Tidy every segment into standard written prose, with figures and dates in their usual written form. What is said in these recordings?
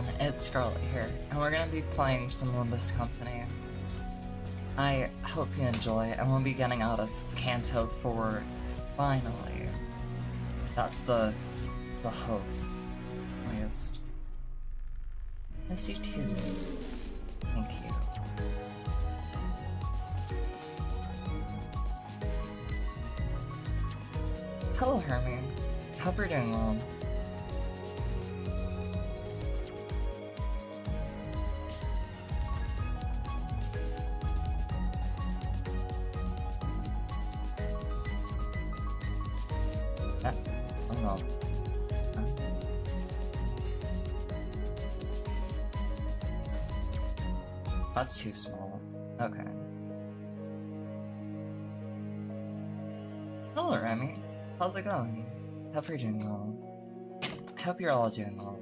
everyone, it's Scarlet here, and we're gonna be playing some Limbus Company. I hope you enjoy, and we'll be getting out of Canto 4, finally. That's the hope, at least. Miss you too. Thank you. Hello, Hermie. Hope you're doing well. Oh no. That's too small. Okay. Hello, Remy. How's it going? Hope you're doing well. Hope you're all doing well.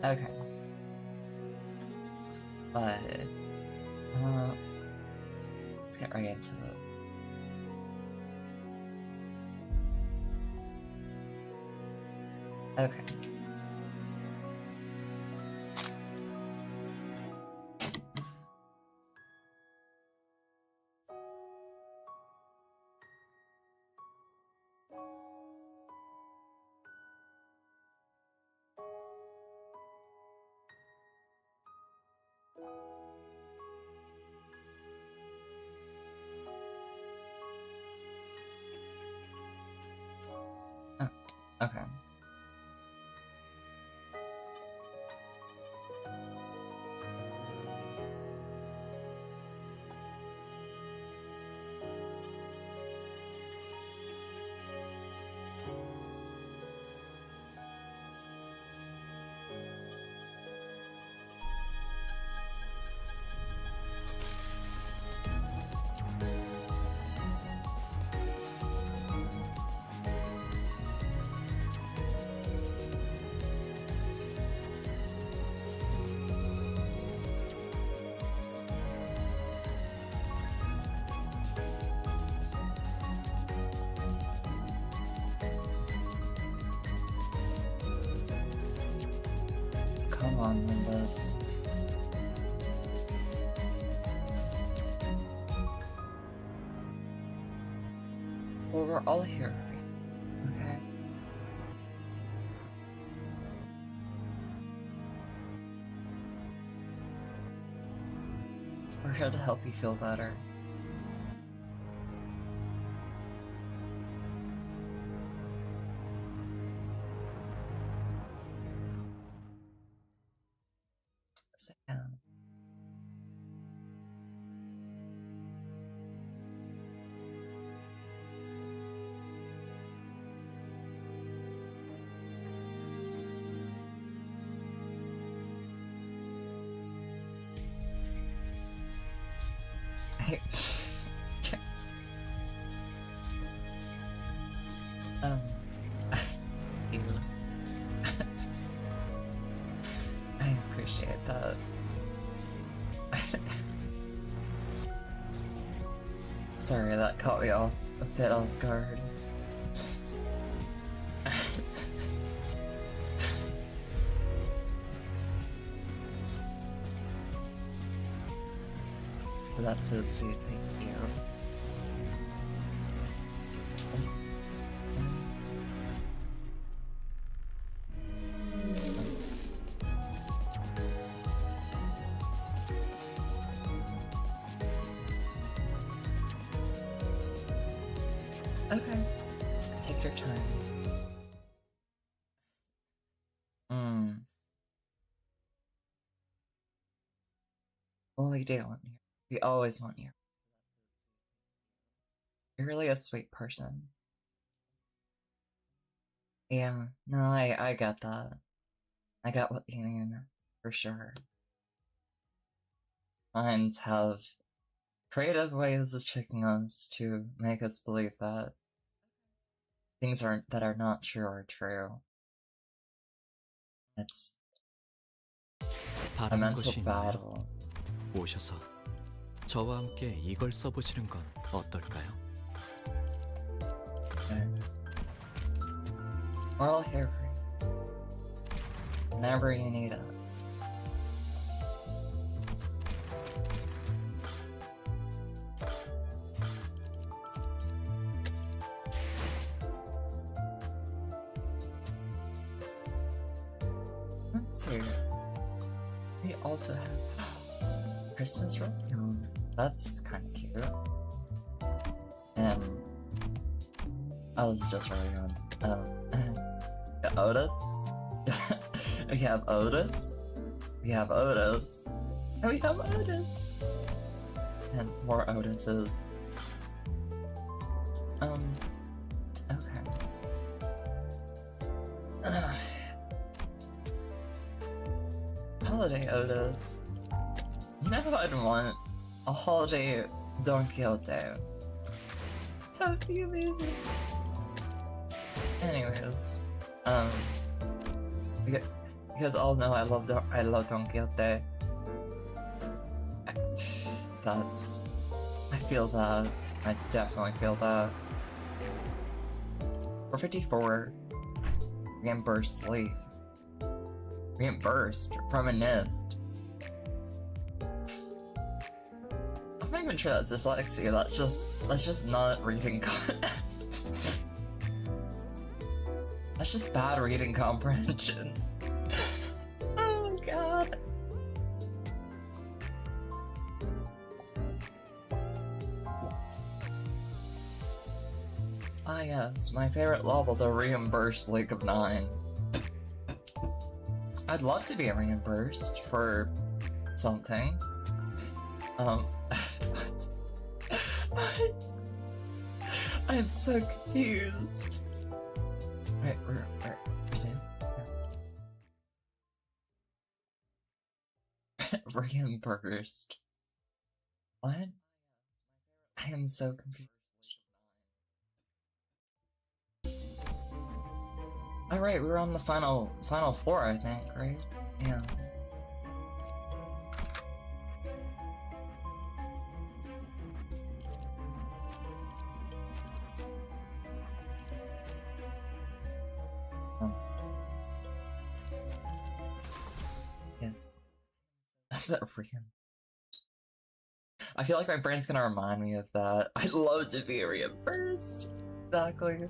Okay. But, let's get right into it. Okay. Oh, okay. Come on, Limbus. Well, we're all here, okay? We're here to help you feel better. Sit down. You. I appreciate that. Sorry, that caught me off a bit off guard. But that's so sweet, thank you. Okay, take your time. Well, we do want you. We always want you. You're really a sweet person. Yeah, no, I get that. I get what you mean, for sure. Minds have creative ways of tricking us to make us believe that things that are not true are true. It's a 바라는 mental 것이 있나요? battle. 오셔서 저와 함께 이걸 써보시는 건 어떨까요? And we're all here for you. whenever you need us. Let's see. We also have Christmas Raccoon. That's kind of cute. And I was just really on. Otis. We have Otis. We have Otis. And we have Otis. And more Otises. Okay. Holiday Otis. You know what I'd want? A holiday Don Quixote. That would be amazing. Anyways, because all know I love Don Quixote. I feel that. I definitely feel that. 454. Reimbursed sleep. Reimbursed from a NIST. I'm not even sure that's dyslexia. That's just not reading. That's just bad reading comprehension. Oh god. Ah yes, my favorite level, the reimbursed League of Nine. I'd love to be reimbursed for something. What? I'm so confused. Right, resume. Yeah. Reimbursed. What? I am so confused. Alright, we were on the final floor, I think, right? Yeah. Yes. That I feel like my brain's gonna remind me of that. I'd love to be reimbursed. Exactly.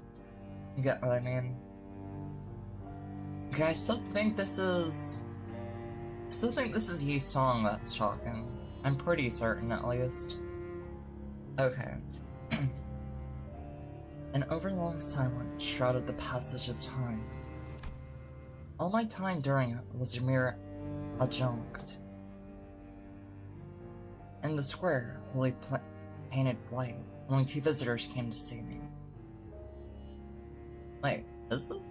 You get what I mean? Okay, I still think this is Yi Song that's talking. I'm pretty certain, at least. Okay. An overlong silence shrouded the passage of time. All my time during it was a mere adjunct. In the square, wholly painted white, only 2 visitors came to see me. Wait, is this?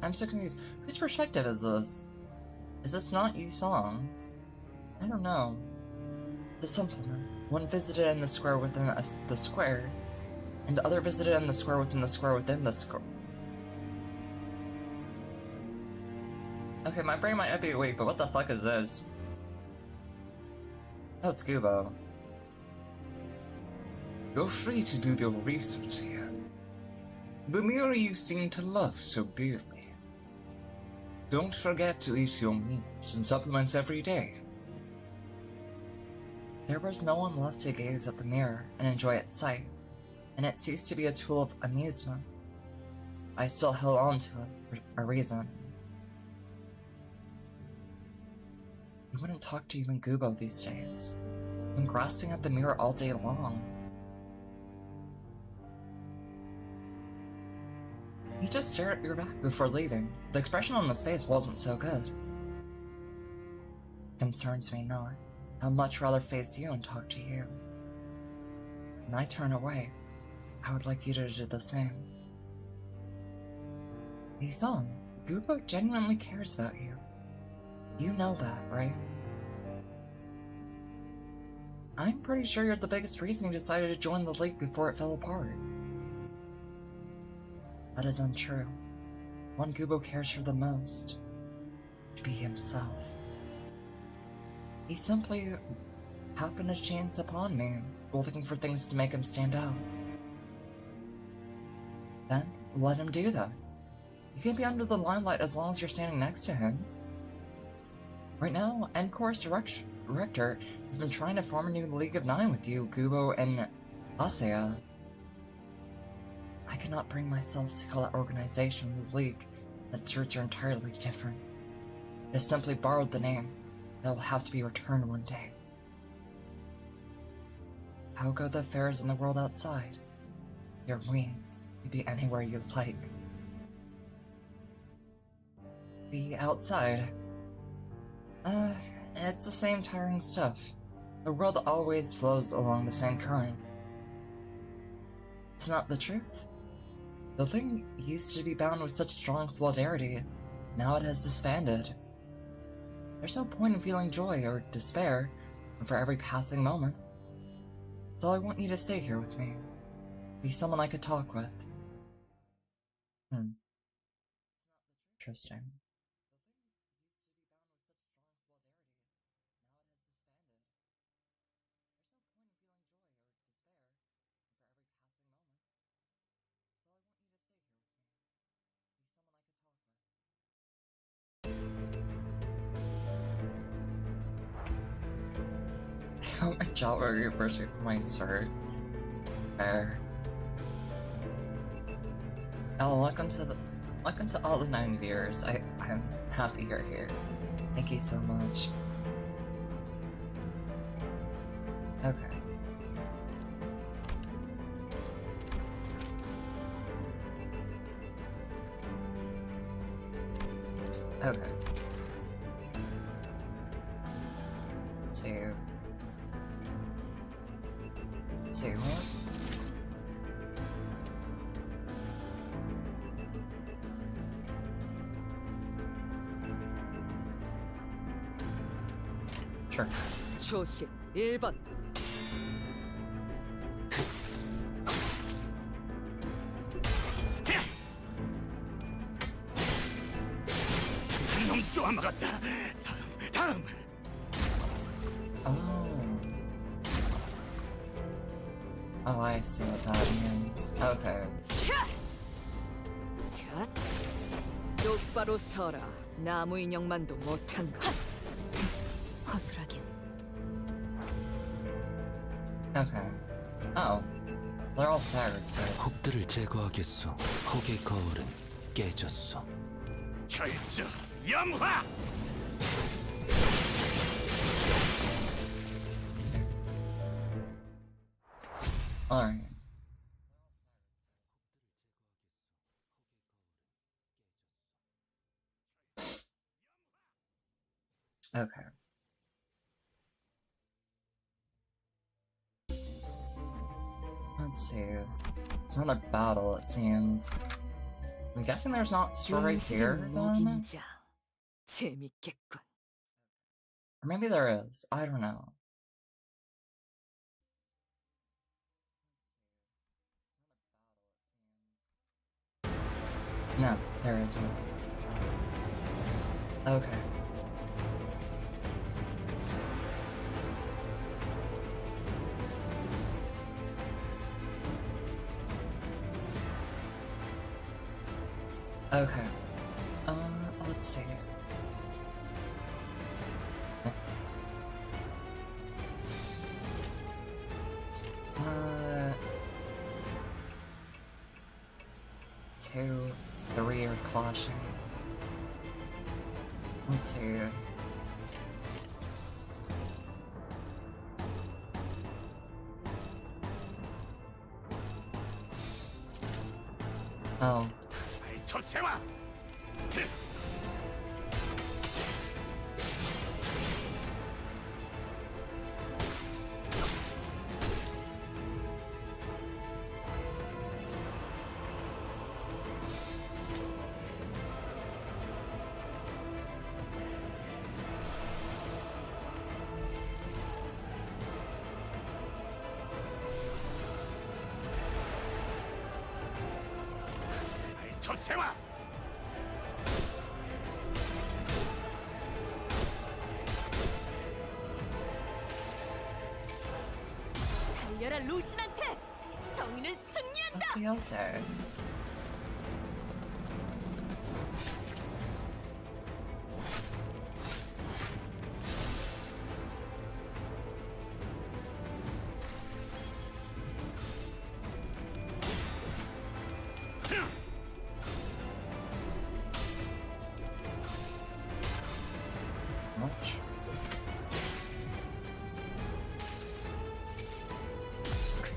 I'm so confused. Whose perspective is this? Is this not Yi Song's? I don't know. The simpleton. One visited in the square within the square, and the other visited in the square within the square within the square. Okay, my brain might not be awake, but what the fuck is this? Oh, it's Gubo. You're free to do your research here. The mirror you seem to love so dearly. Don't forget to eat your meals and supplements every day. There was no one left to gaze at the mirror and enjoy its sight, and it ceased to be a tool of amusement. I still held on to it for a reason. You wouldn't talk to even Gubo these days. You've been grasping at the mirror all day long. He just stared at your back before leaving. The expression on his face wasn't so good. Concerns me not. I'd much rather face you and talk to you. When I turn away, I would like you to do the same. Yi-song, Gubo genuinely cares about you. You know that, right? I'm pretty sure you're the biggest reason he decided to join the league before it fell apart. That is untrue. One Gubo cares for the most. To be himself. He simply happened to chance upon me, looking for things to make him stand out. Then, let him do that. You can be under the limelight as long as you're standing next to him. Right now, Encore's director has been trying to form a new League of Nine with you, Gubo, and Asea. I cannot bring myself to call that organization the League. Its roots are entirely different. It has simply borrowed the name that will have to be returned one day. How go the affairs in the world outside? Your wings could be anywhere you like. The outside. It's the same tiring stuff. The world always flows along the same current. It's not the truth. The thing used to be bound with such strong solidarity. Now it has disbanded. There's no point in feeling joy or despair for every passing moment. So I want you to stay here with me. Be someone I could talk with. Interesting. How my job anniversary for my cert. There. Oh, welcome to all the 9 viewers. I'm happy you're here. Thank you so much. Okay. Okay. See what? Sure. 초식 1번 놈 쪼아먹었다. 다음. Oh, I see what that means. Okay. 곁 똑바로 서라. 나무 인형만도 못한가. 허술하긴. Okay. Oh. They're all staggered, so. 혹들을 제거하겠소. 혹의 거울은 깨졌소. 결정 염화. Alright. Okay. Let's see. It's another battle, it seems. I'm guessing there's not story here, 용기를 then? 먹인 자. 재밌겠군. Or maybe there is. I don't know. No, there isn't. Okay. Okay. Let's see. Two, three are clashing. Let's see. Oh. 톱세와. 톱세와. 달려라 루신한테. 정의는 승리한다. What's the other?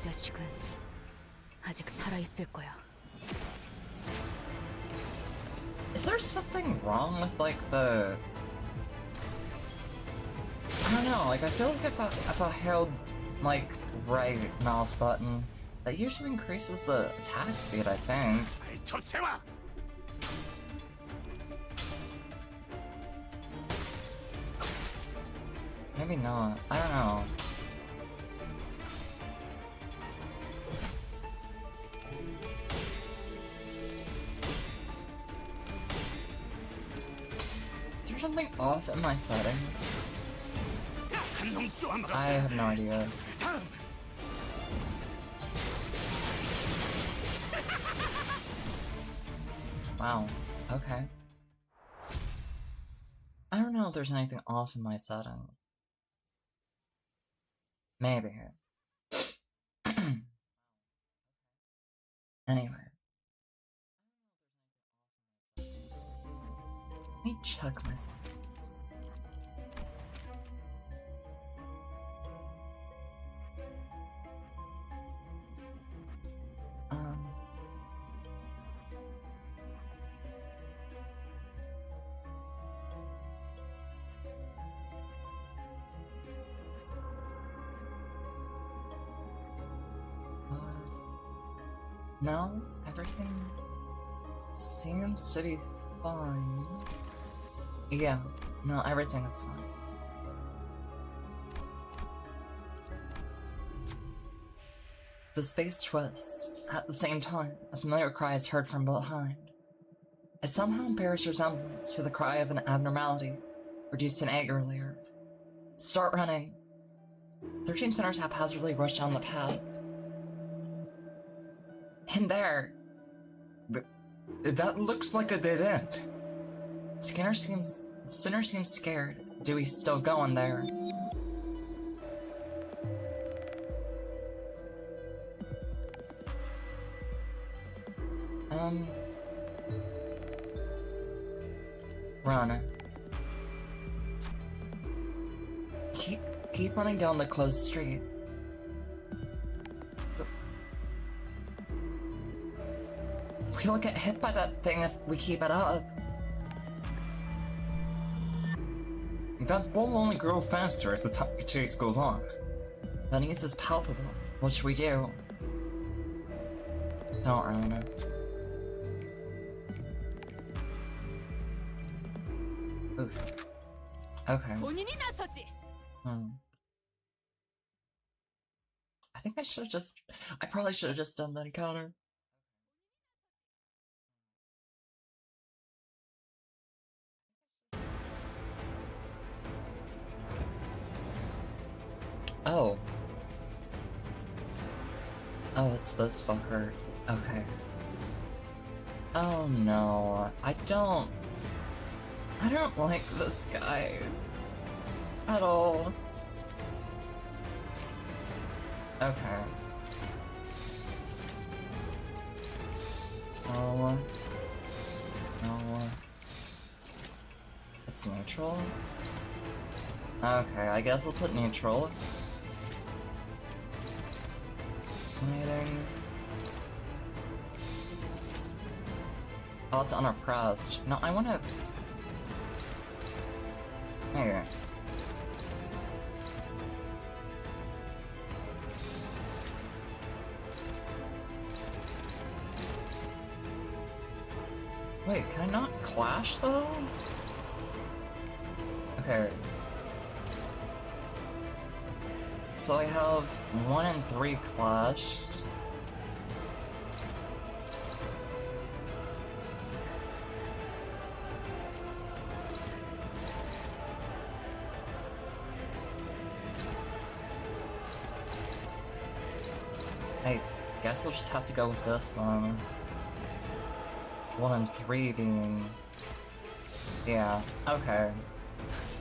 자식은 아직 살아 있을 거야. Is there something wrong with like the? I don't know. Like I feel like if I held like right mouse button, that usually increases the attack speed. I think. 발톱 세워. Maybe not. I don't know. Is there something off in my settings? 한놈 쪼아먹었다. I have no idea. 다음. Wow. Okay. I don't know if there's anything off in my settings. Maybe. Anyway. Let me check my settings. No, everything seems to be fine. Yeah, no, everything is fine. The space twists. At the same time, a familiar cry is heard from behind. It somehow bears resemblance to the cry of an abnormality, reduced an egg earlier. Start running. 13 sinners haphazardly rush down the path. And there, that looks like a dead end. Sinner seems scared. Dewey's still going there. Run. Keep running down the closed street. We'll get hit by that thing if we keep it up. That will only grow faster as the chase goes on. The needs is palpable, which we do. Don't run. Oof. Okay. 본인이 나서지. I think I probably should have just done the encounter. Oh. Oh, it's this fucker. Okay. Oh no. I don't like this guy. At all. Okay. Oh. No. It's neutral? Okay, I guess we'll put neutral. Anything? Oh, it's unoppressed. No, I wanna... Hey. Wait, can I not clash though? Okay. So I have 1 and 3 clashed. I guess we'll just have to go with this then. 1 and 3 being... Yeah, okay.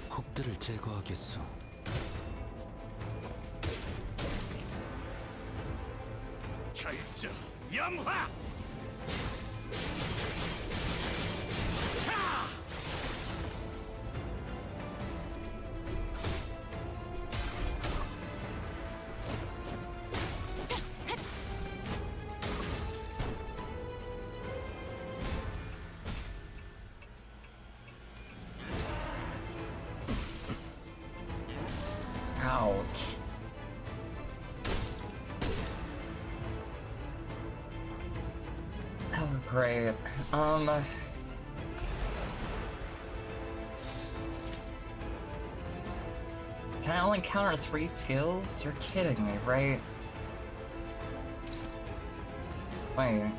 곡들을 제거하겠소. 결정 영화. great. Can I only counter 3 skills? You're kidding me, right? Wait.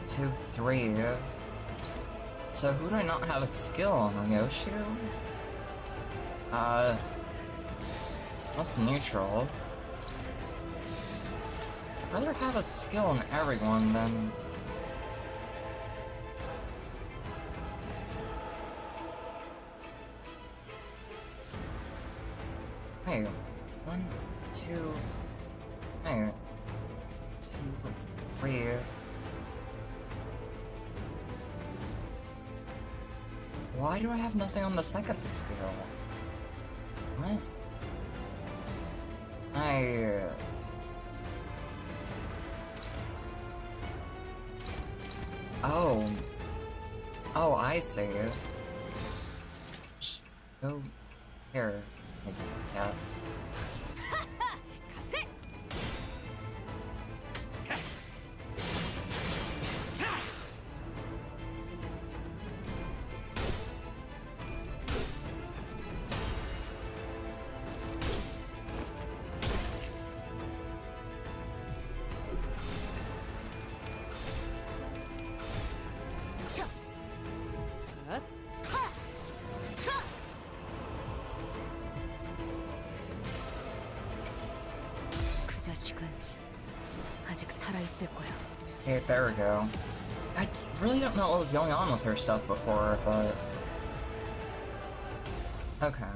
Two, 3. So who do I not have a skill on? Ryoshu? What's neutral? I'd rather have a skill on everyone than... Hey, 1, 2... Hey, 2, 3... Why do I have nothing on the second skill? What? Oh. Oh, I see. Go here, I guess. 그 자식은 아직 살아있을 거야. Okay, there we go. I really don't know what was going on with her stuff before, but... Okay.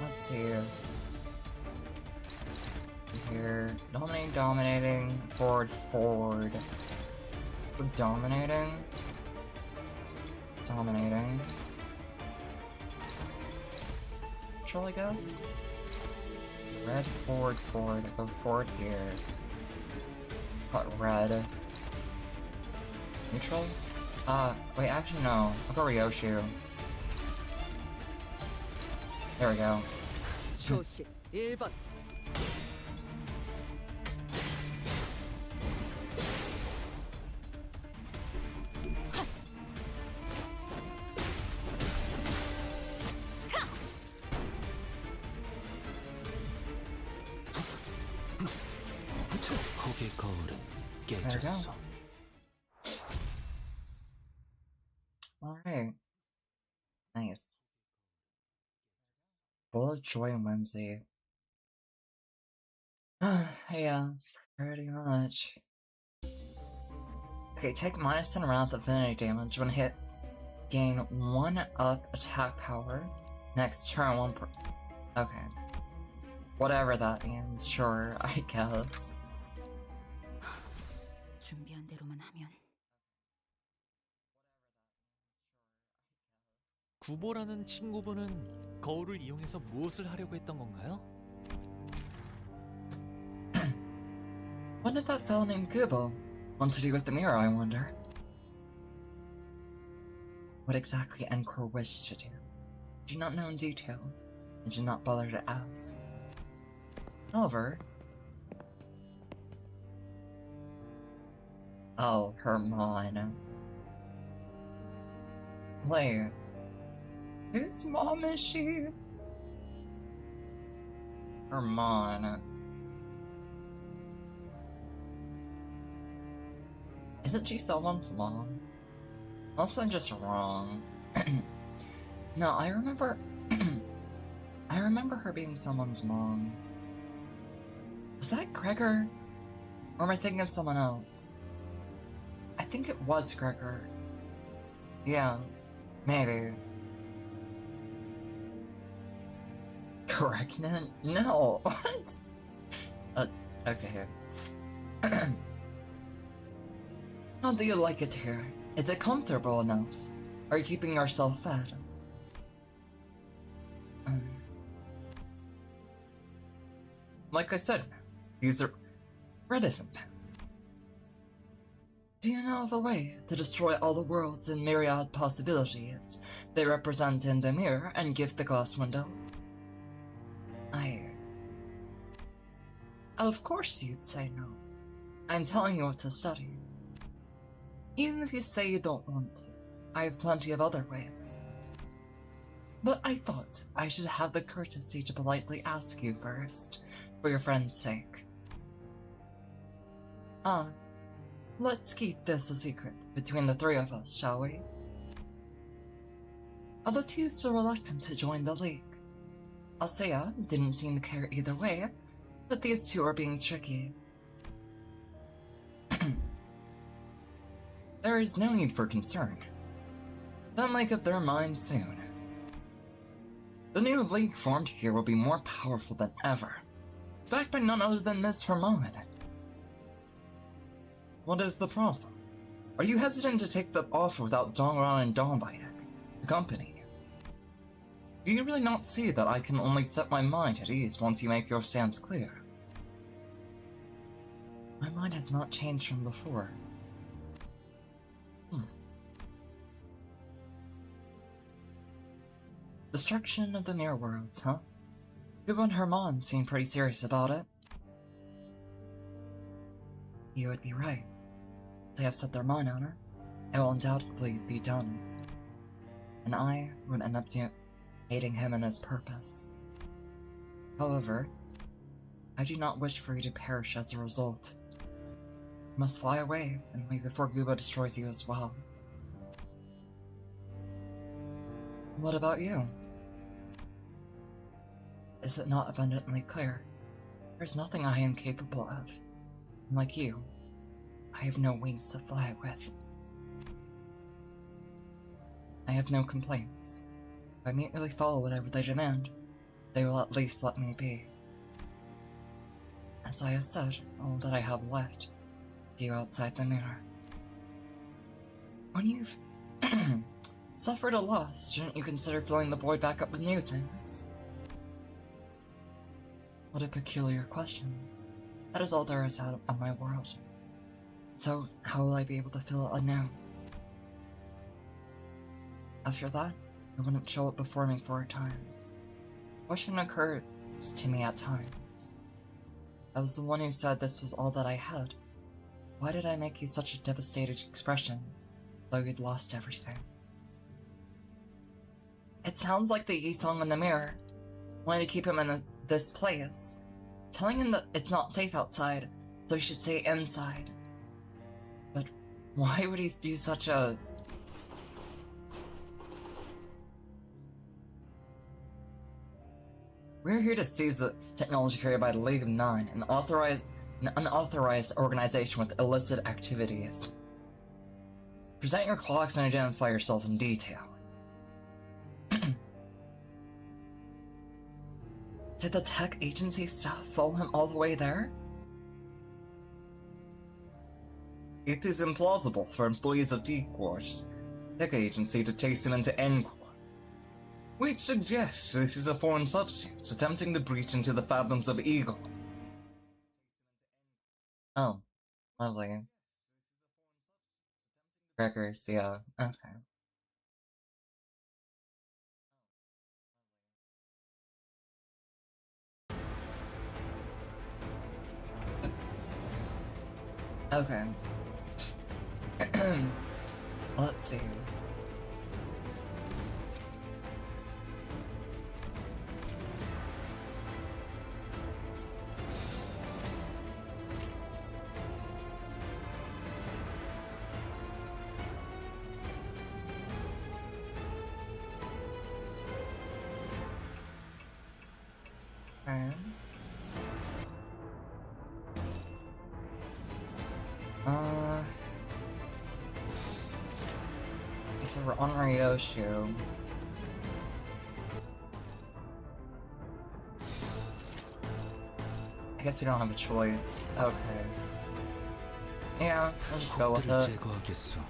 Let's see. Here. Dominating. Forward. Dominating. Neutral, I guess? Red, forward. Go forward here. Cut red. Neutral? Wait, actually no. I'll go Ryoshu. There we go. 조식 1번. 거기 거울은 There we go. 깨졌어. Alright. Nice. Full of joy and whimsy. Yeah, pretty much. Okay, take -10 round affinity damage when hit. Gain 1 up attack power. Next turn 1 per. Okay. Whatever that means, sure, I guess. 준비한 대로만 하면. 구보라는 친구분은 거울을 이용해서 무엇을 하려고 했던 건가요? What did that fellow named Kubo want to do with the mirror, I wonder? What exactly Encore wished to do? I do not know in detail, and did not bother to ask. However... Oh, Hermione. Wait. Whose mom is she? Hermione. Isn't she someone's mom? Also, I'm just wrong. No, I remember... I remember her being someone's mom. Is that Gregor? Or am I thinking of someone else? I think it was Gregor. Yeah, maybe. Pregnant? No, what? Okay. How do you like it here? Is it comfortable enough? Are you keeping yourself fed? Like I said, these are reticent. Do you know of a way to destroy all the worlds and myriad possibilities they represent in the mirror and give the glass window. Of course you'd say no. I'm telling you what to study. Even if you say you don't want to, I have plenty of other ways. But I thought I should have the courtesy to politely ask you first, for your friend's sake. Let's keep this a secret between the three of us, shall we? Are the two still reluctant to join the League? Althea didn't seem to care either way, but these two are being tricky. There is no need for concern. They'll make up their minds soon. The new League formed here will be more powerful than ever. It's backed by none other than Miss Hermione. What is the problem? Are you hesitant to take the offer without Dongran and Dongbaiek, the company? Do you really not see that I can only set my mind at ease once you make your stance clear? My mind has not changed from before. Destruction of the Mirror Worlds, huh? Hugo and Herman seem pretty serious about it. You would be right. They have set their mind on it. It will undoubtedly be done. And I would end up aiding him in his purpose. However, I do not wish for you to perish as a result. You must fly away and leave before Gubo destroys you as well. What about you? Is it not abundantly clear? There's nothing I am capable of. And like you, I have no wings to fly with. I have no complaints. If I merely follow whatever they demand, they will at least let me be. As I have said, all that I have left is you outside the mirror. When you've suffered a loss, shouldn't you consider filling the void back up with new things? What a peculiar question. That is all there is out of my world. So, how will I be able to fill it anew? After that, I wouldn't show it before me for a time. Question occurred to me at times. I was the one who said this was all that I had. Why did I make you such a devastated expression, though you'd lost everything? It sounds like the Yisong in the mirror wanted to keep him in this place, telling him that it's not safe outside, so he should stay inside. But why would he do such a... We're here to seize the technology created by the League of Nine, an unauthorized organization with illicit activities. Present your clocks and identify yourselves in detail. Did the tech agency staff follow him all the way there? It is implausible for employees of D-Corps' tech agency to chase him into N-Corps, which suggests this is a foreign substance attempting to breach into the fathoms of Eagle. Oh, lovely. Crackers, yeah, okay. Okay. Let's see. Okay. So we're on Ryoshu. I guess we don't have a choice. Okay. Yeah, I'll just go with 적들을 it. 제거하겠소.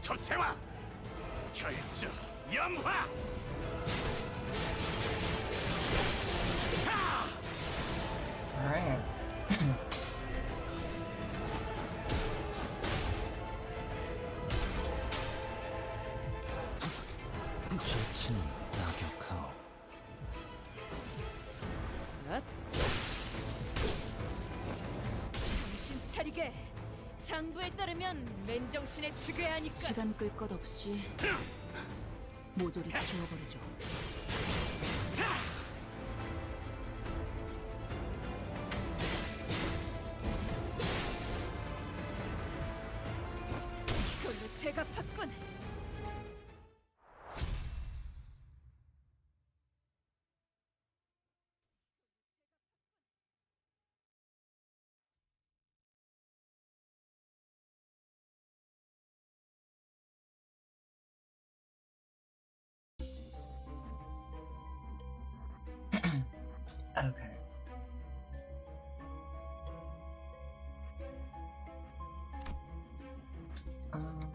톱새와 결정 염화! Alright. 절친은 낙역하오. 정신 차리게. 장부에 따르면 맨정신에 죽여야 하니까. 시간 끌 것 없이 모조리 지워버리죠. 이걸로 제가 받건. Okay. Um.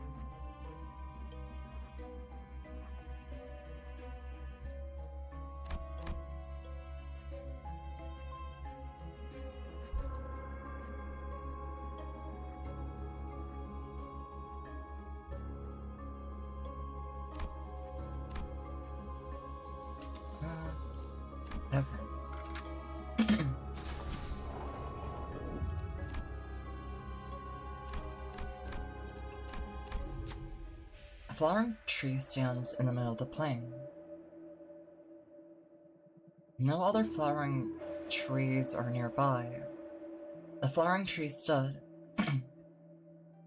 Okay. A flowering tree stands in the middle of the plain. No other flowering trees are nearby. The flowering tree stood,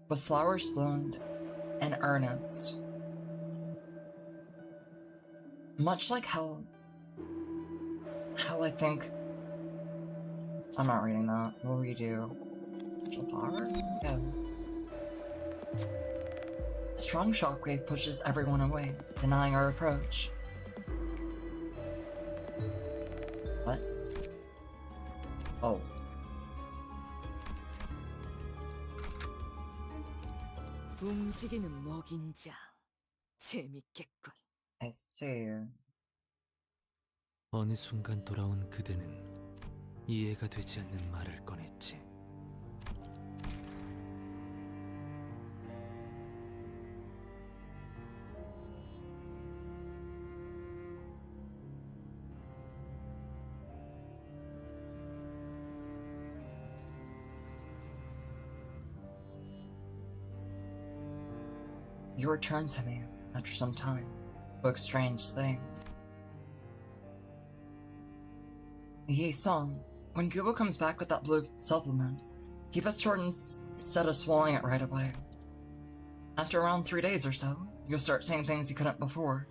with flowers bloomed in earnest. Much like how I think... I'm not reading that. We'll redo. Flower? Yeah. A strong shockwave pushes everyone away, denying our approach. What? Oh. 움직이는 먹인 자. 재밌겠군. I see. 어느 순간 돌아온 그대는 이해가 되지 않는 말을 꺼냈지. You returned to me after some time. Spoke strange thing. Ye Song, when Google comes back with that blue supplement, keep it short instead of swallowing it right away. After around 3 days or so, you'll start saying things you couldn't before.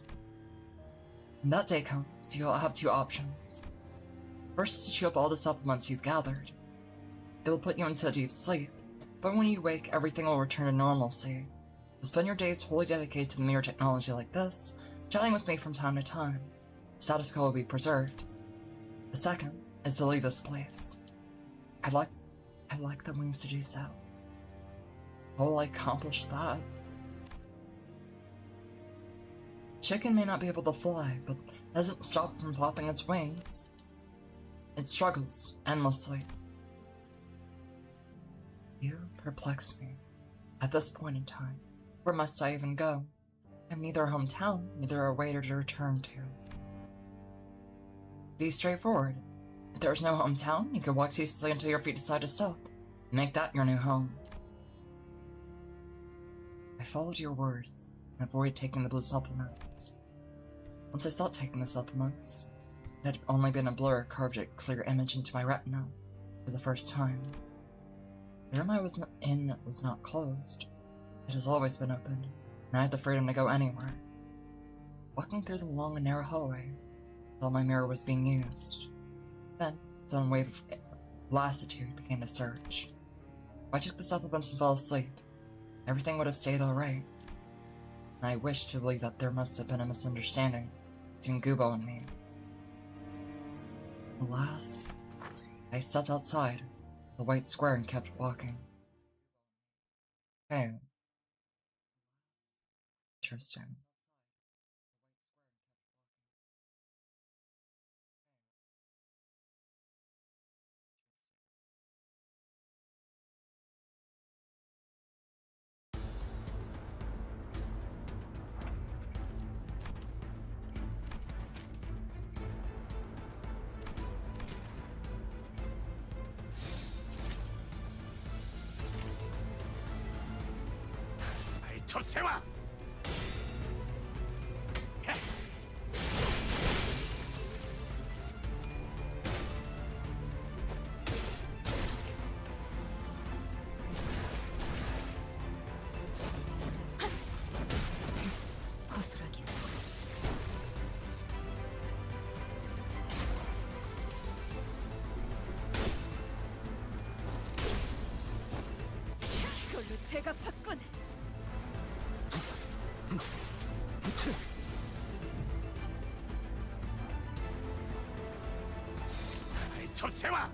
When that day comes, you'll have 2 options. First is to chew up all the supplements you've gathered. It'll put you into a deep sleep, but when you wake, everything will return to normalcy. You'll spend your days wholly dedicated to mere technology like this, chatting with me from time to time. The status quo will be preserved. The second is to leave this place. I'd like the wings to do so. How will I accomplish that? Chicken may not be able to fly, but doesn't stop it from flapping its wings. It struggles endlessly. You perplex me. At this point in time, where must I even go? I'm neither a hometown, neither a waiter to return to. Be straightforward. If there's no hometown, you can walk ceaselessly until your feet decide to stop. Make that your new home. I followed your words and avoided taking the blue supplements. Once I stopped taking the supplements, it had only been a blur carved a clear image into my retina for the first time. The room I was in was not closed. It has always been open, and I had the freedom to go anywhere. Walking through the long and narrow hallway, I saw my mirror was being used. Then, a sudden wave of lassitude began to surge. If I took the supplements and fell asleep, everything would have stayed alright. And I wished to believe that there must have been a misunderstanding between Gubo and me. Alas, I stepped outside the white square and kept walking. Okay. Interesting. 톱새와 거슬하게. 이걸로 제가 받군. 톱새와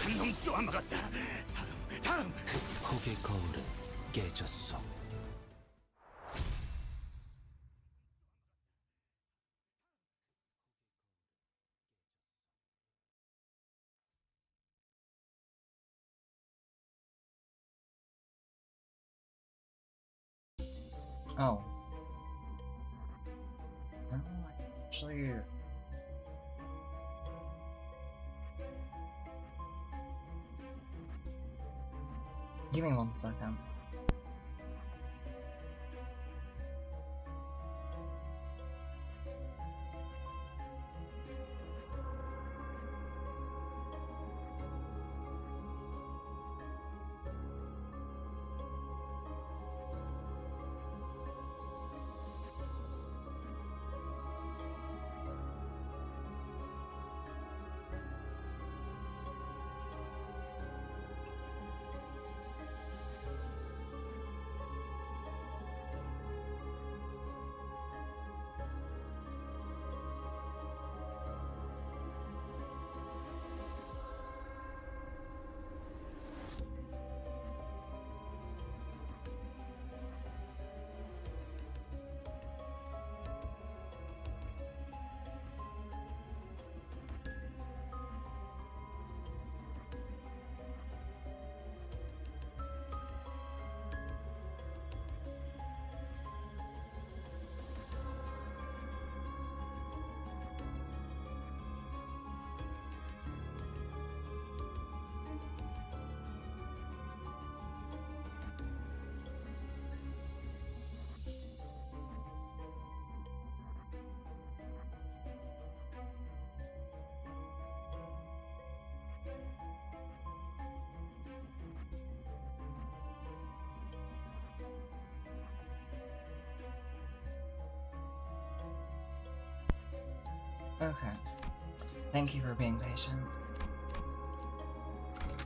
한 놈 쪼아먹었다. 다음 폭의 거울은 깨졌어. Oh. No, actually. Give me 1 second. Okay. Thank you for being patient.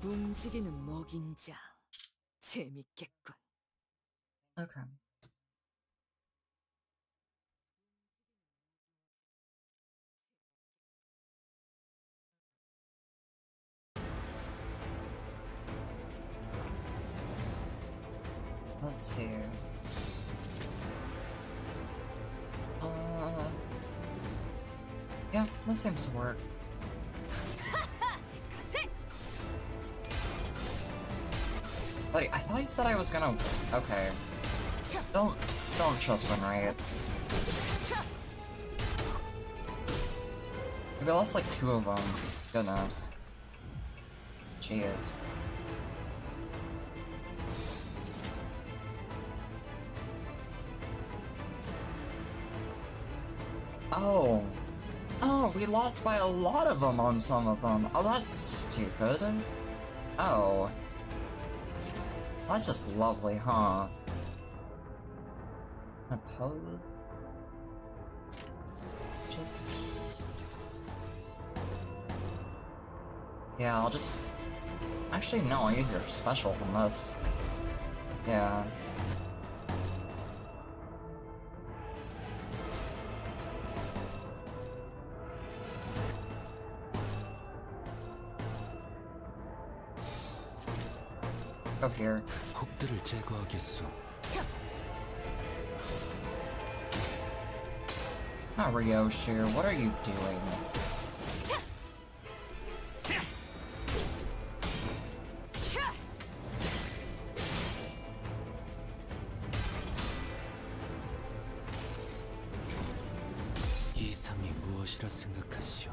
움직이는 먹인 자. 재밌겠군. Okay. Let's see. Yeah, that seems to work. Buddy, I thought you said I was gonna. Okay. Don't trust win rates. We lost like 2 of them. Goodness. Jeez. Oh. Oh, we lost by a lot of them on some of them. Oh, that's stupid. Oh. That's just lovely, huh? Oppose? Just... Yeah, I'll just... Actually, no, I'll use your special from this. Yeah. Go here. 폭들을 제거하겠소. Ryoshu, what are you doing? 이 삶이 무엇이라 생각하시오?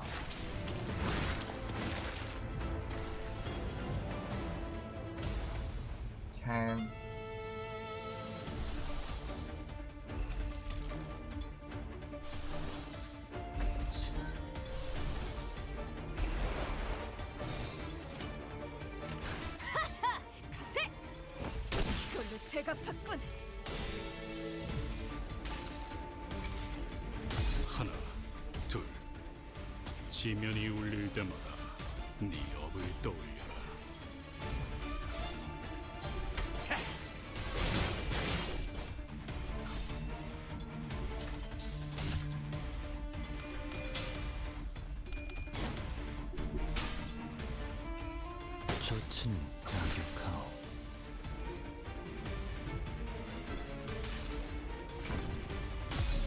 Okay. 가세! 이걸로 제가 받군. 하나, 둘. 지면이 울릴 때마다 네 업을 떠올려라. 좋지는 낙엽하오.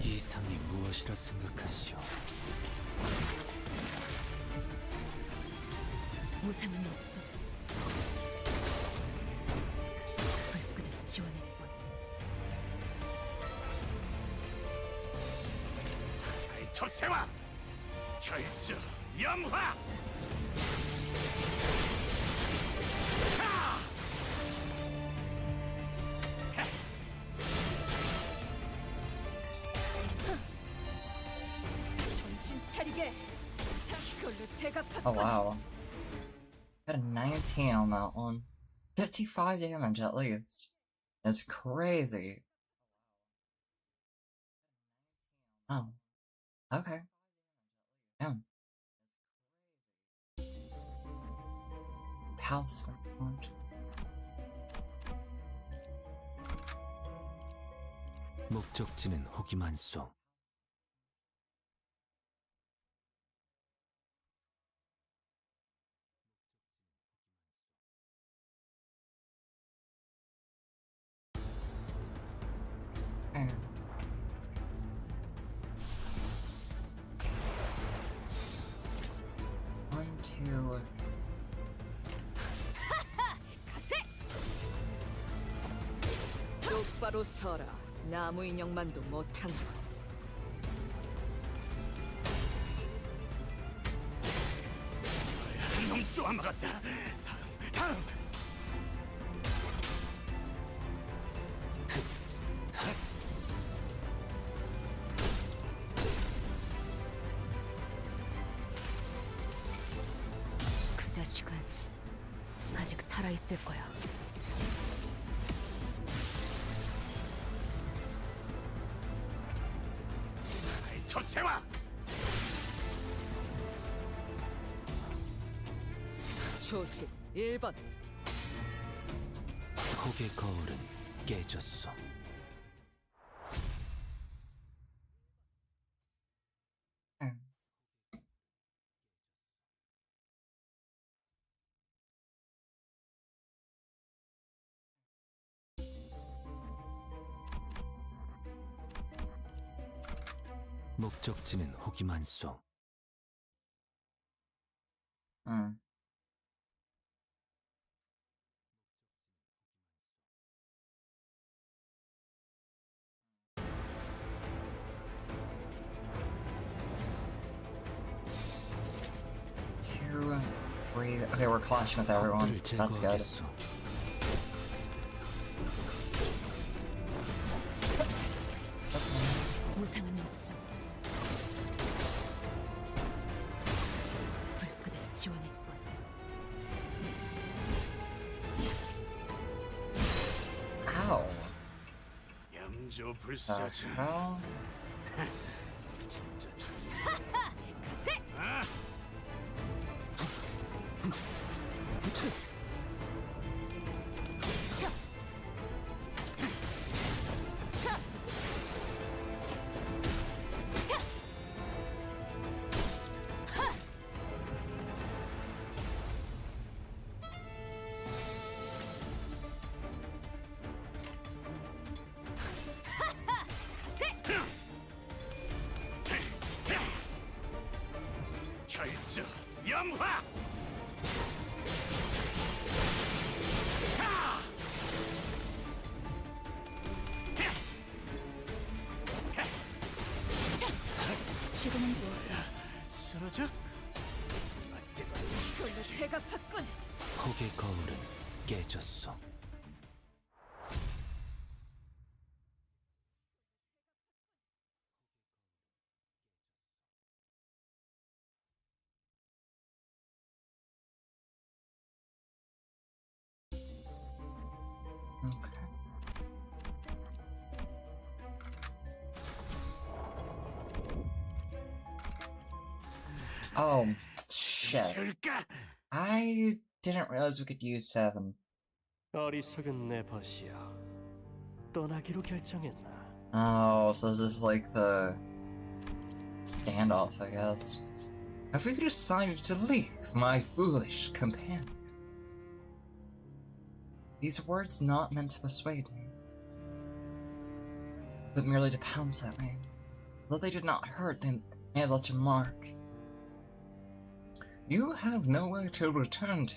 이상이 무엇이라 생각하시오? 무상은 없어. 불끈을 지원할 뿐. 첩세와 결정 영화. 정신 차리게. 자, 이걸로 제가 받군. Oh wow. Got a 19 on that one. 55 damage at least. That's crazy. Oh. Okay. Damn. Palace round. 목적지는 혹이 많소. Okay. One, two. 가세! 똑바로 서라. 나무 인형만도 못한 거. 한놈 쪼아먹었다. 다음. 그 자식은 아직 살아있을 거야. 첩세와 초식 1번. 혹의 거울은 깨졌소. Okay. 목적지는 혹이 많소. Hmm. Two, three. Okay, we're clashing with everyone. 적들을 That's good. 제거하겠소. 무상은 없어. 불끈을 지원할 뿐. Ow. 양조 The 불사자. hell? 진짜 가세! 아, 차! 차! 차! 하! 하하! 가세! 결정 영화. 지금은 좋았어. 쓰러져? 이걸로 제가 받군. 혹의 거울은 깨졌소. Okay. Oh, shit. 될까? I didn't realize we could use 7. 어리석은 내 벗이여 떠나기로 결정했나? Oh, so this is like the standoff, I guess. Have you decided to leave, my foolish companion? These words not meant to persuade me, but merely to pounce at me. Though they did not hurt, they may have left a mark. You have nowhere to return to,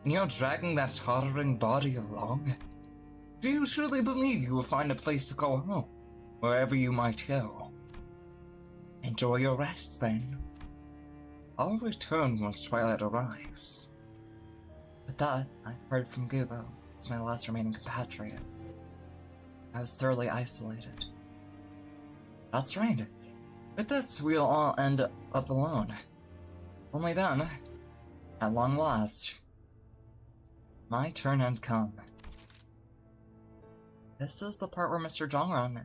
and you're dragging that tottering body along? Do you truly believe you will find a place to call home, wherever you might go? Enjoy your rest, then. I'll return once twilight arrives. With that, I heard from Gubo. It's my last remaining compatriot. I was thoroughly isolated. That's right. With this, we'll all end up alone. Only then, at long last, my turn had come. This is the part where Mr. Jongron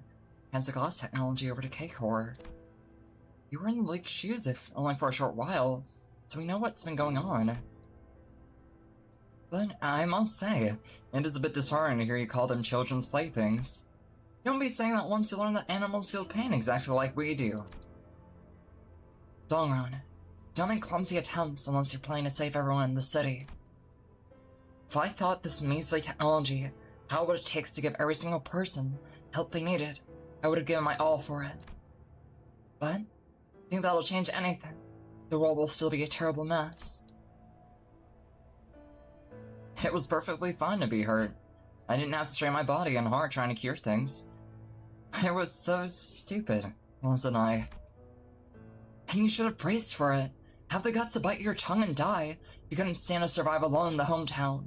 hands the glass technology over to K-Core. You were in the League's shoes, if only for a short while, so we know what's been going on. But I must say, it is a bit disheartening to hear you call them children's playthings. Don't be saying that once you learn that animals feel pain exactly like we do. Jongron, don't make clumsy attempts unless you're planning to save everyone in the city. If I thought this measly technology had what it takes to give every single person the help they needed, I would have given my all for it. But, I think that'll change anything. The world will still be a terrible mess. It was perfectly fine to be hurt. I didn't have to strain my body and heart trying to cure things. I was so stupid, wasn't I? And you should have braced for it. Have the guts to bite your tongue and die. You couldn't stand to survive alone in the hometown.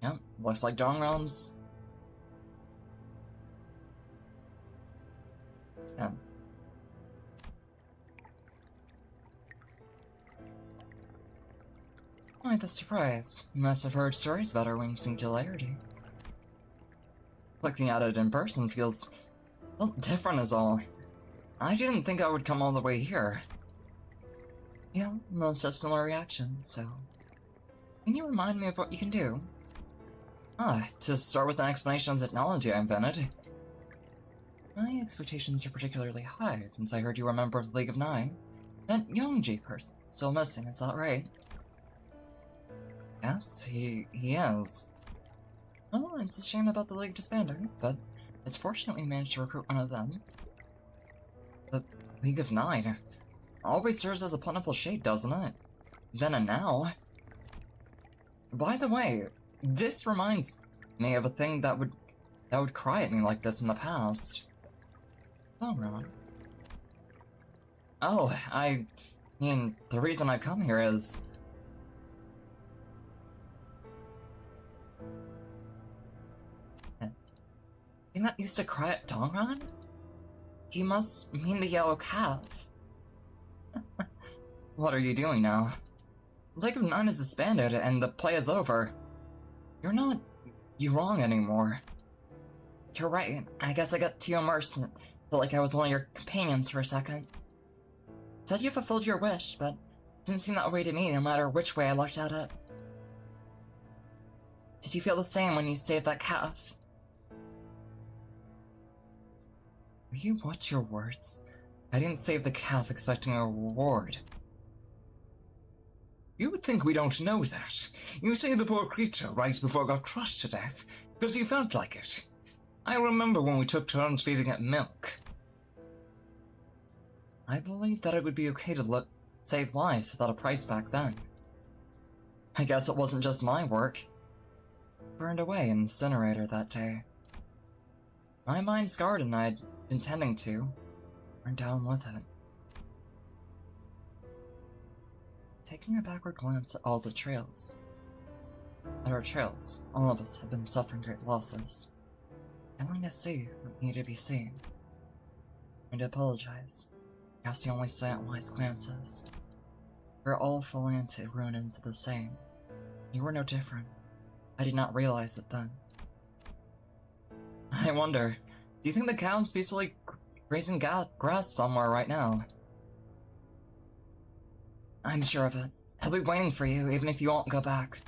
Yep, looks like Dongron's. Yeah. Quite the surprise. You must have heard stories about our winged singularity. Looking at it in person feels a little different is all. I didn't think I would come all the way here. Yeah, most have similar reactions, so... Can you remind me of what you can do? To start with an explanation of the technology I invented. My expectations are particularly high, since I heard you were a member of the League of Nine. That Yongji person, still missing, is that right? Yes, he is. Well, it's a shame about the League disbanding, but it's fortunate we managed to recruit one of them. The League of Nine always serves as a plentiful shade, doesn't it? Then and now. By the way, this reminds me of a thing that would cry at me like this in the past. Oh, Ron. Oh, I mean, the reason I've come here is... thing that used to cry at Dongron? He must mean the yellow calf. What are you doing now? League of Nine is disbanded and the play is over. You're not wrong anymore. You're right, I guess I got too immersed and felt like I was one of your companions for a second. Said you fulfilled your wish, but it didn't seem that way to me no matter which way I looked at it. Did you feel the same when you saved that calf? Will you watch your words? I didn't save the calf expecting a reward. You would think we don't know that. You saved the poor creature right before it got crushed to death, because you felt like it. I remember when we took turns feeding it milk. I believed that it would be okay to save lives without a price back then. I guess it wasn't just my work. Burned away in the incinerator that day. My mind's garden I'd been tending to burned down with it. Taking a backward glance at all the trails. At our trails, all of us have been suffering great losses. Failing to see what needed to be seen. And to apologize, casting only slant wise glances. We're all falling into ruin into the same. You were no different. I did not realize it then. I wonder, do you think the cow's peacefully grazing grass somewhere right now? I'm sure of it. He'll be waiting for you, even if you won't go back.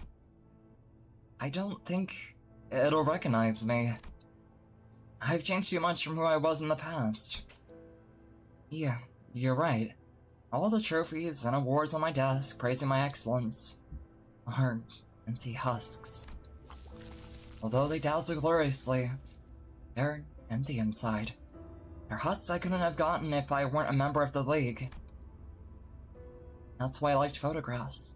I don't think it'll recognize me. I've changed too much from who I was in the past. Yeah, you're right. All the trophies and awards on my desk praising my excellence are empty husks. Although they dazzle gloriously, they're empty inside. They're husks I couldn't have gotten if I weren't a member of the League. That's why I liked photographs.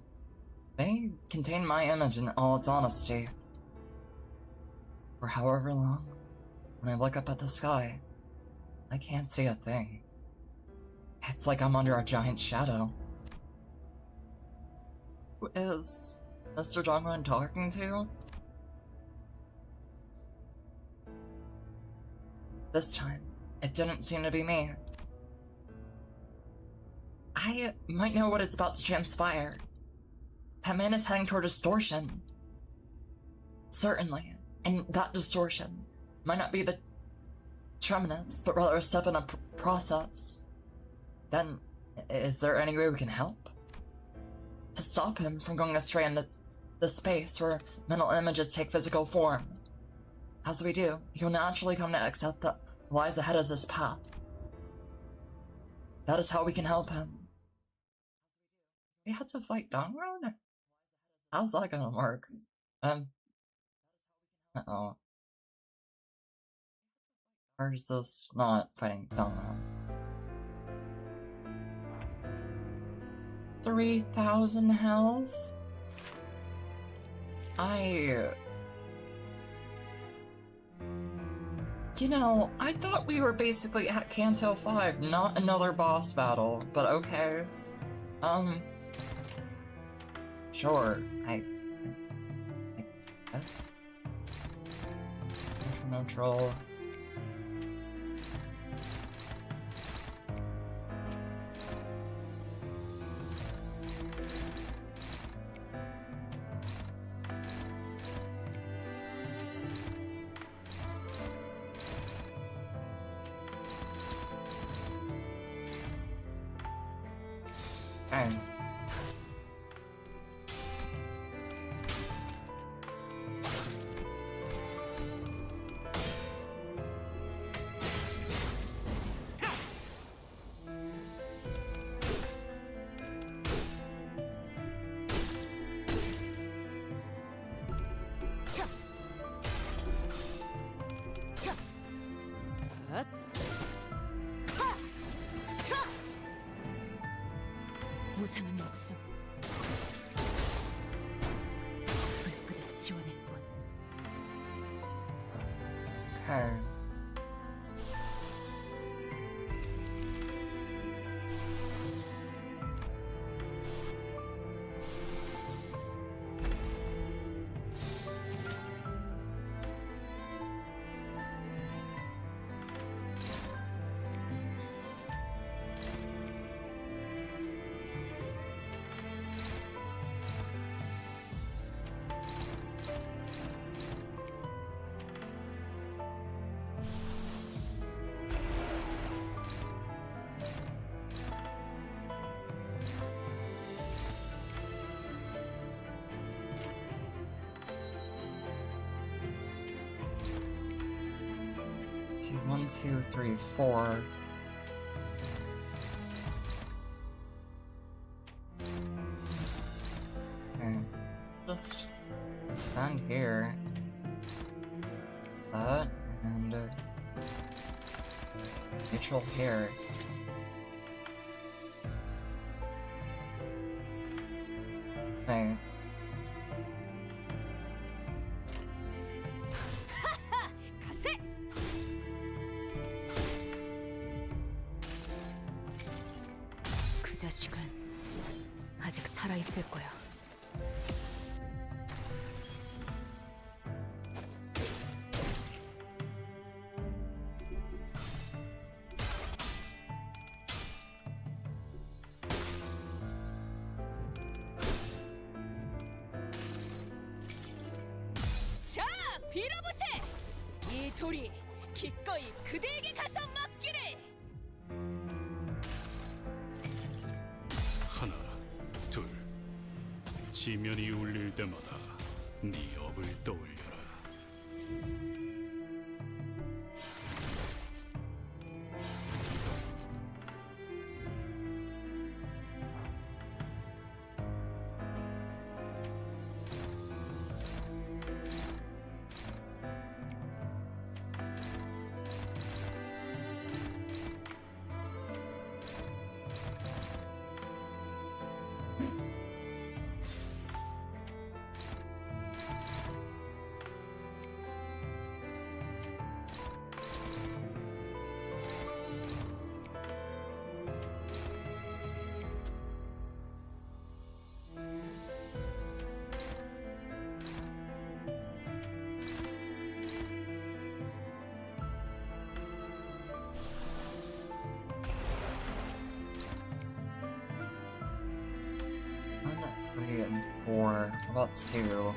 They contain my image in all its honesty. For however long, when I look up at the sky, I can't see a thing. It's like I'm under a giant shadow. Who is Mr. Dongwon talking to? This time, it didn't seem to be me. I might know what is about to transpire. That man is heading toward distortion. Certainly, and that distortion might not be the terminus, but rather a step in a process. Then, is there any way we can help? To stop him from going astray into the space where mental images take physical form. As we do, he'll naturally come to accept that lies ahead of this path. That is how we can help him. We had to fight Dongron? How's that gonna work? Uh-oh. Or is this not fighting Dongron? 3,000 health? You know, I thought we were basically at Canto 5, not another boss battle, but okay. Sure, I guess. Neutral. Okay. 무상한 목숨. 불끈히 지원할 뿐. Okay. One, two, three, four. Okay. Just defend here. That and neutral here. Okay. 가세! 그 자식은 아직 살아있을 거야. 빌어보세! 이 돌이 기꺼이 그대에게 가서 맡기를! 하나, 둘. 지면이 울릴 때마다 네 업을 떠올려라. One, three, and four. What about two?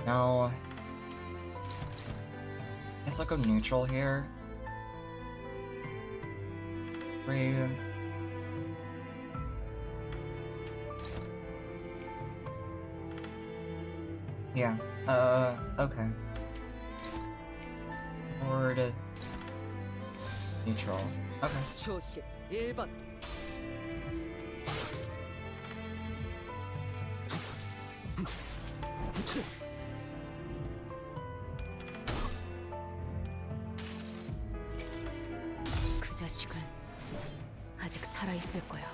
No. Guess I'll go neutral here. Three. Yeah. Okay. Forward. Neutral. Okay. 조심 1번 그 자식은 아직 살아있을 거야.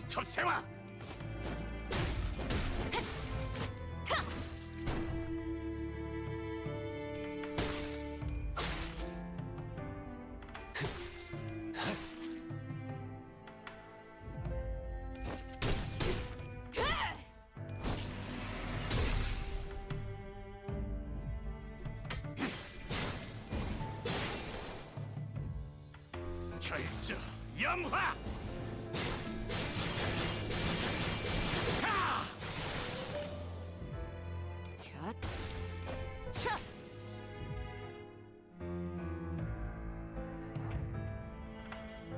발톱새와 결정 염화. 곁 차!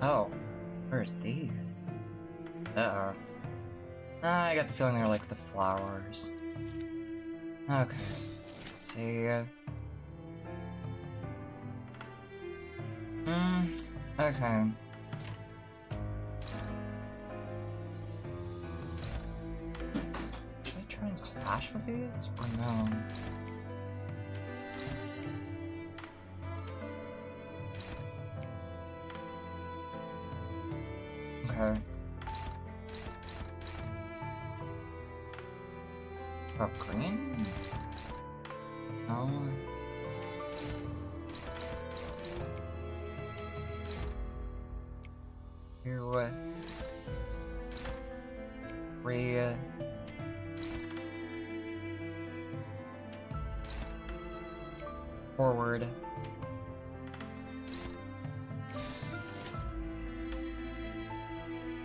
Oh, where's these? Uh-oh. I got the feeling they're like the flowers. Okay. See. Okay. Should I try and clash with these? Or no? Okay. Oh, green? No. Two, three, forward.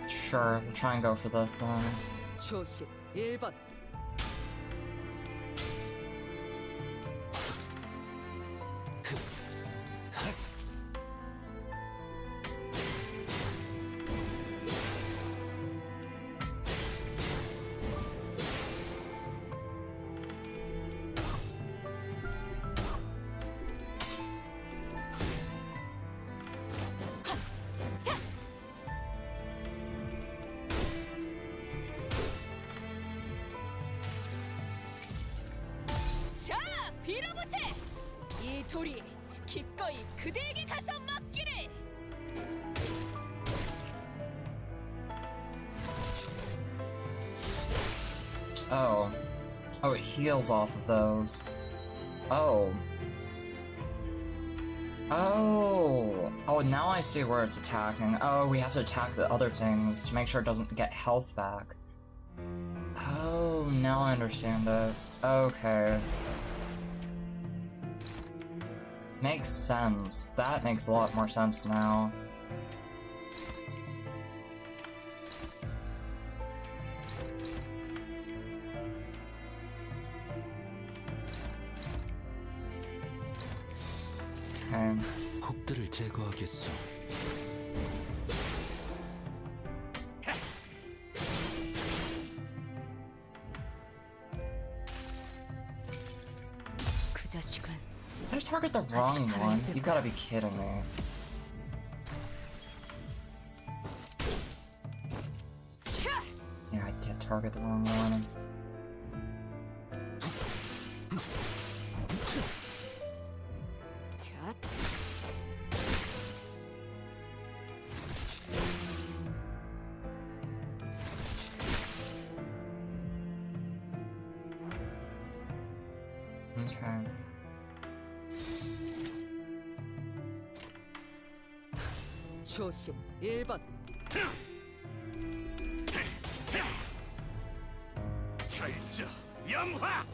Sure, we'll try and go for this then. 조심 1번 자, 빌어보세! 이 돌이 기꺼이 그대에게 가서 맡기를! Oh. Oh, it heals off of those. Oh. Oh! Oh, now I see where it's attacking. Oh, we have to attack the other things to make sure it doesn't get health back. Oh, now I understand it. Okay. Makes sense. That makes a lot more sense now. Okay. 폭들을 제거하겠소. 그 자식은 Did I target the wrong one? You gotta be kidding me. Yeah, I did target the wrong one. 곁. Okay. 조심 1번. 결자 염화.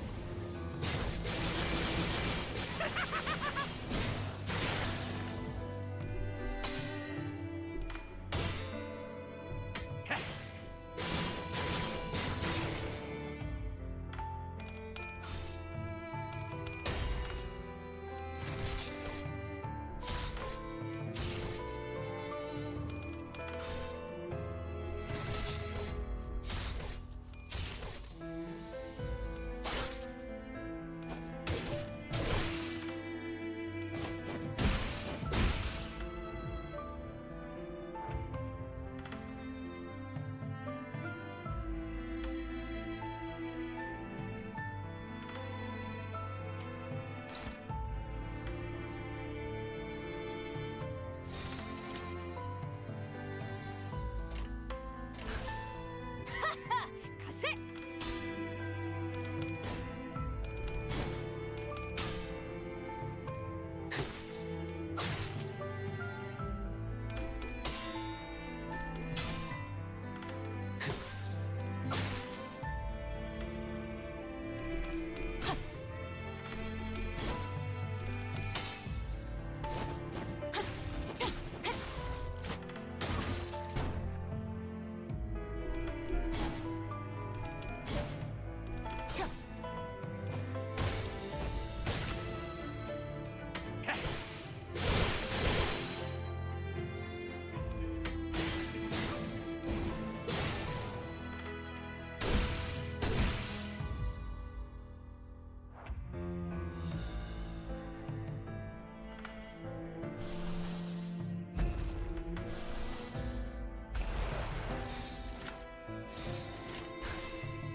가세.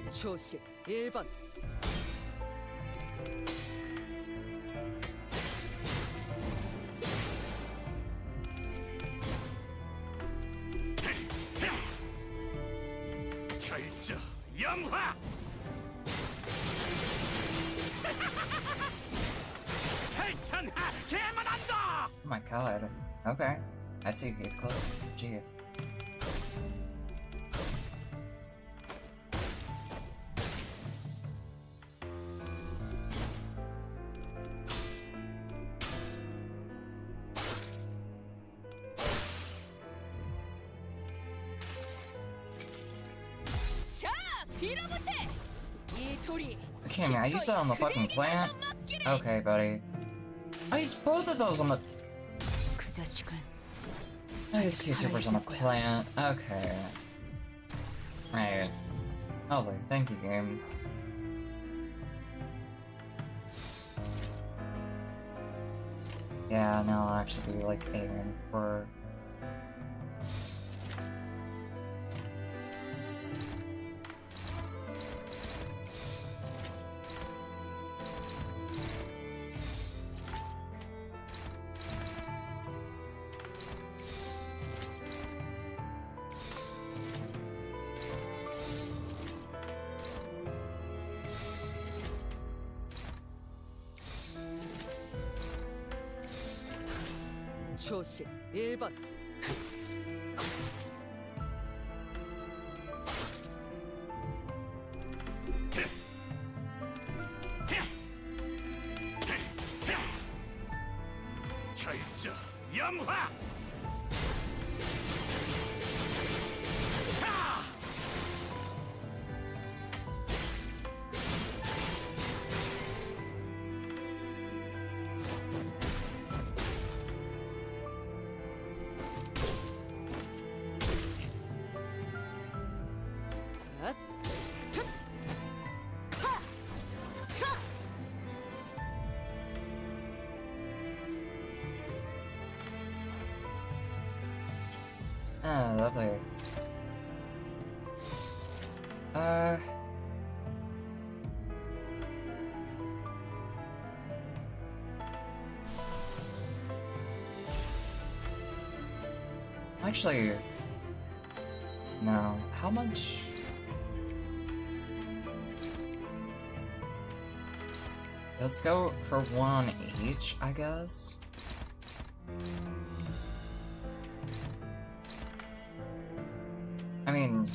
조심 1번. 결자 염화. 괜찮아. 개만한다. Oh my god. Okay. I see you get close. Jeez. 자, 빌어보세. 이 돌이 Okay, man, I used that on the fucking plant? Okay, buddy. I used both of those on the... 그 자식은 I used two supers on the plant. Okay. Right. Lovely. Thank you, game. Yeah, now I'll actually be, like, aiming for... 초식 1번. 결정 영화. 자! 앗! 툭! 하! 차! Ah, lovely. Actually, no. How much? Let's go for one each, I guess. I mean,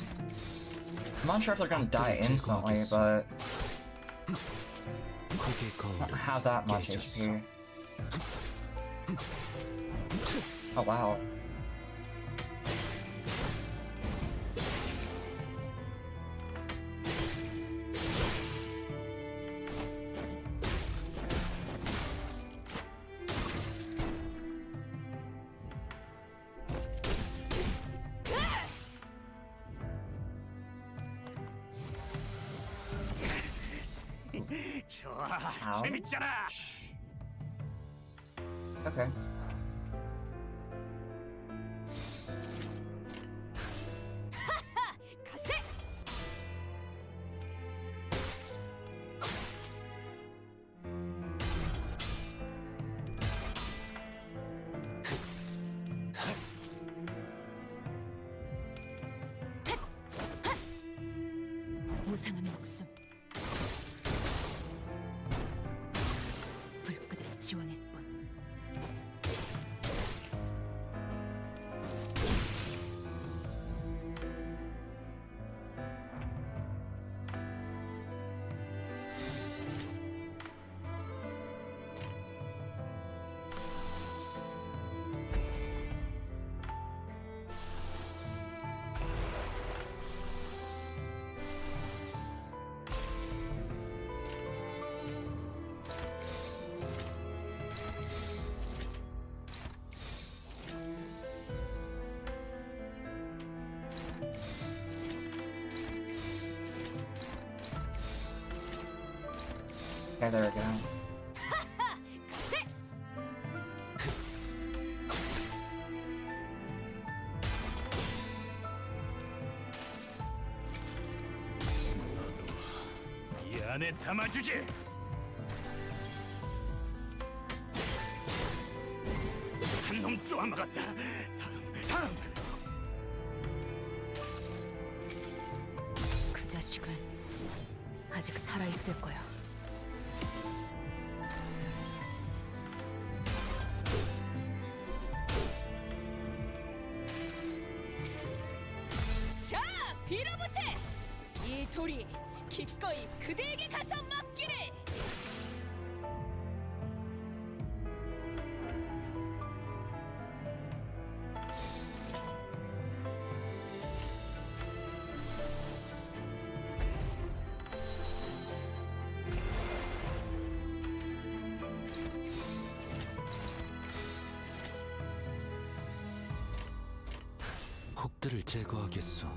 I'm not sure if they're gonna die instantly, but 그게 I don't 거울을 have that much 깨졌어. HP. Oh wow. 좋아, 아우. 재밌잖아. Okay. 가세! 무상한 목숨. 불끝에 지원할 뿐. Okay, there we go. 가세! 이 안에 담아주지. 한 놈 쪼아먹었다. 다음. 그 자식은 아직 살아있을 거야. 자, 빌어보세! 이 돌이 기꺼이 그대에게 가서 맡기를! 혹들을 제거하겠소.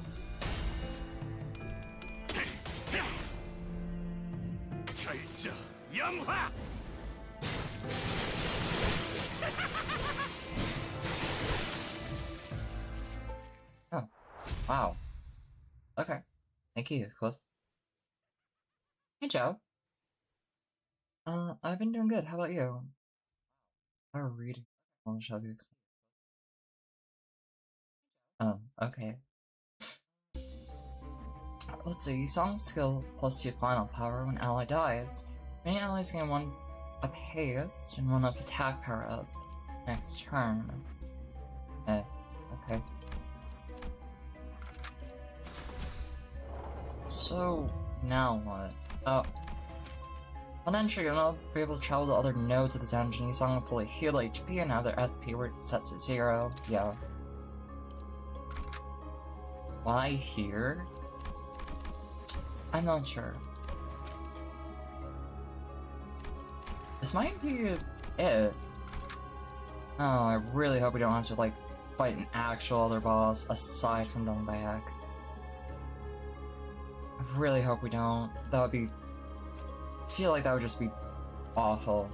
결정 영화. Oh, wow. Okay. Thank you, Cliff. Hey, Joe. I've been doing good. How about you? I'm reading. Well, shall we explain? Okay. Let's see. Song skill +2 final power when ally dies. Many allies gain 1 up haste and 1 up attack power up. next turn. Okay. So, now what? Oh. On entry, you'll now be able to travel to other nodes of the dungeon. You saw fully heal HP and now their SP were set to 0. Yeah. Why here? I'm not sure. This might be it. Oh, I really hope we don't have to, like, fight an actual other boss aside from going back. I really hope we don't. That would be... I feel like that would just be awful.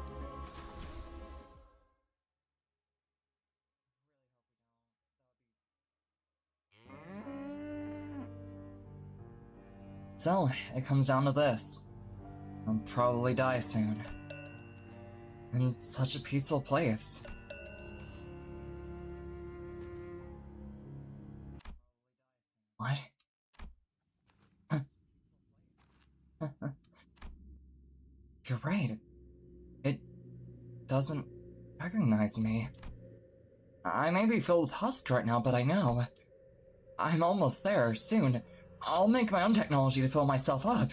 So, it comes down to this. I'll probably die soon. In such a peaceful place. What? You're right. It doesn't recognize me. I may be filled with husk right now, but I know. I'm almost there, soon. I'll make my own technology to fill myself up.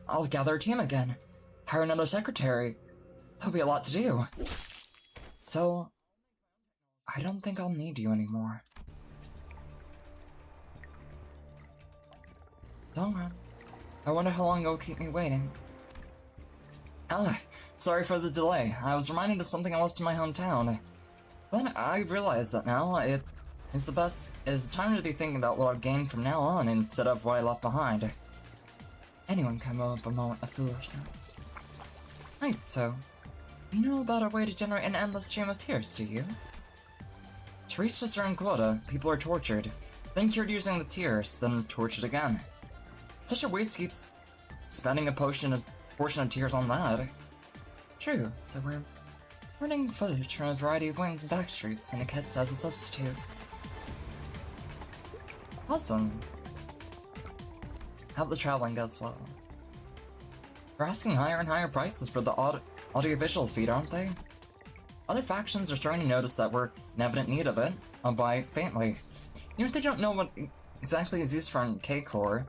I'll gather a team again. Hire another secretary. There'll be a lot to do. So, I don't think I'll need you anymore. Don't run. I wonder how long you'll keep me waiting. Sorry for the delay. I was reminded of something I left in my hometown. But I realize that now it is time to be thinking about what I've gained from now on instead of what I left behind. Anyone can remember a moment of foolishness. Right, so, you know about a way to generate an endless stream of tears, do you? To reach a certain quota, people are tortured, then cured using the tears, then tortured again. Such a waste keeps spending a portion of tears on that. True, so we're running footage from a variety of wings and backstreets and a kit as a substitute. Awesome. Hope the traveling goes well. They're asking higher and higher prices for the audiovisual feed, aren't they? Other factions are starting to notice that we're in evident need of it, albeit faintly. Even if they don't know what exactly is used for K-Core.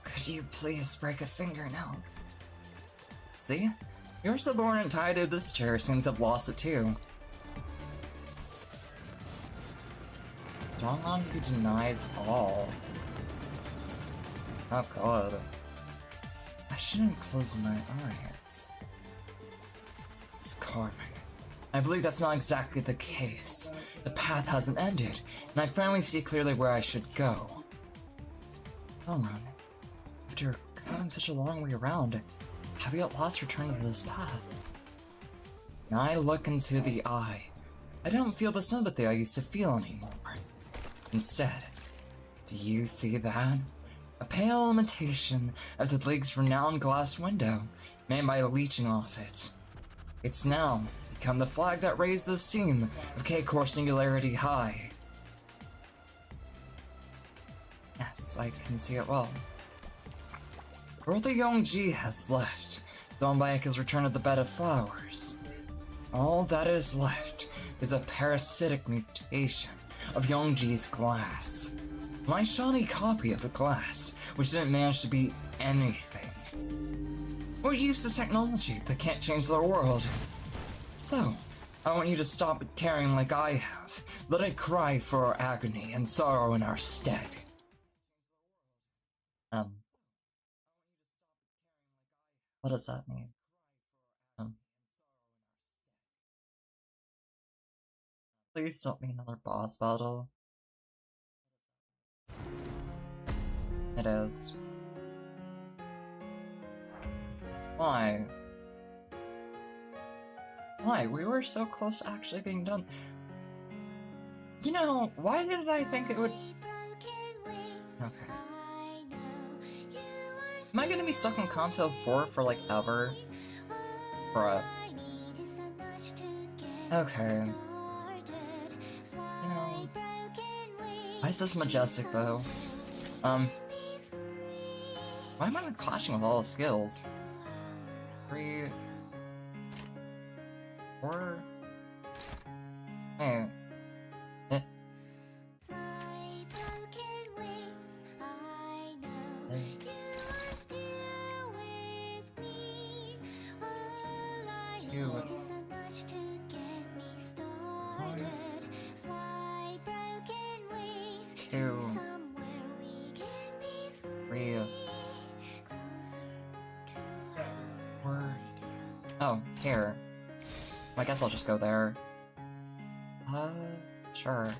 Could you please break a finger now? See? Your subordinate tied to this chair seems to have lost it too. Strong who denies all. Oh god. I shouldn't close my eyes. It's karmic. I believe that's not exactly the case. The path hasn't ended, and I finally see clearly where I should go. Hold on. After coming such a long way around, have you at last returned to this path? Now I look into the eye. I don't feel the sympathy I used to feel anymore. Instead, do you see that? A pale imitation of the League's renowned glass window, made by leeching off it. It's now become the flag that raised the steam of K-Core Singularity high. Yes, I can see it well. World of Yongji has left. Donbaek has returned to the bed of flowers. All that is left is a parasitic mutation of Yongji's glass. My shiny copy of the glass, which didn't manage to be anything. We're used to technology that can't change the world. So, I want you to stop caring like I have. Let it cry for our agony and sorrow in our stead. What does that mean? Please don't be another boss battle. It is. Why? Why? We were so close to actually being done. You know, why did I think it would... Okay. Am I gonna be stuck in Canto 4 for like ever? Bruh. Okay. You know, why is this majestic though? Why am I not clashing with all the skills? 3, 4. Hey. Eh. Two. 2. 3. 4. Oh, here. I guess I'll just go there. Sure.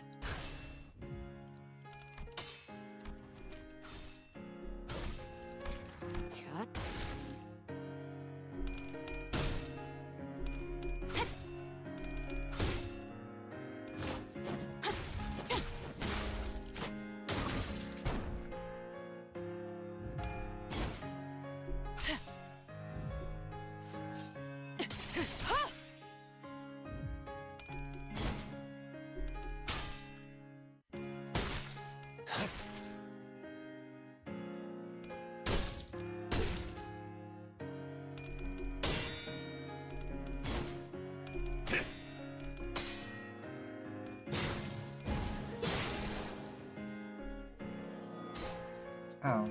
Oh.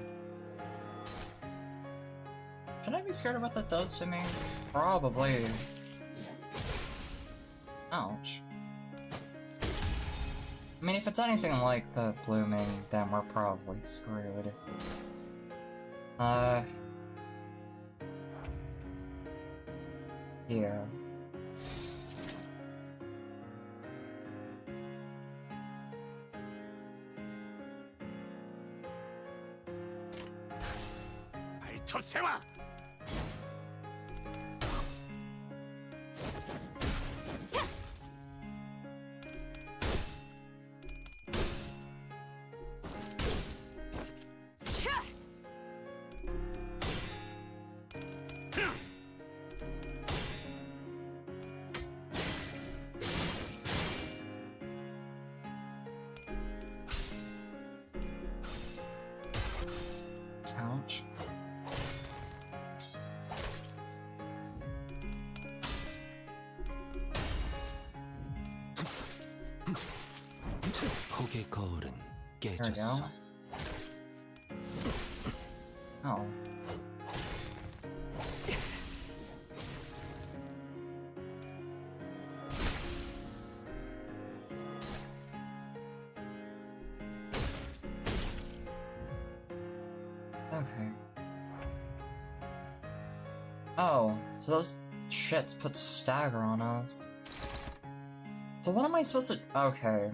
Should I be scared of what that does to me? Probably. Ouch. I mean, if it's anything like the blooming, then we're probably screwed. Yeah. 발톱 세워! Ouch. 폭의 거울은 There we go. 깨졌어. Oh. Okay. Oh, so those shits put stagger on us. So what am I supposed to— okay.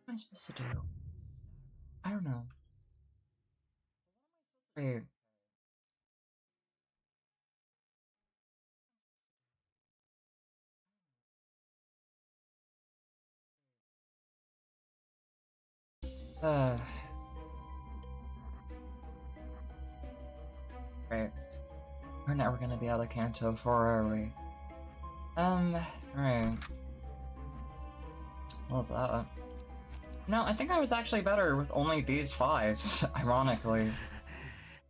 What am I supposed to do? I don't know. Wait. Right. We're never gonna be out of Canto 4, are we? Right. Love that. No, I think I was actually better with only these 5, ironically.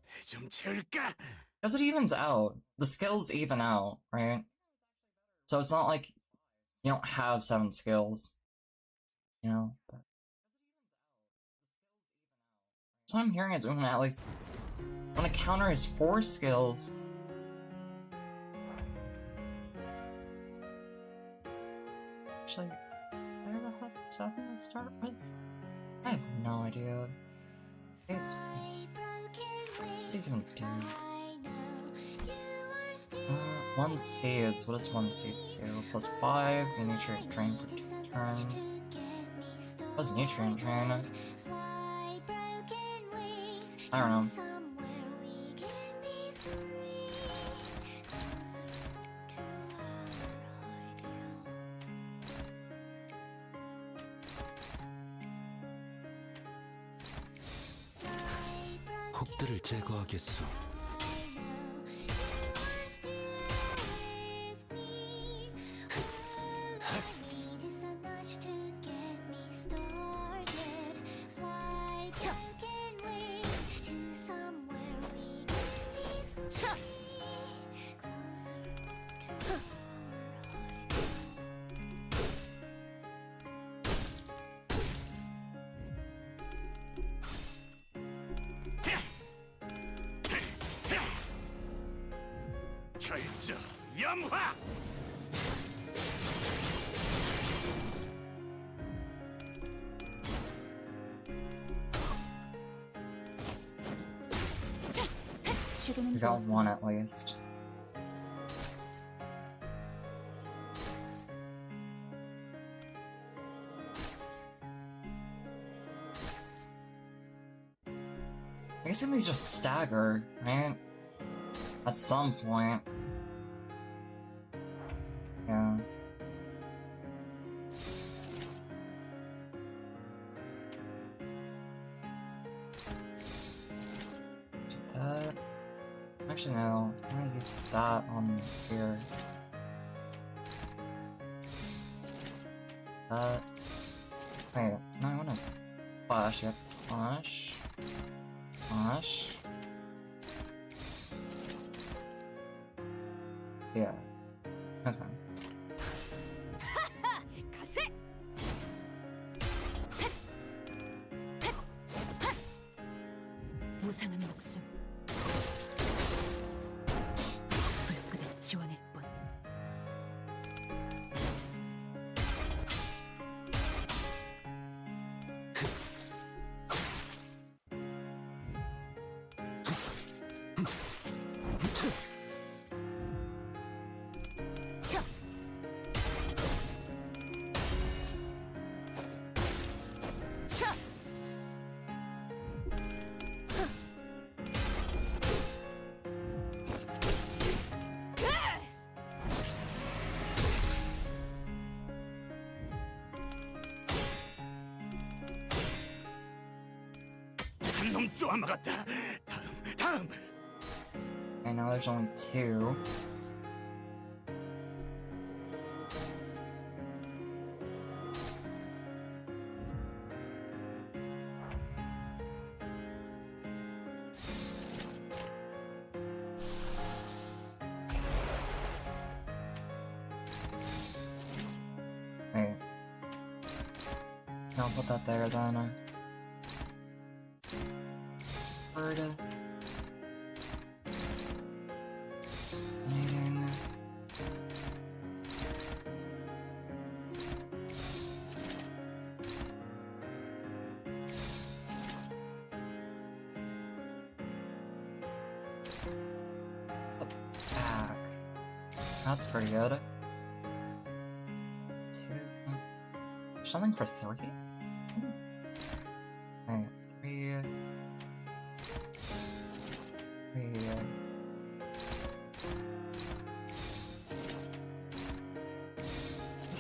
배 좀 채울까? Because it evens out. The skills even out, right? So it's not like you don't have 7 skills. You know? But... so what I'm hearing is when at least when a counter is 4 skills. Actually, where the heck is that gonna start with? I have no idea. What's these even do? 1 seeds. What does 1 seed do? Plus 5, the nutrient drain for 2 turns. What's nutrient drain? I don't know. 혹들을 제거하겠소. 결정 염화. We got one at least. I guess it means just stagger, right? At some point. Yeah. Do that. Actually, no. I'm gonna use that on here. Wait, no, I wanna flash it. Flash. Flash. Yeah. Okay. 가세! 무상한 목숨. 불끈한 지원일 뿐. 한놈 쪼아마 같다. 다음. I know there's only two. Wait. I'll put that there then. Bird. Back. That's pretty good. Two. Something for three? Right, three.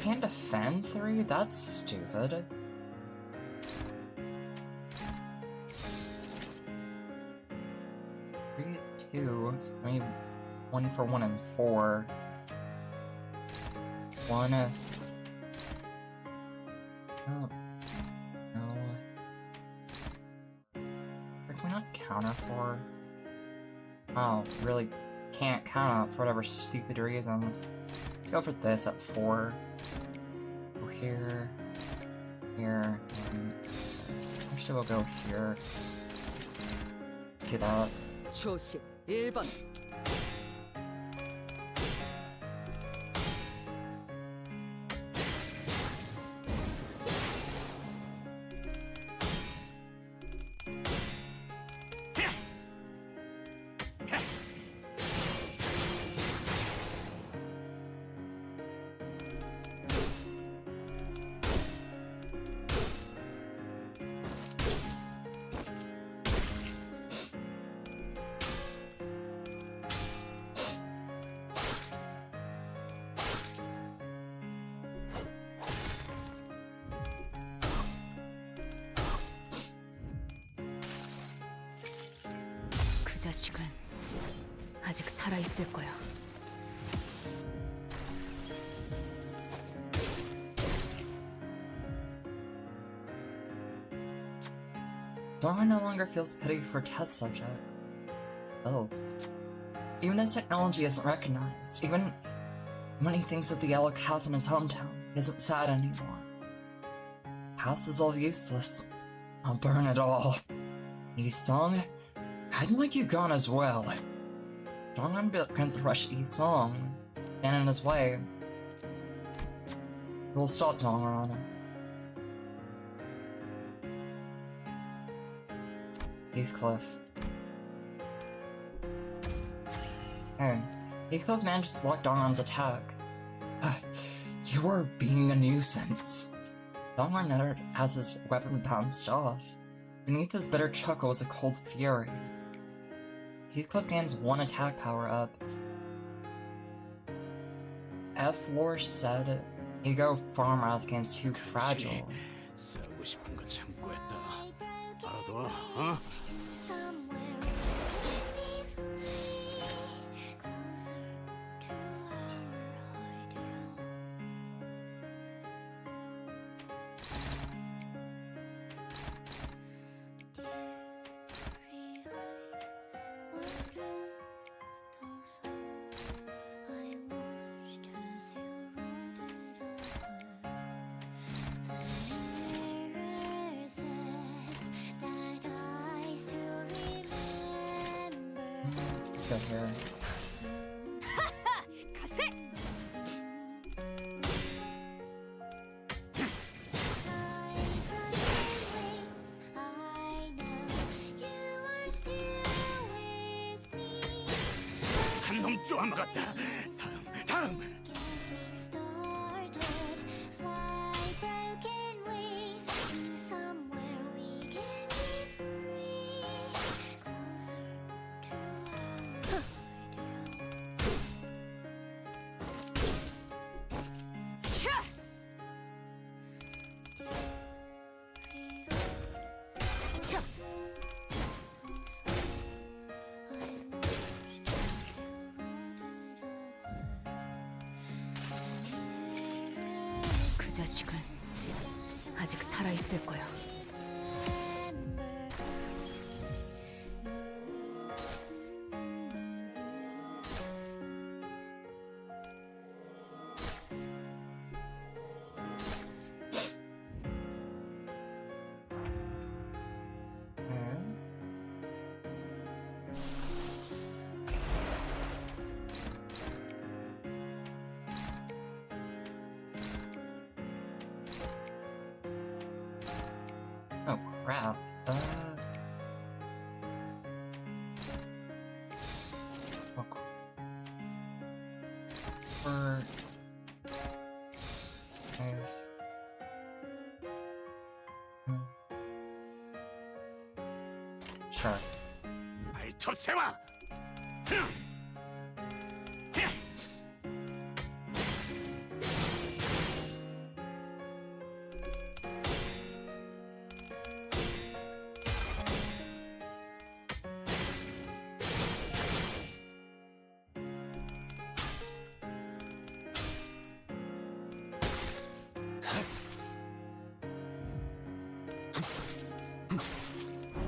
Can't defend three? That's stupid. Three, two. I mean, 1 for 1 and 4. One. Oh. No. Or can we not counter 4? Oh, really can't count for whatever stupid reason. Let's go for this at 4. Go here. Here. And actually, we'll go here. Do that. 초식 1번. 아직 살아 있을 거야. Dharma no longer feels pity for test subjects. Oh. Even his technology isn't recognized. Even when he thinks of the yellow calf in his hometown, he isn't sad anymore. Past is all useless. I'll burn it all. Yi-song? I'd like you gone as well. Dong'an begins to rush Yi-song, stand in his way. He will stop Dong'an. Heathcliff. Hey, Heathcliff manages to block Dong'an's attack. You are being a nuisance. Dong'an uttered as his weapon bounced off. Beneath his bitter chuckle was a cold fury. Heathcliff gains one attack power up. F-Lore said Ego Farmrath gains 2 fragile. 싸우고 싶은 거 참고했다. 알아둬, 어? Let's go here. 가세! 한 놈 쪼아먹었다. 다음. 그 자식은 아직 살아 있을 거야. Oh crap. For... Sure. 발톱 세워.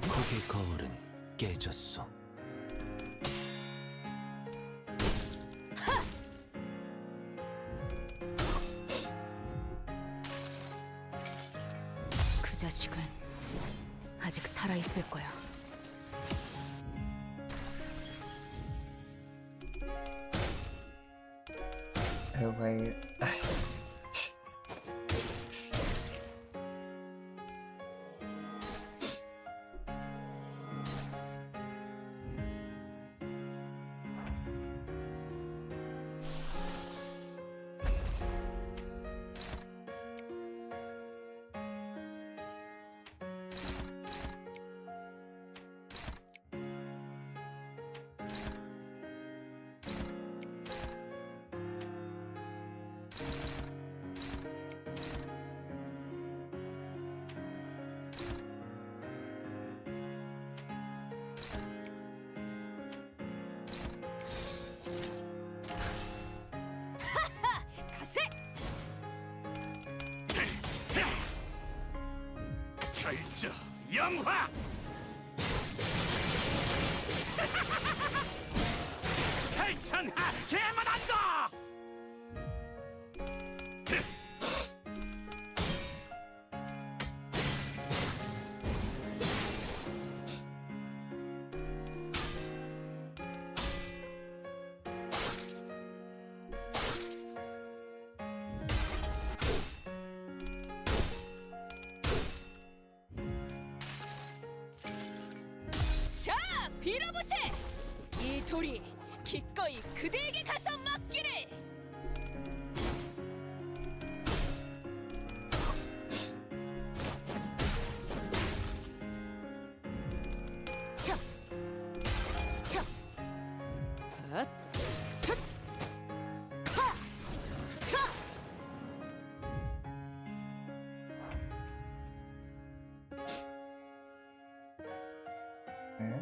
고개 거울은 깨졌어. 그 자식은 아직 살아 있을 거야. Oh wait. 영화. 펼쳐나 개만한다. 자, 빌어보세! 이 돌이 기꺼이 그대에게 가서 맡기를! 차! 차! 앗! 텄! 하! 차! Okay.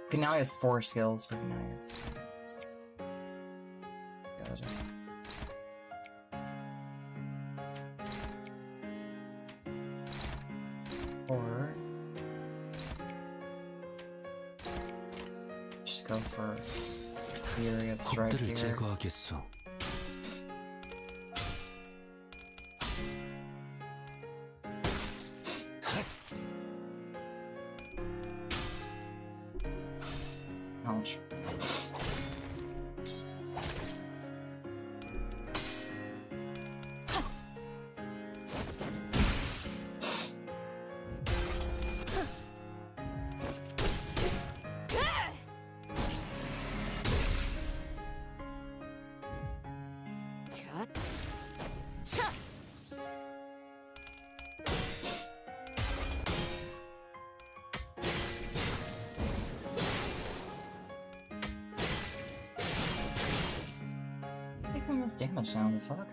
Okay, now he has 4 skills. Pretty nice. That's good. Or just go for Fury of Strikes 겁들을 here. 제거하겠소. Ouch. 곁! 차! Taking less damage now, the fuck?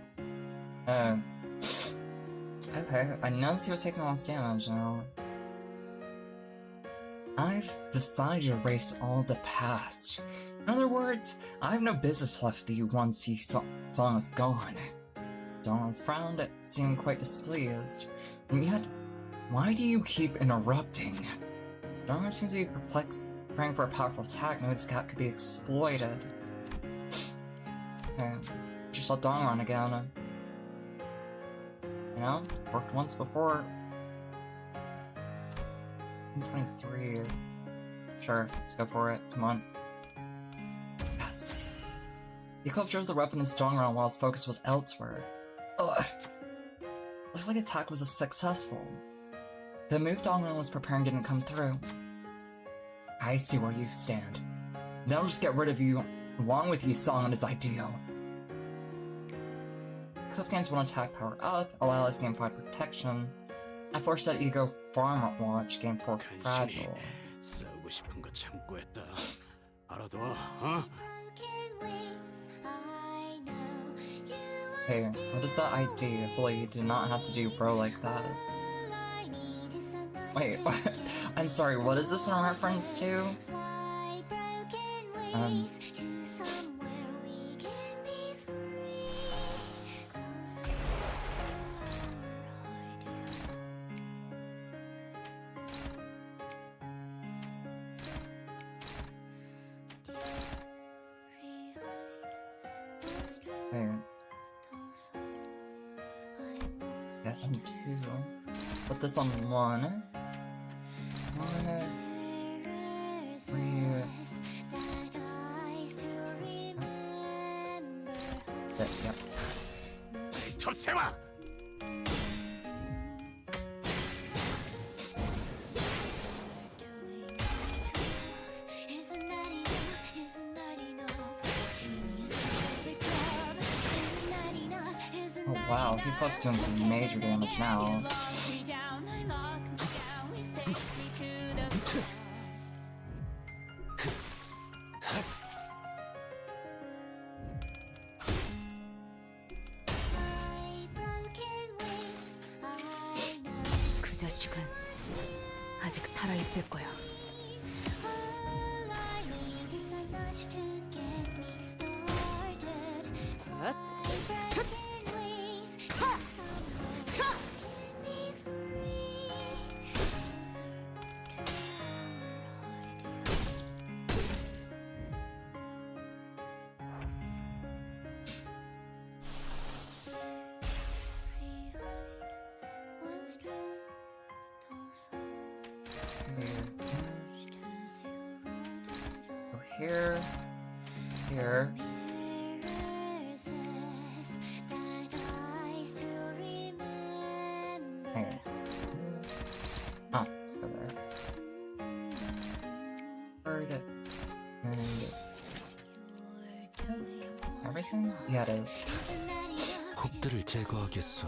Okay, I noticed he was taking less damage now. I've decided to erase all the past. In other words, I have no business left with you once he song is gone. Donald frowned and seemed quite displeased. And yet, why do you keep interrupting? Donald seems to be perplexed, praying for a powerful attack. Maybe this cat could be exploited. Okay, just let Dong run again. You know, worked once before. 23. Sure, let's go for it. Come on. Yes. He captures the weapon in Dongran while his focus was elsewhere. Ugh. Looks like attack was successful. The move Dongran was preparing didn't come through. I see where you stand. Now I'll just get rid of you, along with Yi Song and his ideal. Cliff gains 1 attack power up, allows gain 5 protection. I forced that ego farm watch, gain 4 fragile. 싸우고 싶은 거 참고 했다. 알아둬. 어? Hey, what is that ID? Hopefully you did not have to do bro like that. Wait, I'm sorry, what is this in reference to? Wait. That's on 2. Put this on 1. 1, 3. This, yep. 톱세와. Oh wow, he Cliff's doing some major damage now. 그 자식은 아직 살아있을 거야. here, here. Here. Oh, let's go there. Bird. And everything? Yeah, it is. 곡들을 제거하겠소.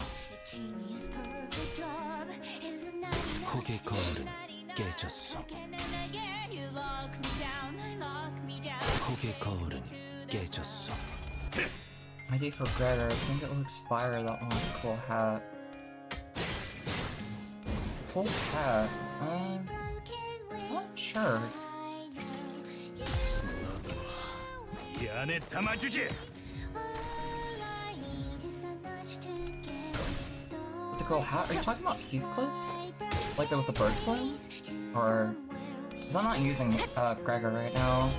곡의 거울은 깨졌소. 곡의 거울은 깨졌소. ID for Gregor, I think it looks fire, that one with a cool hat. Cool hat? Not sure. 이 안에 담아주지. With the cool hat? Are you talking about Heathcliff? Like with the bird plume? Or... Because I'm not using Gregor right now.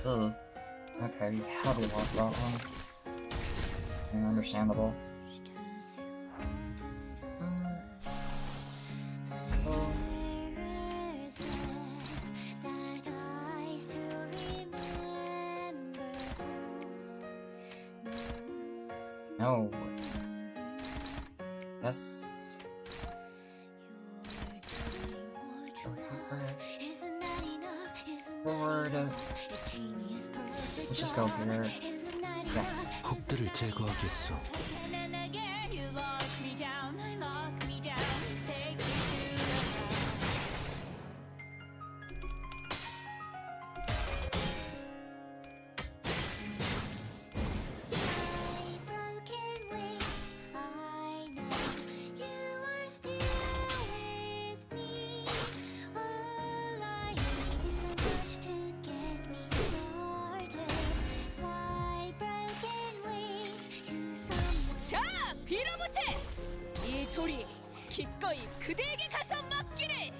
Ugh. Okay, you heavily lost that one. Yeah, understandable. Oh. No. Yes. Forward. Let's just go here. Yeah. 곡들을 제거하겠소. 자, 빌어보세! 이 돌이 기꺼이 그대에게 가서 맡기를!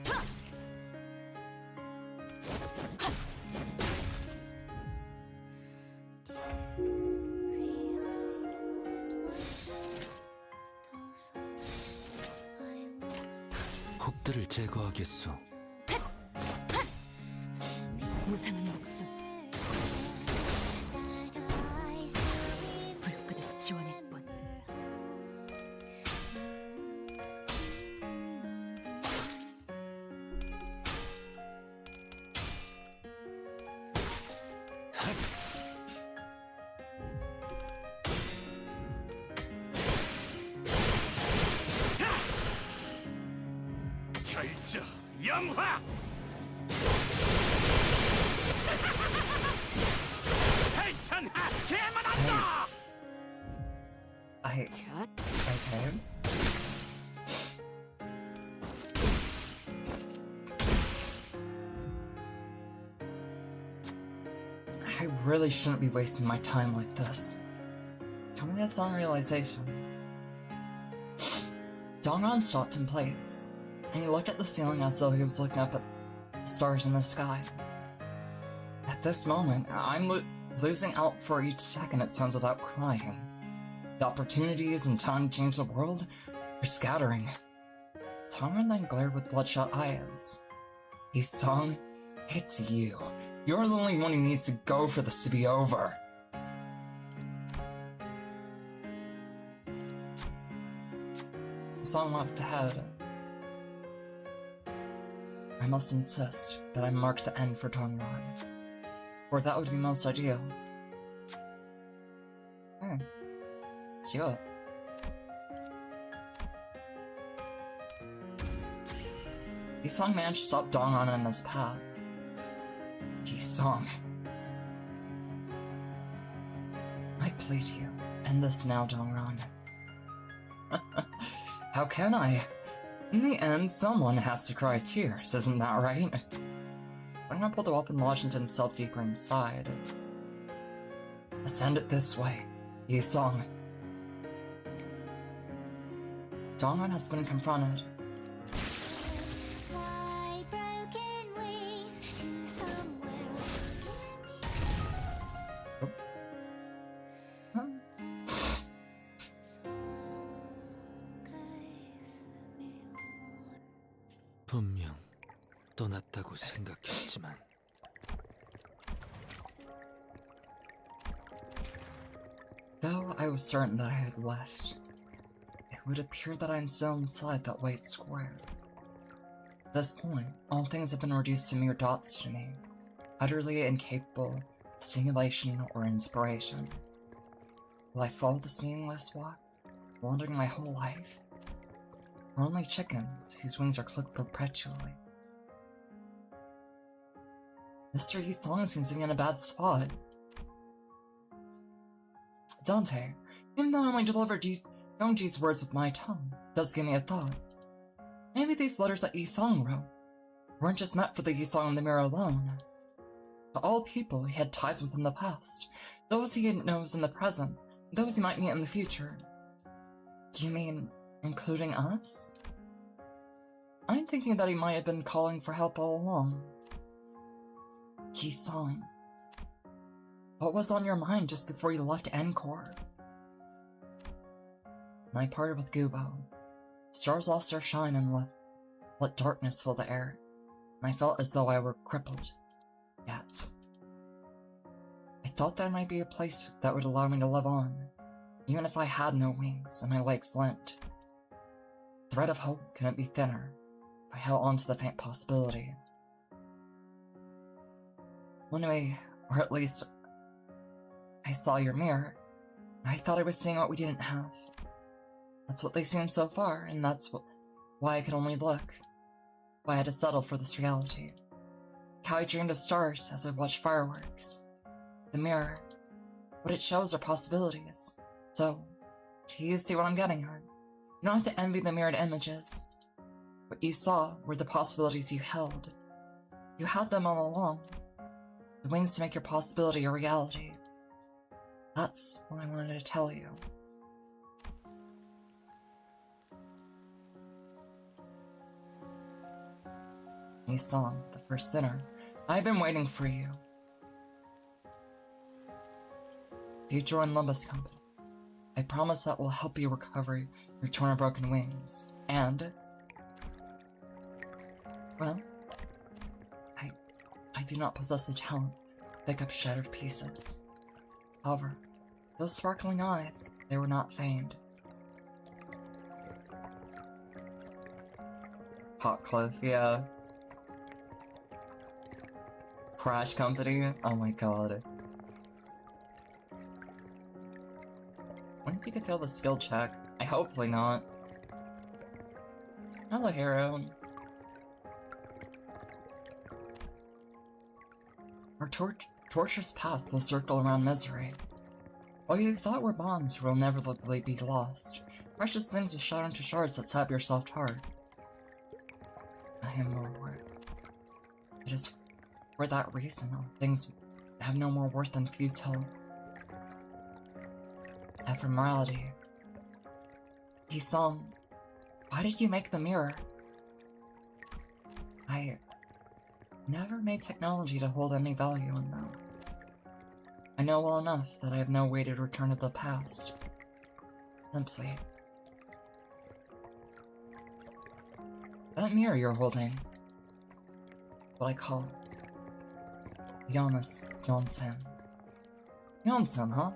하! 곡들을 제거하겠소. 무상한 목숨 불끈히 지원할 뿐. 결정 영화. 해천하 개만한다. Okay. I really shouldn't be wasting my time like this. Coming to some realization. Dongron stopped in place, and he looked at the ceiling as though he was looking up at the stars in the sky. At this moment, I'm losing out for each second it sounds without crying. The opportunities and time to change the world are scattering. Dongron then glared with bloodshot eyes. He sung, "It's you. You're the only one who needs to go for this to be over." The song left ahead. I must insist that I mark the end for Dongron, for that would be most ideal. Let's do it. Yi-sung managed to stop Dongron in his path. Yi-sung. I plead to you, end this now, Dongron. How can I? In the end, someone has to cry tears, isn't that right? Dongron pulled the weapon lodged into himself deeper inside. Let's end it this way, Yi-sung. Dongron has been confronted. 분명 떠났다고 생각했지만 Though I was certain that I had left, it would appear that I am still inside that white square. At this point, all things have been reduced to mere dots to me, utterly incapable of stimulation or inspiration. Will I follow this meaningless walk, wandering my whole life? We're only chickens whose wings are clipped perpetually. Mr. Yi-song seems to be in a bad spot. Dante, even though I only delivered Yongji's words with my tongue, does give me a thought. Maybe these letters that Yi-song wrote weren't just meant for the Yi-song in the mirror alone. To all people he had ties with in the past, those he knows in the present, those he might meet in the future. Do you mean including us? I'm thinking that he might have been calling for help all along. Yi-song, what was on your mind just before you left Encore? When I parted with Gubo, stars lost their shine and let darkness fill the air, and I felt as though I were crippled. Yet, I thought there might be a place that would allow me to live on, even if I had no wings and my legs limped. The thread of hope couldn't be thinner if I held on to the faint possibility. When or at least, I saw your mirror, and I thought I was seeing what we didn't have. That's what they seem so far, and that's why I could only look. Why I had to settle for this reality. How I dreamed of stars as I watched fireworks. The mirror. What it shows are possibilities. So, do you see what I'm getting at? You don't have to envy the mirrored images. What you saw were the possibilities you held. You had them all along. The wings to make your possibility a reality. That's what I wanted to tell you. Yi-song, the first sinner. I've been waiting for you. If you join Limbus Company, I promise that will help you recover your torn and broken wings. And, well, I do not possess the talent to pick up shattered pieces. However, those sparkling eyes, they were not feigned. Hot Cliff, yeah. Crash Company? Oh my god. Wonder if you could fail the skill check. Hopefully not. Hello, hero. Our torturous path will circle around misery. What you thought were bonds will inevitably be lost. Precious things will shatter into shards that sap your soft heart. I am more worth. It is for that reason all things have no more worth than futile ephemerality. Yi-song, why did you make the mirror? I never made technology to hold any value in them. I know well enough that I have no way to return to the past. Simply. That mirror you're holding, what I call Jonas Johnson. Johnson, huh?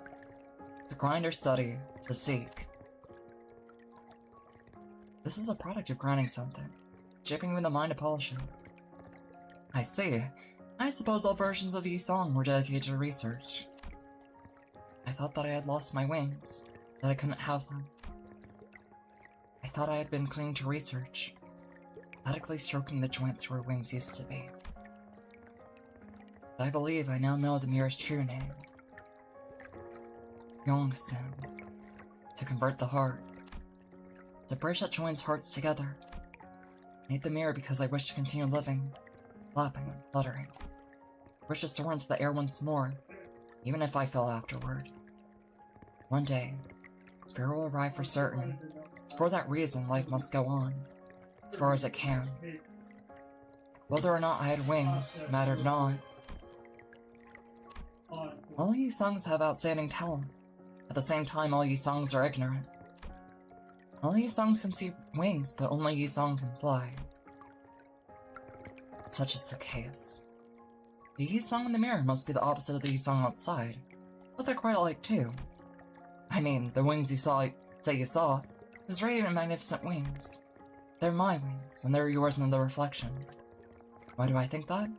To grind or study, to seek. This is a product of grinding something, shaping with the mind to polish it. I see. I suppose all versions of Yi-song were dedicated to research. I thought that I had lost my wings, that I couldn't have them. I thought I had been clinging to research, pathetically stroking the joints where wings used to be. But I believe I now know the mirror's true name. Yongsan. To convert the heart. To bridge that joins hearts together. I made the mirror because I wish to continue living, flapping and fluttering. I wish to soar into the air once more, even if I fell afterward. One day, Spirit will arrive for certain. For that reason, life must go on, as far as it can. Whether or not I had wings mattered not. All Yi-songs have outstanding talent. At the same time, all Yi-songs are ignorant. All Yi-songs can see wings, but only Yi-song can fly. such is the case. The Yi-song in the mirror must be the opposite of the Yi-song outside, but they're quite alike too. I mean, the wings you say you saw, is radiant and magnificent wings. They're my wings, and they're yours in the reflection. Why do I think that?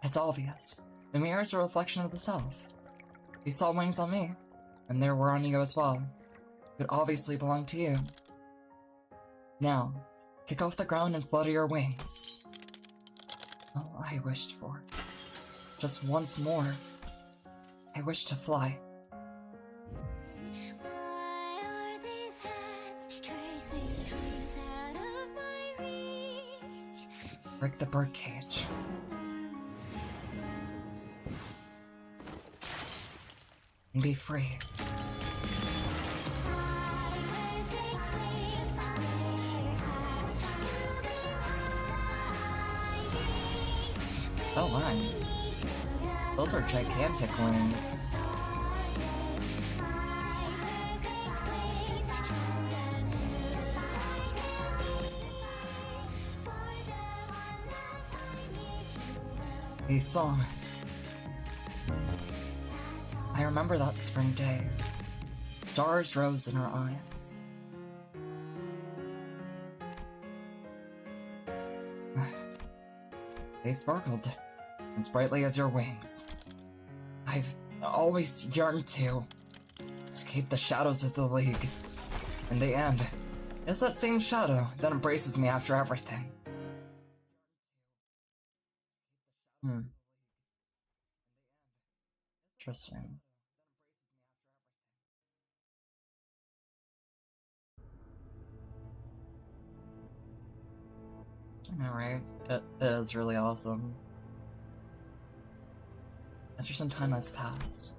It's obvious. The mirror is a reflection of the self. You saw wings on me, and there were on you as well. It obviously belong to you. Now, kick off the ground and flutter your wings. All I wished for. Just once more. I wish to fly. Break the birdcage. And be free. Oh my. Those are gigantic wings. A song. I remember that spring day. Stars rose in her eyes. They sparkled as brightly as your wings. I've always yearned to escape the shadows of the League. In the end, it's that same shadow that embraces me after everything. Interesting. Alright, it is really awesome. After some time has passed,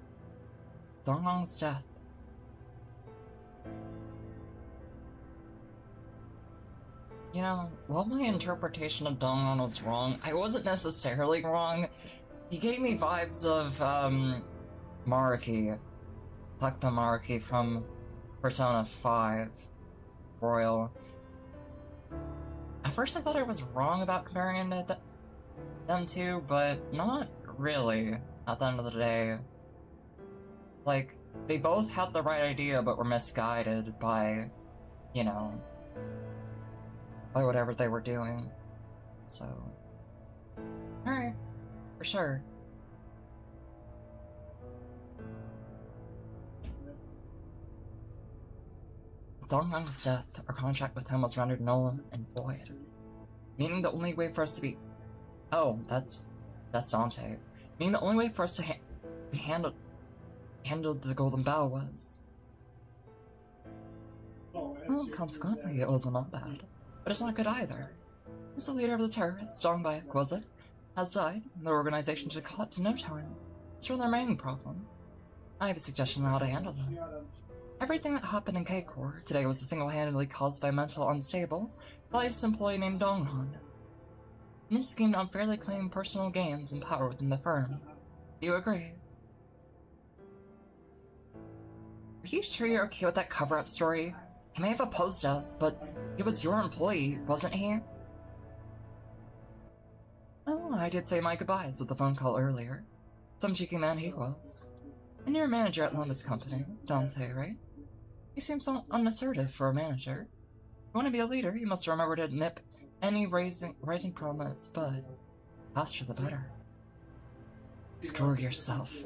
Donglong's death. You know, while my interpretation of Donglong was wrong, I wasn't necessarily wrong. He gave me vibes of, Maruki. Takta Maruki from Persona 5 Royal. At first I thought I was wrong about comparing him to them two, but not really, at the end of the day. Like, they both had the right idea but were misguided by, you know, by whatever they were doing. So, alright, for sure. Donglong's death, our contract with him was rendered null and void. Meaning the only way for us to be... Oh, that's Dante. Meaning the only way for us to be handled the Golden Bough was... Well, consequently, it wasn't all bad. But it's not good either. As the leader of the terrorists, Zhang Bayek, was it? Has died, and the organization should collapse in no time. It's really the remaining problem. I have a suggestion on how to handle them. Everything that happened in K-Corps today was single-handedly caused by a mental unstable, biased employee named Donghan. This scheme to unfairly claim personal gains and power within the firm. Do you agree? Are you sure you're okay with that cover-up story? He may have opposed us, but he was your employee, wasn't he? Oh, I did say my goodbyes with the phone call earlier. Some cheeky man he was. And you're a manager at Limbus Company, Dante, right? You seem so unassertive for a manager. If you want to be a leader, you must remember to nip any rising problem in its bud. Faster the better. Screw yourself.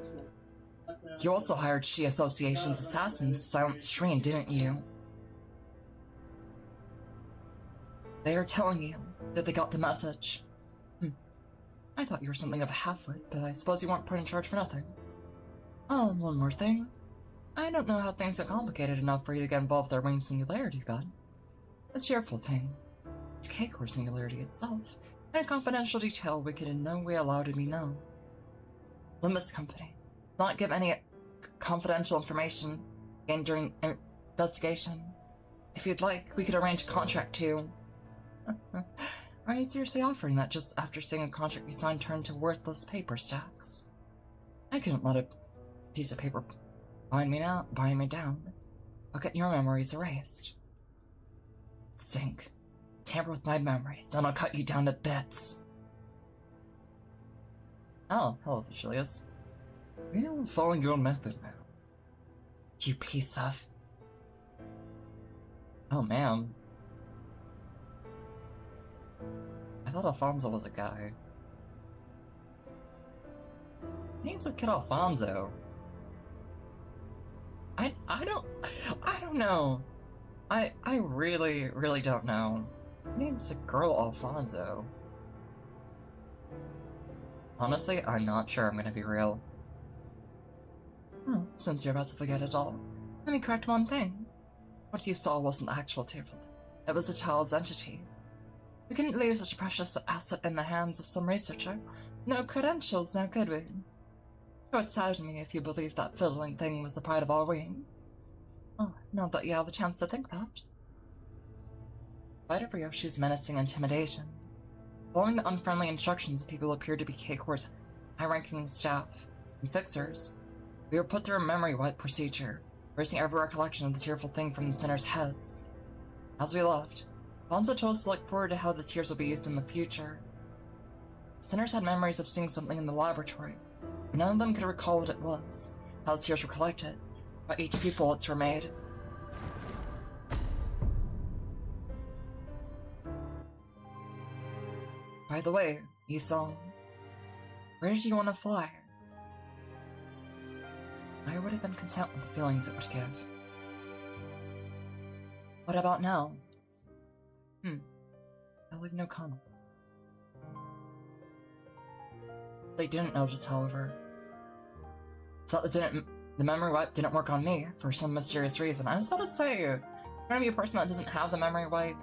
You also hired Shi Association's assassins, Silent Stream, didn't you? They are telling you that they got the message. I thought you were something of a half-wit, but I suppose you weren't put in charge for nothing. Oh, one more thing. I don't know how things are complicated enough for you to get involved with our wing singularity, God. A cheerful thing. It's K-Corps singularity itself, and a confidential detail we could in no way allow to be known. Limbus Company. Not give any confidential information gained during investigation. If you'd like, we could arrange a contract to... Are you seriously offering that just after seeing a contract you signed turn to worthless paper stacks? I couldn't let a piece of paper bind me down. I'll get your memories erased. Sink. Tamper with my memories, and I'll cut you down to bits. Oh, hello, Julius. We're following your method now. You piece of... Oh, man. I thought Alfonso was a guy. Name's a kid Alfonso. I don't know. I really, really don't know. Name's a girl Alfonso. Honestly, I'm not sure I'm gonna be real. Oh, since you're about to forget it all, let me correct one thing. What you saw wasn't the actual table. It was a child's entity. We couldn't leave such a precious asset in the hands of some researcher. No credentials, now could we? It would sadden me if you believed that fiddling thing was the pride of our wing. Oh, now that you have a chance to think that. Despite of Ryoshi's menacing intimidation, following the unfriendly instructions of people who appeared to be K-Corps' high-ranking staff and fixers, we were put through a memory wipe procedure, erasing every recollection of the tearful thing from the sinners' heads. As we left, Bonzo told us to look forward to how the tears will be used in the future. The sinners had memories of seeing something in the laboratory, but none of them could recall what it was, how the tears were collected, by each few bullets were made. By the way, Yi-song, where did you want to fly? I would have been content with the feelings it would give. What about now? I'll leave no comment. They didn't notice, however. So the memory wipe didn't work on me for some mysterious reason. I was about to say, you're gonna be a person that doesn't have the memory wipe.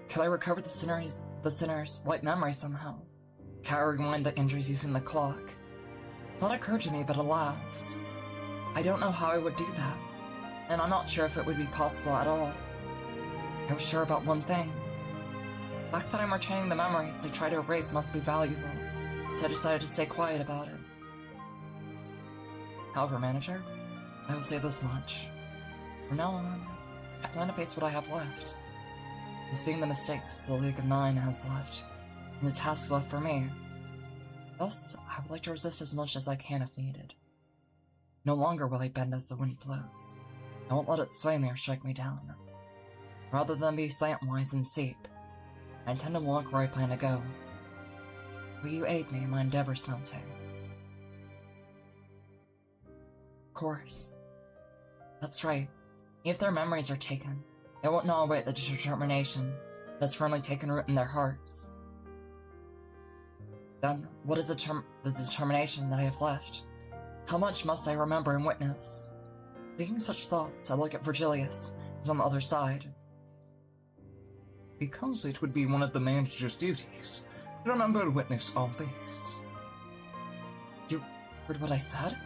Could I recover the sinner's white memory somehow? Can I rewind the injuries using the clock? Thought occurred to me, but alas, I don't know how I would do that, and I'm not sure if it would be possible at all. I was sure about one thing. The fact that I'm retaining the memories they try to erase must be valuable, so I decided to stay quiet about it. However, manager, I will say this much. From now on, I plan to face what I have left. This being the mistakes the League of Nine has left, and the tasks left for me. Thus, I would like to resist as much as I can if needed. No longer will I bend as the wind blows. I won't let it sway me or strike me down. Rather than be slantwise and seep, I intend to walk where I plan to go. Will you aid me in my endeavors, Dante? Of course. That's right. If their memories are taken, they won't know about the determination that has firmly taken root in their hearts. Then, what is the determination that I have left? How much must I remember and witness? Thinking such thoughts, I look at Virgilius, who's on the other side. Because it would be one of the manager's duties to remember and witness all this. You heard what I said?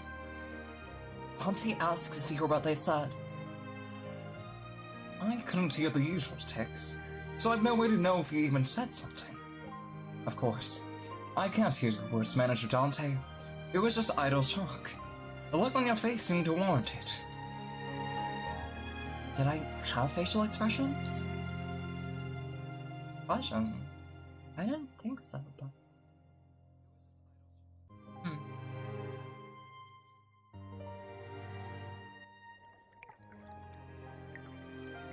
Dante asks if you heard what they said. I couldn't hear the usual text, so I've no way to know if you even said something. Of course, I can't hear your words, Manager Dante. It was just idle talk. The look on your face seemed to warrant it. Did I have facial expressions? Question. I didn't think so, but...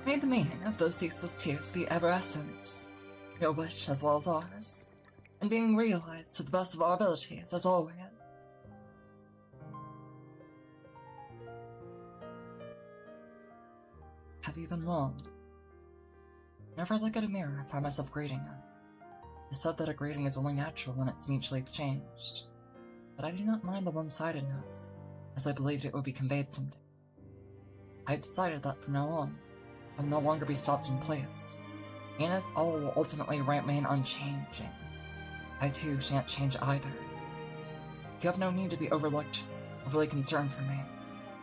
May the meaning of those ceaseless tears be ever essence, your wish as well as ours, and being realized to the best of our abilities, as always. Have you been well? Whenever I look at a mirror, I find myself greeting it. It's said that a greeting is only natural when it's mutually exchanged, but I do not mind the one-sidedness, as I believed it would be conveyed someday. I have decided that from now on, I will no longer be stopped in place, and if all will ultimately remain unchanging, I too shan't change either. You have no need to be overly concerned for me.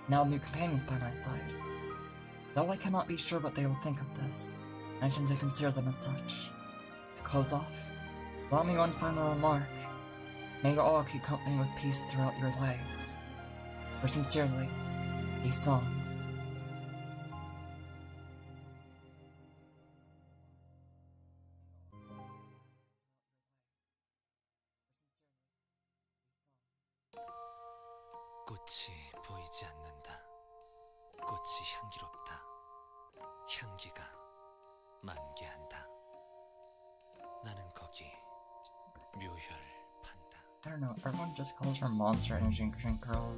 Now new companions by my side. Though I cannot be sure what they will think of this, I intend to consider them as such. To close off, allow me one final remark. May you all keep company with peace throughout your lives. For sincerely, Yi-song. 마치 향기롭다. 향기가 만개한다. 나는 거기 묘혈을 판다. I don't know, everyone just calls her Monster Energy Drink Girl.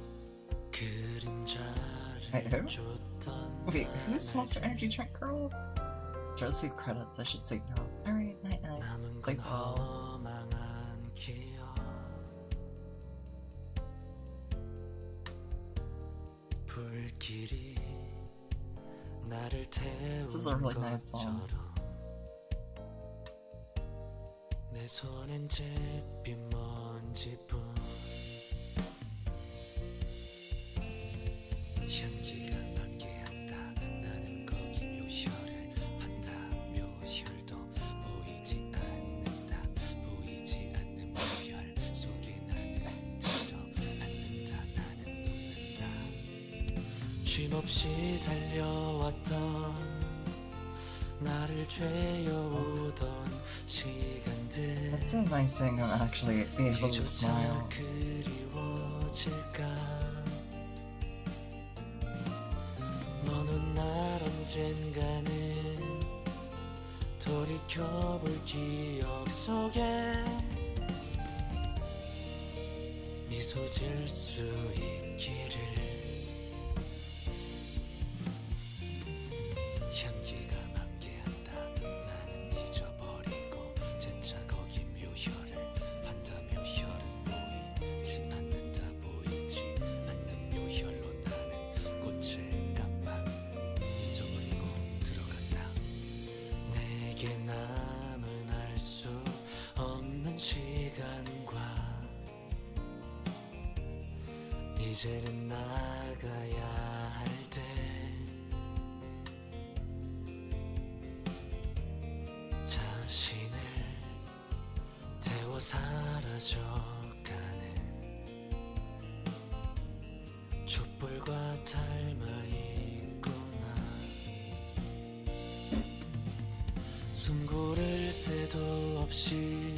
그림자를 Wait, who? 줬던 Wait, who's Monster Energy Drink Girl? Just leave credits, I should say no. Alright, night night. 남은 건 Sleep well. 허망한 기억. 불길이 나를 태운 This is a really nice song. 것처럼 내 손엔 잿빛 먼지뿐. 향기가 만개한다. 나는 거기 묘혈을 판다. 묘혈도 보이지 않는다. 보이지 않는 묘혈 속에 나는 들어앉는다. 나는 눕는다. 쉼없이 달려왔던 나를 죄어오던 시간들. It's so nice seeing him actually be able to 이조차 smile. 그리워질까. 먼 훗날 언젠가는 돌이켜볼 기억 속에 미소 지을 수 있기를. 향기가 만개한다. 나는 잊어버리고 재차 거기 묘혈을 판다. 묘혈은 보이지 않는다. 보이지 않는 묘혈로 나는 꽃을 깜빡 잊어버리고 들어간다. 내게 남은 알 수 없는 시간과 이제는 나가야 할 때 자신을 태워 사라져가는 촛불과 닮아 있구나. 숨 고를 새도 없이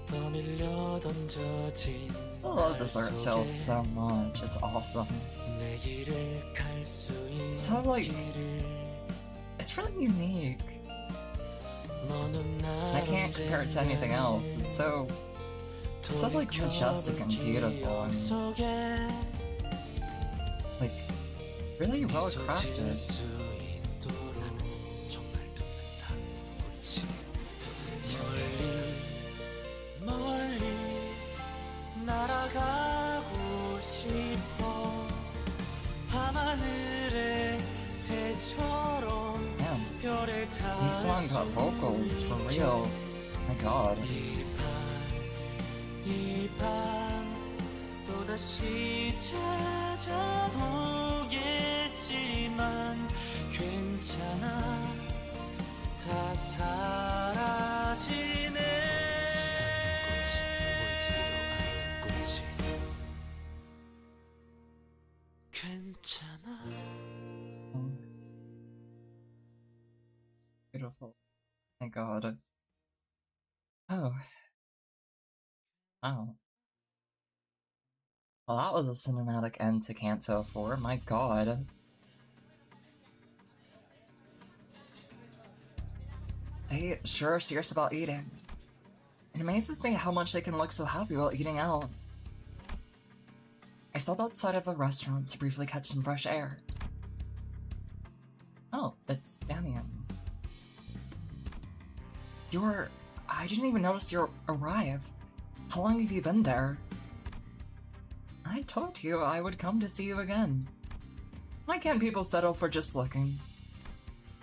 떠밀려 던져진 I love this art style so much, it's awesome. 내 길을 갈 수 So, like, 있기를. It's really unique. 먼 I can't compare it to anything else. It's so like majestic and beautiful and like really well crafted. 멀리 날아가고 싶어. 밤하늘의 새처럼 Damn, 별을 these songs got vocals for real. My god. 이밤 또다시 찾아오겠지만 괜찮아. 다 사라지네. 괜찮아. Beautiful. Thank god. Oh. Wow. Well, that was a cinematic end to Canto 4. My god. They sure are serious about eating. It amazes me how much they can look so happy while eating out. I stepped outside of a restaurant to briefly catch some fresh air. Oh, it's Damien. I didn't even notice you arrived. How long have you been there? I told you I would come to see you again. Why can't people settle for just looking?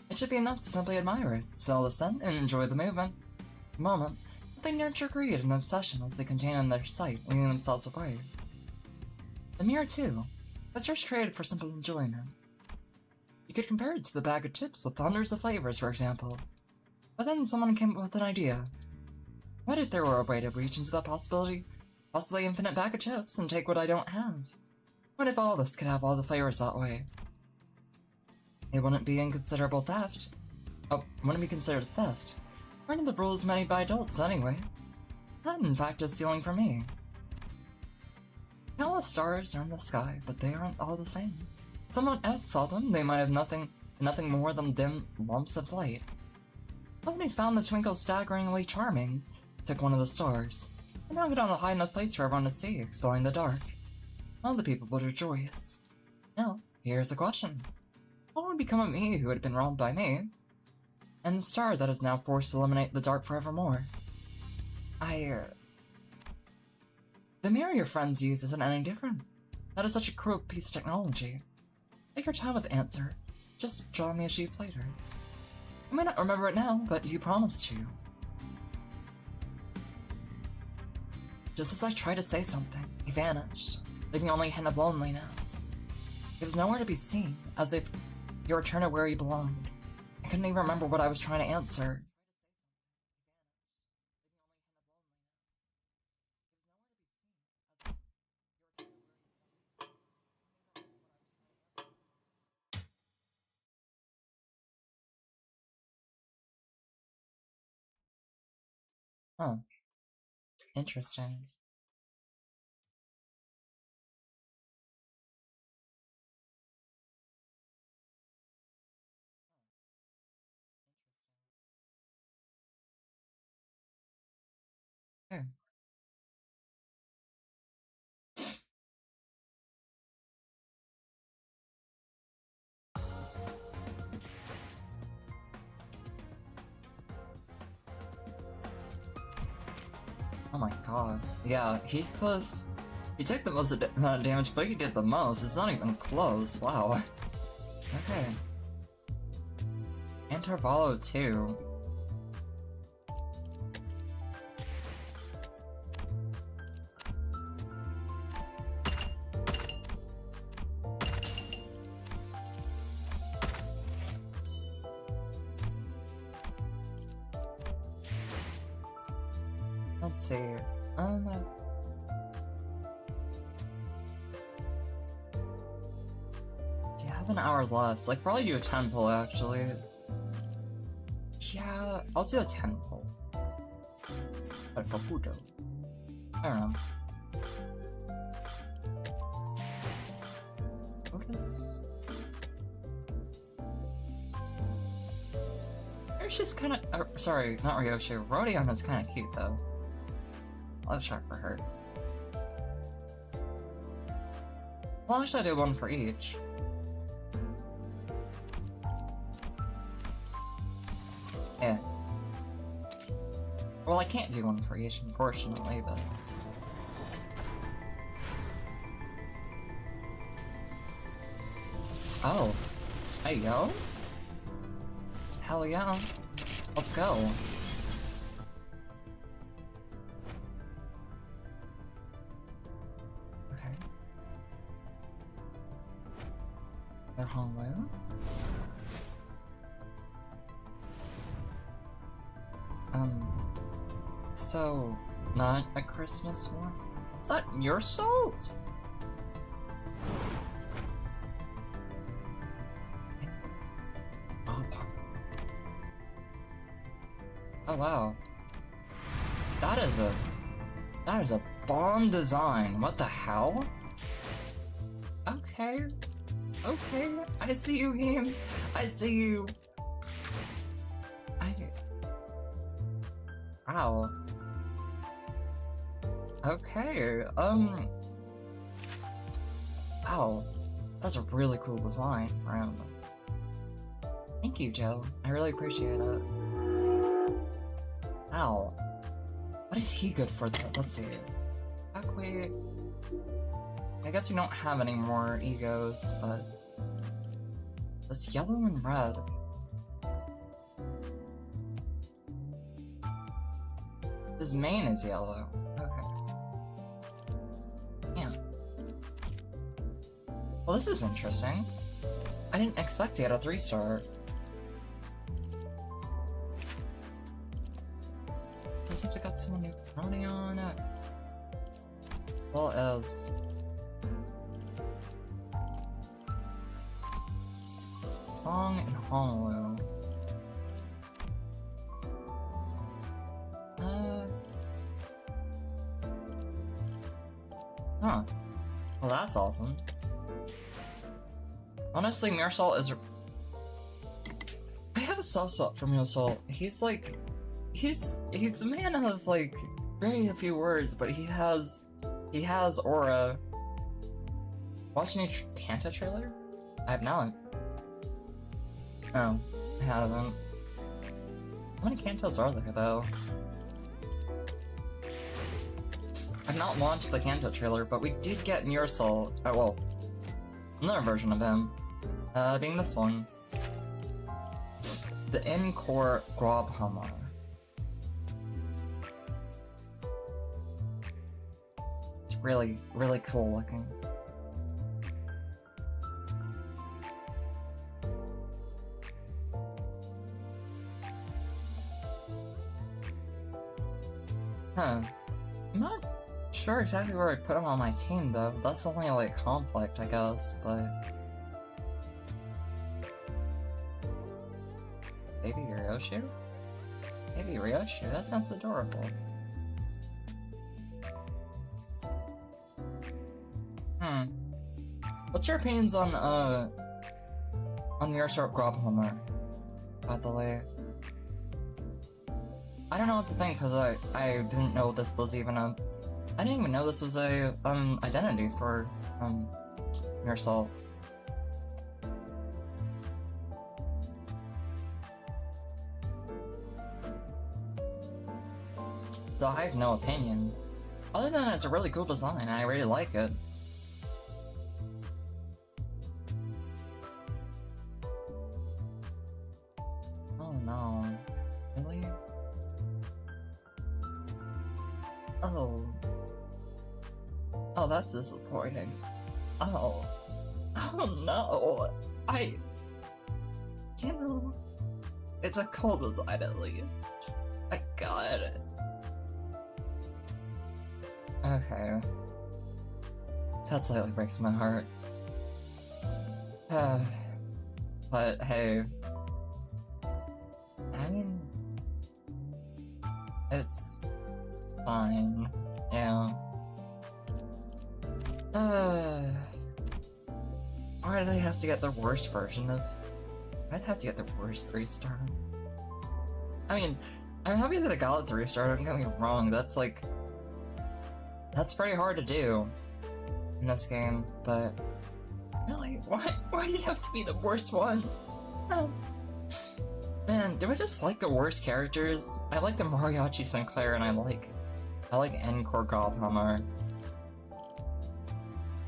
It should be enough to simply admire it, smell the scent, and enjoy the moment. They nurture greed and obsession as they continue in their sight, leading themselves away. The mirror, too, was first created for simple enjoyment. You could compare it to the bag of chips with hundreds of flavors, for example. But then someone came up with an idea. What if there were a way to reach into that possibility? Possibly infinite bag of chips and take what I don't have? What if all of us could have all the flavors that way? It wouldn't be inconsiderable theft. Oh, wouldn't be considered theft. We're the rules made by adults anyway. That, in fact, is stealing from me. Countless stars are in the sky, but they aren't all the same. Someone else saw them, they might have nothing more than dim lumps of light. Somebody found the twinkle staggeringly charming, took one of the stars, and hung it on a high enough place for everyone to see, exploring the dark. All the people were joyous. Now, here's the question. What would become of me who had been wronged by me? And the star that is now forced to eliminate the dark forevermore? The mirror your friends use isn't any different. That is such a cruel piece of technology. Take your time with the answer. Just draw me a sheep later. I may not remember it now, but you promised to. Just as I tried to say something, he vanished, leaving only a hint of loneliness. He was nowhere to be seen, as if he returned to where he belonged. I couldn't even remember what I was trying to answer. Huh. Interesting. Okay. Oh my god. Yeah, Heathcliff. He took the most amount of damage, but he did the most. It's not even close. Wow. Okay. Intervallo 2. Let's see. Do you have an hour left? So, like, probably do a 10 pull actually. Yeah, I'll do a 10 pull. But for who though? I don't know. What is? Ryoshi's kind of. Sorry, not Ryoshi. Rodion is kind of cute though. Let's check for her. Well, actually, I do one for each. Yeah. Well, I can't do one for each, unfortunately, but... Oh. There you go. Hell yeah. Let's go. Okay. They're hallway. So, not a Christmas one? Is that your salt? Oh wow. That is a bomb design. What the hell? Okay. Okay. I see you, game. I see you. Wow. Okay, wow. That's a really cool design for him. Thank you, Joe. I really appreciate it. Wow. What is he good for, though? Let's see. Wait. I guess we don't have any more egos, but... This yellow and red. His main is yellow. Okay. Yeah. Well, this is interesting. I didn't expect to get a 3-star. So it seems I got someone new running on it. Well, else. Song in Honolulu. Huh. Well, that's awesome. Honestly, Mirsal is... I have a soft spot for Mirsal. He's like... He's a man of, like, very few words, but he has aura. Watch any Canto trailer? I have not. Oh, I haven't. How many Cantos are there, though? I've not launched the Canto trailer, but we did get Mirsal. Oh, well, another version of him. Being this one. The Encore Grobhammer. It's really, really cool looking. Huh. I'm not sure exactly where I'd put him on my team, though. That's only, like, conflict, I guess, but... Baby Ryoshu? Baby Ryoshu? That sounds adorable. What's your opinions on your short Grobhammer, by the way? I don't know what to think, because I didn't know this was even a... I didn't even know this was a, identity for, Mirsal. So I have no opinion. Other than it's a really cool design, and I really like it. Oh no. Really? Oh. Oh, that's disappointing. Oh. Oh no. You know, it's a cool design at least. I got it. Okay. That slightly breaks my heart. But hey. I mean... It's... fine. Yeah. Why did I have to get the worst version of... I'd have to get the worst 3-star. I mean, I'm happy that I got a 3-star, don't get me wrong, that's like... That's pretty hard to do in this game, but... Really? Why do you have to be the worst one? Oh. Man, do I just like the worst characters? I like the Mariachi Sinclair, and I like Encore Godhammer.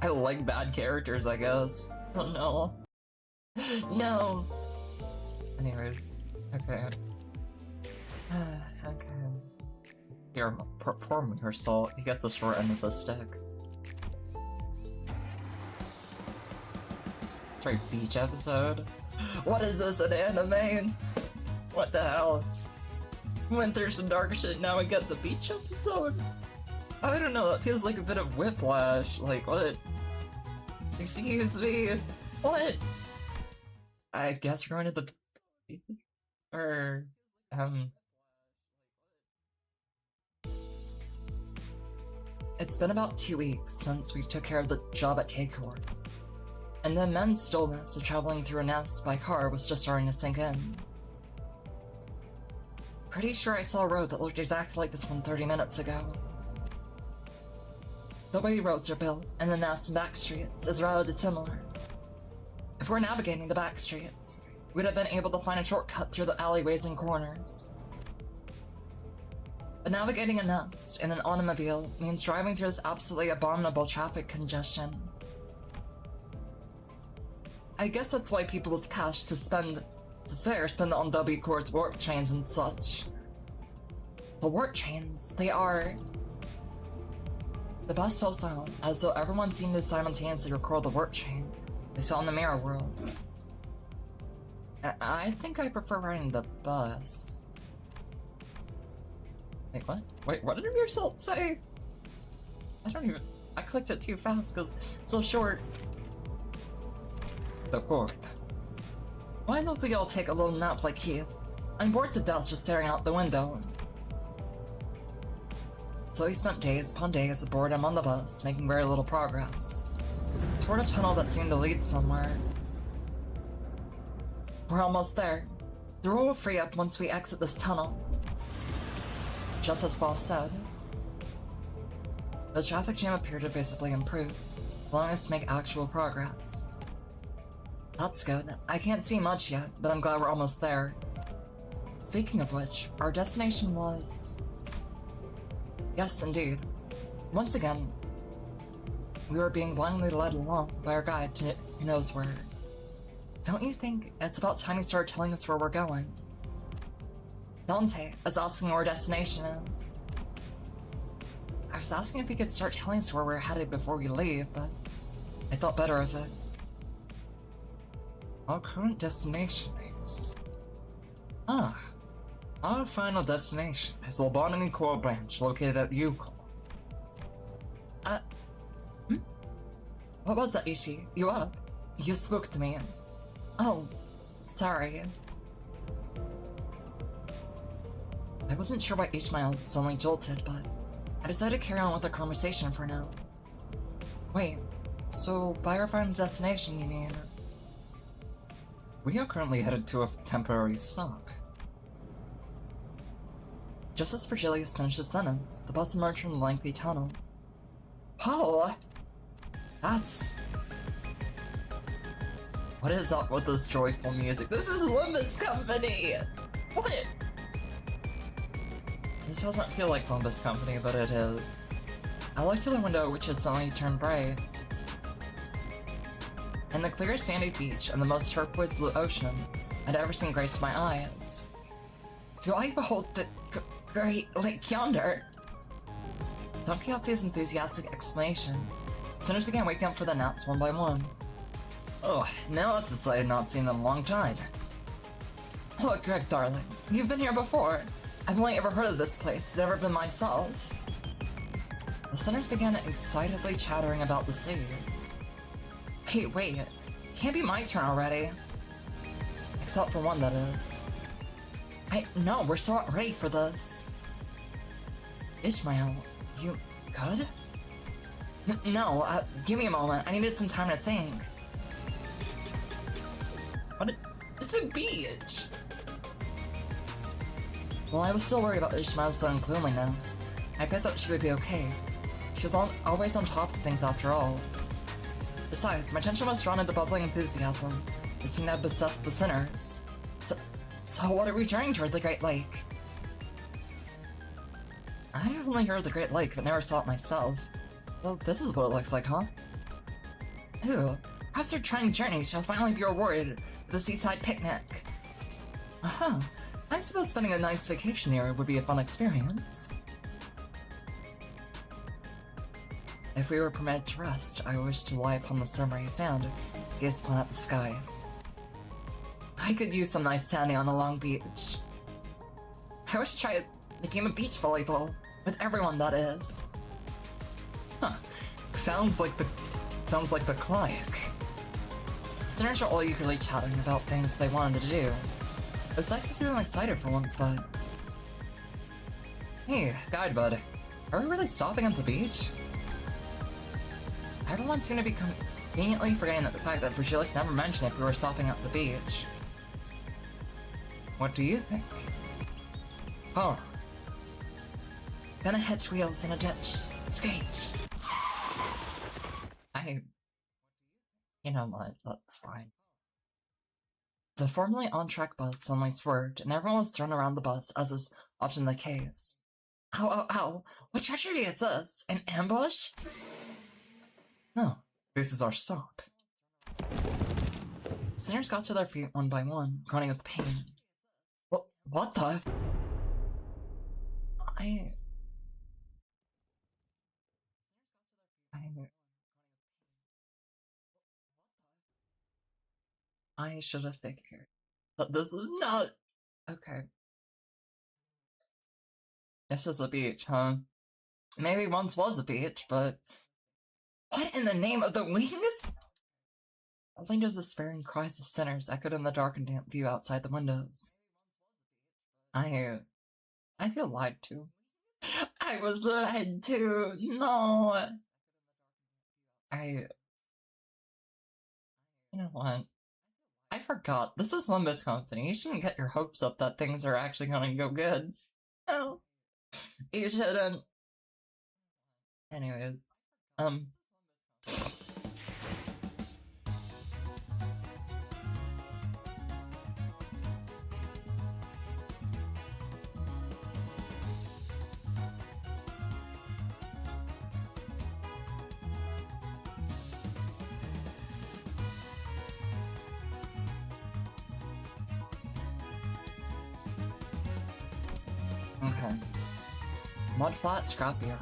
I like bad characters, I guess. Oh no. No! Anyways, okay. Okay. Here, poor Mirsal, he gets the short end of the stick. Sorry, beach episode? What is this, an anime? What the hell? Went through some dark shit, now we got the beach episode? I don't know, that feels like a bit of whiplash. Like, what? Excuse me? What? I guess we're going to the... Or... It's been about 2 weeks since we took care of the job at K-Corp. And the immense stillness of traveling through a nest by car was just starting to sink in. Pretty sure I saw a road that looked exactly like this one 30 minutes ago. The way roads are built, and the nest and back streets is rather similar. If we're navigating the back streets, we'd have been able to find a shortcut through the alleyways and corners. But navigating a nest in an automobile means driving through this absolutely abominable traffic congestion. I guess that's why people with cash to spare spend it on W Corp's warp trains and such. The warp trains, they are the best felt sound, as though everyone seemed to simultaneously record the warp train they saw in the mirror worlds. I think I prefer riding the bus. Wait, what? Wait, what did yourself say? I clicked it too fast because it's so short. The Corp. Why don't we all take a little nap like Keith? I'm bored to death just staring out the window. So we spent days upon days of boredom on the bus, making very little progress. Toward a tunnel that seemed to lead somewhere. We're almost there. The road will free up once we exit this tunnel. Just as Boss said. The traffic jam appeared to visibly improve, allowing us to make actual progress. That's good. I can't see much yet, but I'm glad we're almost there. Speaking of which, our destination was... Yes, indeed. Once again, we were being blindly led along by our guide to who knows where. Don't you think it's about time he started telling us where we're going? Dante is asking where our destination is. I was asking if he could start telling us where we're headed before we leave, but I thought better of it. Our current destination is... Our final destination is the Lobotomy Core Branch located at Yukon. What was that, Ishi? You up? You spooked me. Oh, sorry. I wasn't sure why Ishmael suddenly jolted, but I decided to carry on with the conversation for now. Wait, so by our final destination, you mean? We are currently headed to a temporary stop. Just as Virgilius finished his sentence, the bus emerged from the lengthy tunnel. Oh! That's... What is up with this joyful music? This is Limbus Company! What? This doesn't feel like Limbus Company, but it is. I looked to the window, which had suddenly turned bright. And the clear sandy beach and the most turquoise blue ocean I'd ever seen graced my eyes. Do I behold the great lake yonder? Don Quixote's enthusiastic exclamation. Sinners began waking up for their naps one by one. Oh, now it's a sight I've not seen in a long time. Look, Greg, darling, you've been here before. I've only ever heard of this place, never been myself. The sinners began excitedly chattering about the sea. Hey, wait, it can't be my turn already. Except for one, that is. No, we're so not ready for this. Ishmael, you good? No, give me a moment, I needed some time to think. What? It's a beach! Well, I was still worried about Ishmael's sudden cleanliness. I thought she would be okay. She was always on top of things after all. Besides, my attention was drawn to the bubbling enthusiasm that seemed to have possessed the sinners. So what are we turning toward the Great Lake? I've only heard of the Great Lake, but never saw it myself. Well, this is what it looks like, huh? Ooh, perhaps our trying journey shall finally be rewarded with a seaside picnic. Uh-huh. I suppose spending a nice vacation here would be a fun experience. If we were permitted to rest, I wish to lie upon the summery sand, gaze upon at the skies. I could use some nice tanning on a long beach. I wish to try the game of beach volleyball, with everyone, that is. Huh. Sounds like the Klyak. The sinners were all eagerly chatting about things they wanted to do. It was nice to see them excited for once, but... Hey, guide bud. Are we really stopping at the beach? Everyone seemed to be conveniently forgetting the fact that Virgilius never mentioned if we were stopping at the beach. What do you think? Oh. Gonna hitch wheels in a ditch. Screech. You know what, that's fine. The formerly on-track bus suddenly swerved, and everyone was thrown around the bus, as is often the case. Ow! What treachery is this? An ambush? No, this is our stop. Sinners got to their feet one by one, groaning with pain. What the? I should have figured. But this is not... Okay. This is a beach, huh? Maybe once was a beach, but... What in the name of the wings? Only those despairing cries of sinners echoed in the dark and damp view outside the windows. I feel lied to. I was lied to. No. You know what? I forgot. This is Limbus Company. You shouldn't get your hopes up that things are actually gonna go good. No. You shouldn't. Anyways. Okay. Mudflat Scrapyard.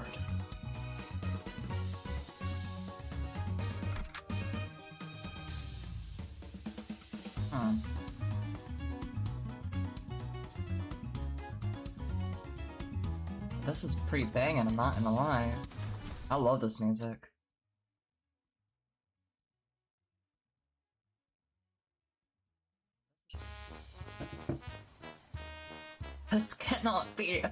This is pretty banging, I'm not gonna lie. I love this music. This cannot be.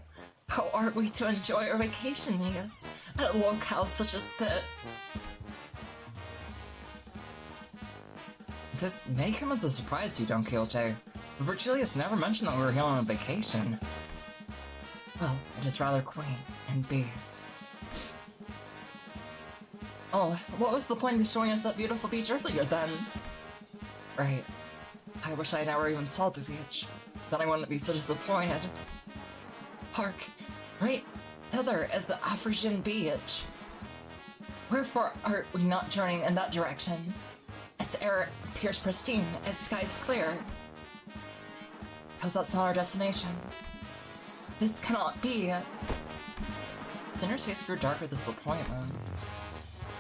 How are we to enjoy our vacation years at a locale such as this? This may come as a surprise to you, Don Quixote, but Virgilius never mentioned that we were here on a vacation. Well, it is rather quaint, indeed. Oh, what was the point of showing us that beautiful beach earlier then? Right. I wish I never even saw the beach. Then I wouldn't be so disappointed. Hark, right hither is the African beach. Wherefore are we not journeying in that direction? Its air appears pristine, its sky's clear. Because that's not our destination. This cannot be. Cinder's face grew dark with disappointment.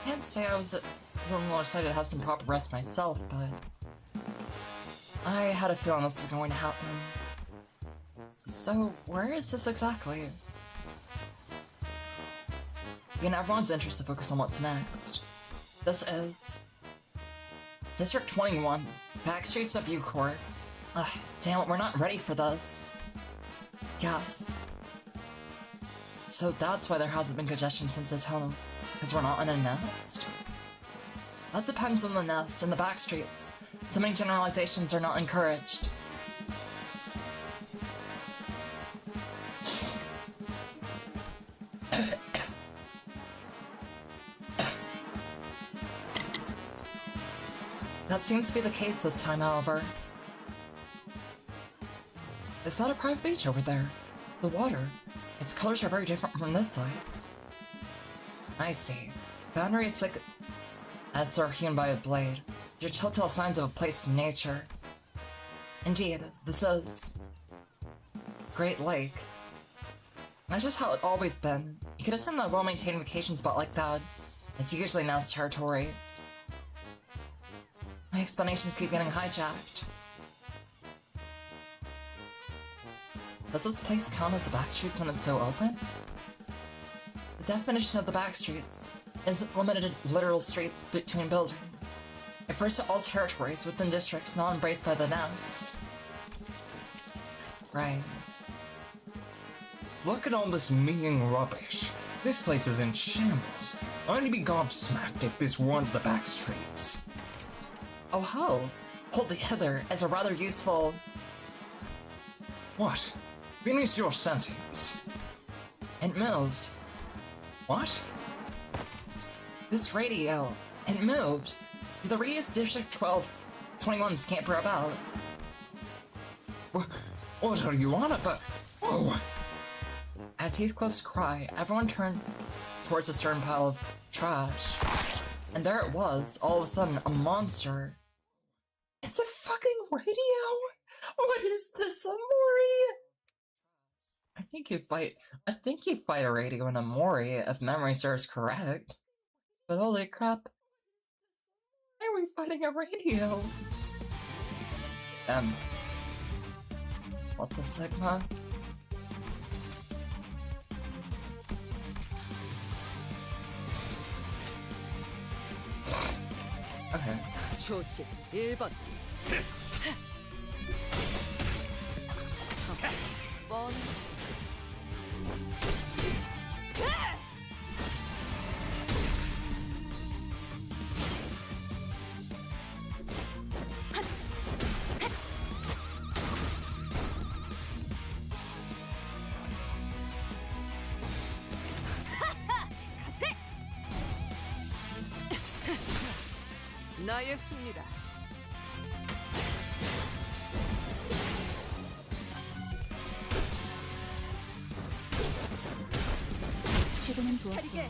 I can't say I was a little more excited to have some proper rest myself, but I had a feeling this was going to happen. So, where is this exactly? In everyone's interest to focus on what's next. This is District 21, back streets of Ucourt. Ugh, damn it, we're not ready for this. Yes. So that's why there hasn't been congestion since the tunnel, because we're not in a nest? That depends on the nest and the back streets. So many generalizations are not encouraged. That seems to be the case this time, however. Is that a private beach over there? The water. Its colors are very different from this side's. I see. Boundaries thick as they're hewn by a blade. Your telltale signs of a place in nature. Indeed, this is Great Lake. That's just how it's always been. You could assume that a well-maintained vacation spot like that is usually Now's territory. My explanations keep getting hijacked. Does this place count as the backstreets when it's so open? The definition of the backstreets is limited literal streets between buildings. It refers to all territories within districts not embraced by the nests. Right. Look at all this mean rubbish. This place is in shambles. I'd be gobsmacked if this weren't the back streets. Oh ho! Hold the hither as a rather useful... What? Finish your sentence. It moved. What? This radio. It moved. The radius District 21's camper about. What are you on about? Oh! As Heathcliff's cry, everyone turned towards a certain pile of trash. And there it was, all of a sudden, a monster. It's a fucking radio! What is this, Amori? I think you fight a radio in Amori, if memory serves correct. But holy crap. Why are we fighting a radio? What the Sigma? Okay. 조심 1번. 먼지. 나의 승리다. 시도는 좋았어. 차리게.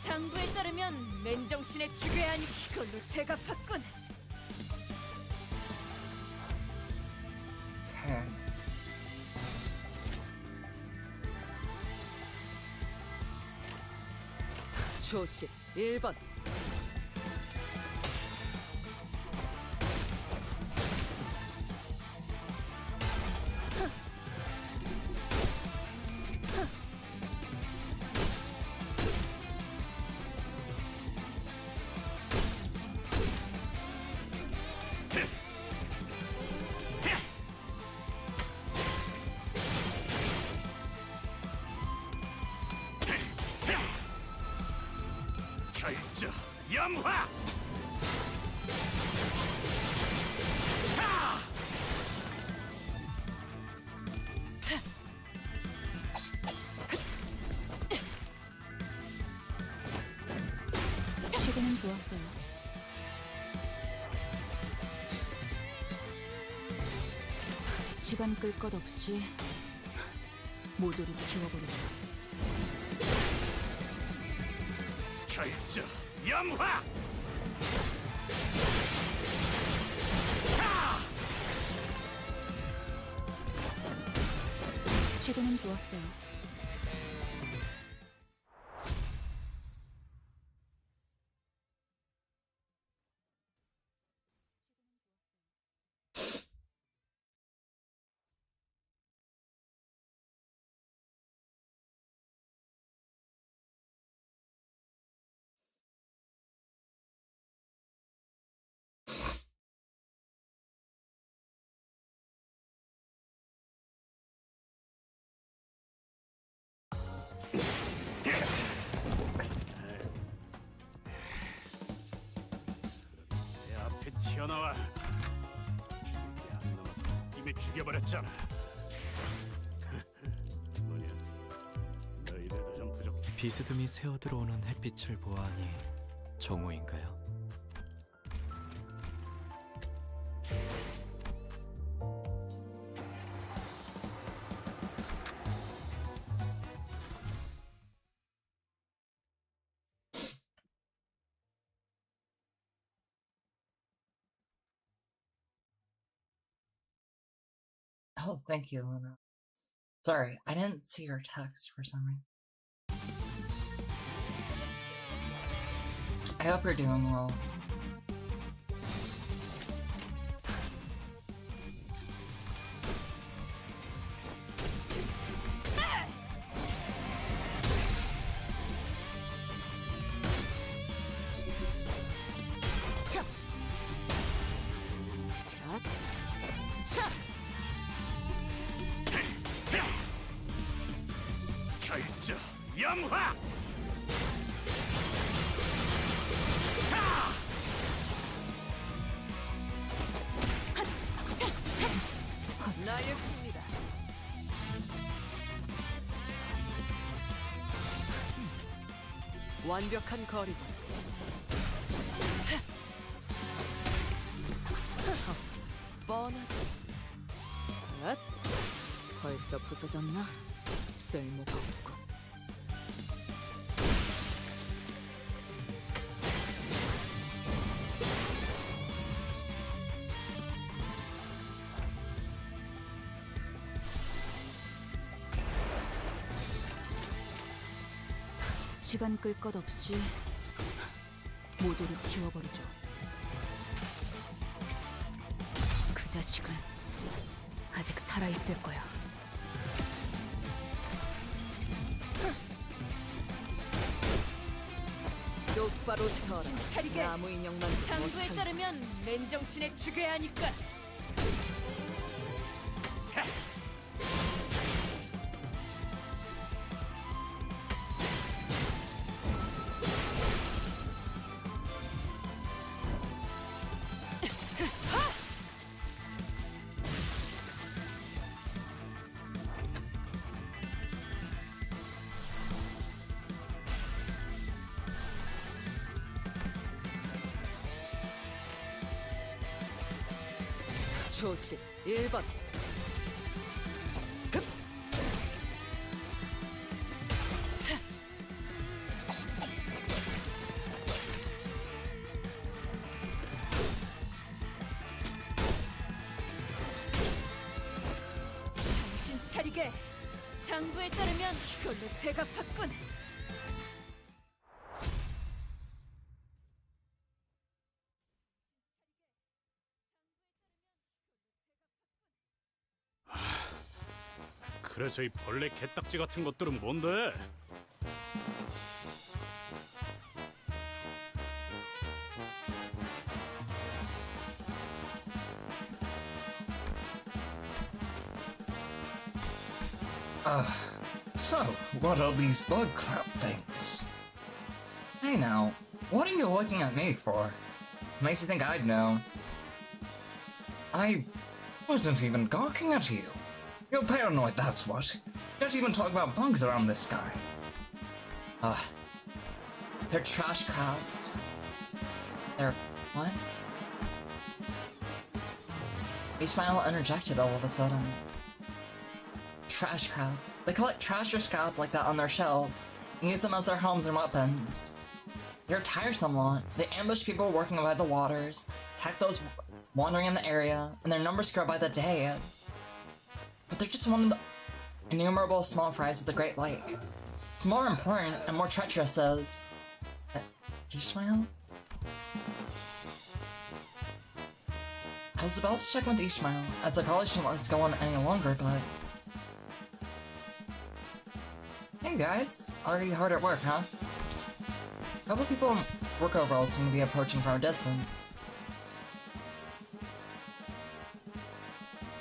장부에 따르면 맨정신의 주괴아니 이걸로 대갚았군. Okay. 조식 1번. 결정 염화. 시도는 좋았어요. 시간 끌 것 없이 모조리 지워버리자. 결정 염화. 시도는 좋았어요. 내 앞에 튀어나와. 죽일 게 안 남아서 이미 죽여버렸잖아. 뭐냐? 너희들도 좀 부족. 비스듬히 새어들어오는 햇빛을 보아하니 정오인가요? Oh, thank you, Luna. Sorry, I didn't see your text for some reason. I hope you're doing well. 결정 염화. 나의 승리다. 완벽한 거리고. 뻔하지. 벌써 부서졌나? 쓸모가 없고. 시간 끌 것 없이 모조리 지워버리죠. 그 자식은 아직 살아있을 거야. 똑바로 서라. 차리게. 나무 인형만 장부에 못한 따르면 맨정신의 주괴아니까. 초식 1번. 정신 차리게. 장부에 따르면 이걸로 대갚았군. 그래서 이 벌레 개딱지 같은 것들은 뭔데? So, what are these bug crap things? Hey now, what are you looking at me for? Makes you think I'd know. I wasn't even gawking at you. You're paranoid, that's what. Don't even talk about bugs around this guy. They're trash crabs. They're... what? Ishmael interjected all of a sudden. Trash crabs. They collect trash or scrap like that on their shelves and use them as their homes and weapons. They're a tiresome lot. They ambush people working by the waters, attack those wandering in the area, and their numbers grow by the day. But they're just one of the innumerable small fries of the Great Lake. It's more important and more treacherous as... Ishmael? I was about to check with Ishmael, as I probably shouldn't let this go on any longer, but... Hey guys, already hard at work, huh? A couple people in work overalls seem to be approaching from a distance.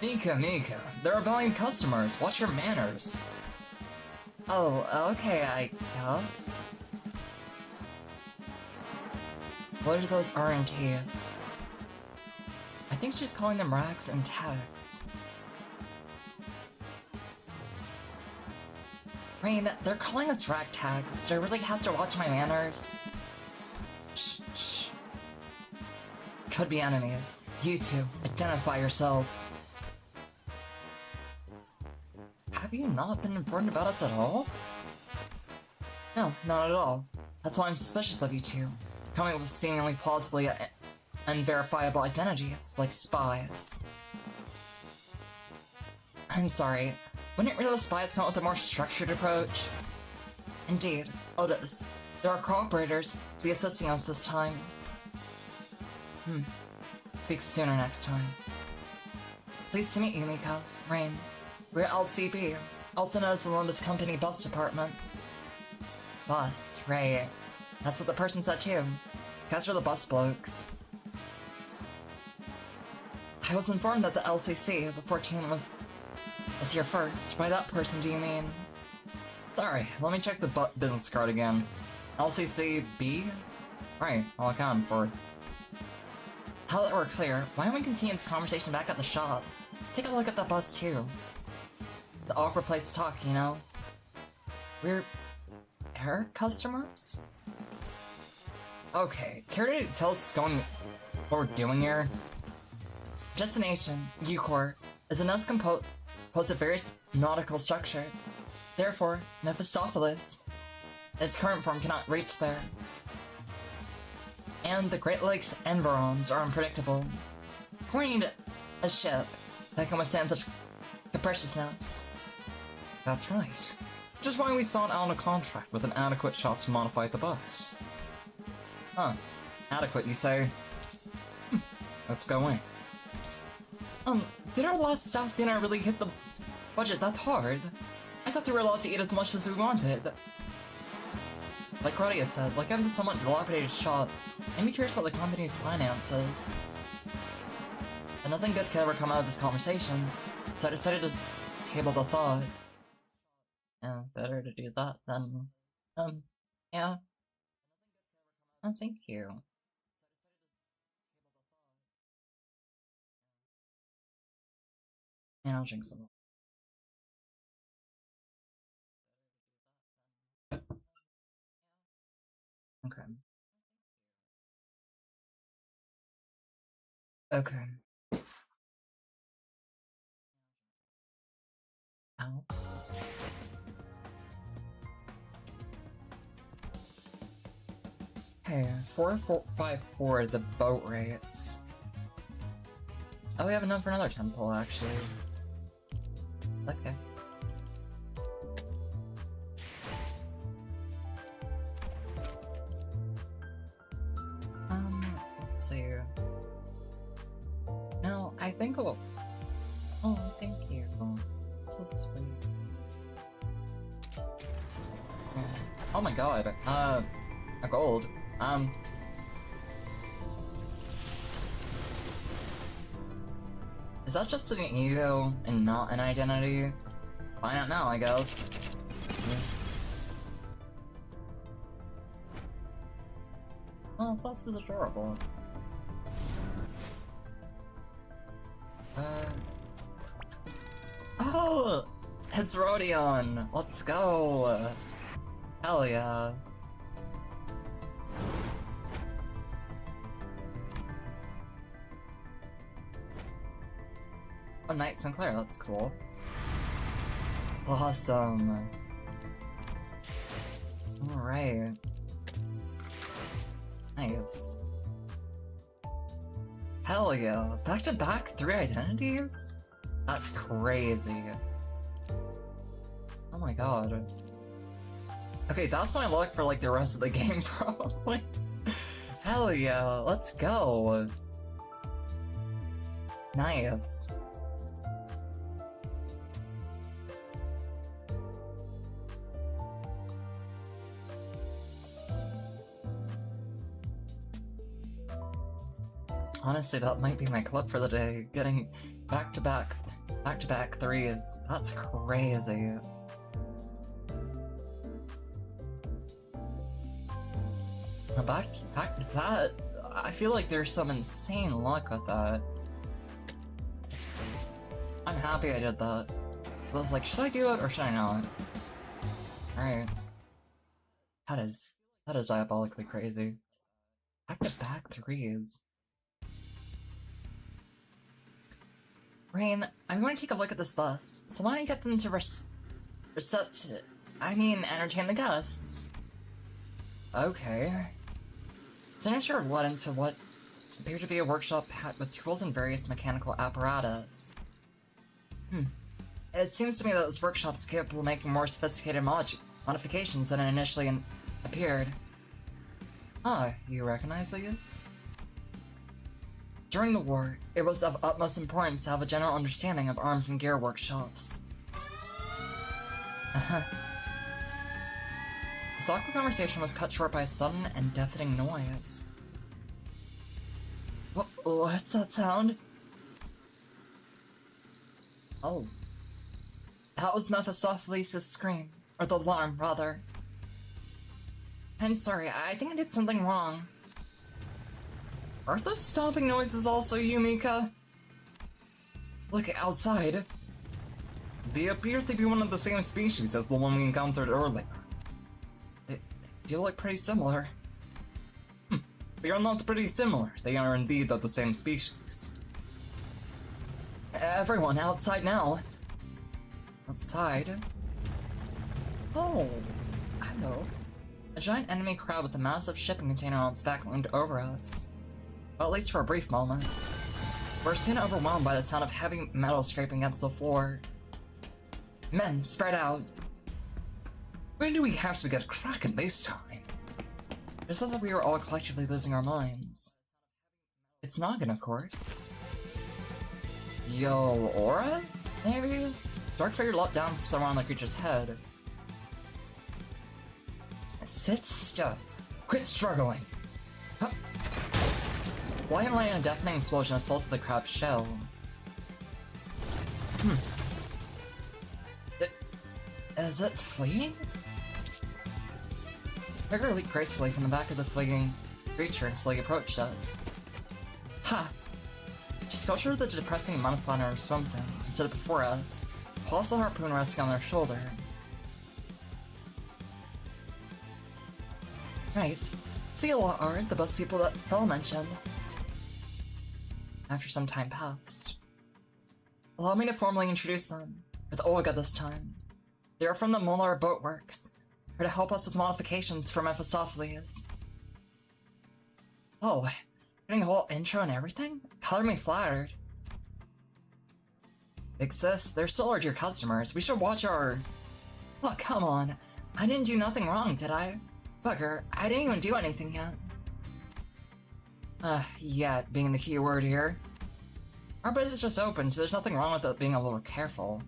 Mika, they're rebellion customers. Watch your manners. Oh, okay, I guess. What are those RNTs? I think she's calling them racks and tags. Rain, they're calling us rack tags. Do I really have to watch my manners? Shh. Could be enemies. You two, identify yourselves. Have you not been informed about us at all? No, not at all. That's why I'm suspicious of you two. Coming with seemingly plausibly unverifiable identities, like spies. I'm sorry. Wouldn't real spies come up with a more structured approach? Indeed, Otis. There are cooperators be assisting us this time. Speak sooner next time. Pleased to meet you, Mika. Rain. We're LCB, also known as the Limbus Company Bus Department. Bus, right. That's what the person said too. Guys are the bus blokes. I was informed that the LCC, the 14 was here first. By that person, do you mean? Sorry, let me check the business card again. LCCB? Right, I'll account for it. Now that we're clear, why don't we continue this conversation back at the shop? Take a look at the bus too. It's an awkward place to talk, you know? We're... air customers? Okay, care to tell us what we're doing here? Destination, Ucore, is a nest composed of various nautical structures. Therefore, Mephistopheles, in its current form, cannot reach there. And the Great Lakes environs are unpredictable. We need a ship that can withstand such capriciousness. That's right. Which is why we sought out a contract with an adequate shop to modify the bus. Huh. Adequate, you say? Let's go in. Did our last staff dinner really hit the budget that hard? I thought we were allowed to eat as much as we wanted. Like Claudia said, like I'm a somewhat dilapidated shop, I'm curious about the company's finances. But nothing good could ever come out of this conversation, so I decided to table the thought. Yeah, better to do that than... yeah. Oh, thank you. And I'll drink some. Okay. Okay. Okay, 4454, the boat rates. Oh, we have enough for another temple, actually. Okay. Let's see. No, I think I'll... Oh, thank you. So sweet. Oh my god, a gold. Is that just an ego and not an identity? Find out now, I guess. Oh, plus this is adorable. Oh! It's Rodion! Let's go! Hell yeah. Oh, Knight Sinclair, that's cool. Awesome. Alright. Nice. Hell yeah. Back-to-back 3 identities? That's crazy. Oh my god. Okay, that's my luck for like the rest of the game, probably. Hell yeah, let's go. Nice. Honestly, that might be my club for the day. Getting back-to-back 3s. That's crazy. Back to that, I feel like there's some insane luck with that. I'm happy I did that. So I was like, should I do it or should I not? Alright. That is diabolically crazy. Back-to-back 3s. Rain, I'm going to take a look at this bus, so why don't you get them to entertain the guests? Okay. Signature led into what appeared to be a workshop with tools and various mechanical apparatus. It seems to me that this workshop is capable of making more sophisticated modifications than it initially appeared. Ah, you recognize these? During the war, it was of utmost importance to have a general understanding of arms and gear workshops. The awkward conversation was cut short by a sudden and deafening noise. What's that sound? Oh. That was Mephistopheles' scream. Or the alarm, rather. I'm sorry, I think I did something wrong. Are those stomping noises also you, Mika? Look, outside. They appear to be one of the same species as the one we encountered earlier. They do look pretty similar. They are not pretty similar. They are indeed of the same species. Everyone, outside now. Outside? Oh, hello. A giant enemy crowd with a massive shipping container on its back loomed over us. Well, at least for a brief moment. We're soon overwhelmed by the sound of heavy metal scraping against the floor. Men, spread out. When do we have to get cracking this time? It's as if we were all collectively losing our minds. It's Noggin, of course. Yo, Aura? Maybe? Dark figure leapt down from somewhere on the creature's head. Sit still. Quit struggling. Huh. White light and a deafening explosion assaulted the crab's shell. Is it fleeing? Figure leaped gracefully from the back of the fleeing creature as they approached us. Ha! She sculptured the depressing month on her swim fins and stood before us, colossal harpoon resting on their shoulder. Right. See a lot are the best people that Fel mentioned. After some time passed. Allow me to formally introduce them, with Olga this time. They are from the Molar Boatworks, here to help us with modifications for Mephistopheles. Oh, getting a whole intro and everything? Color me flattered. Big sis, they're still our dear customers. We should watch our... Oh, come on. I didn't do nothing wrong, did I? Bugger, I didn't even do anything yet. Yet being the key word here. Our business just opened, so there's nothing wrong with it being a little careful.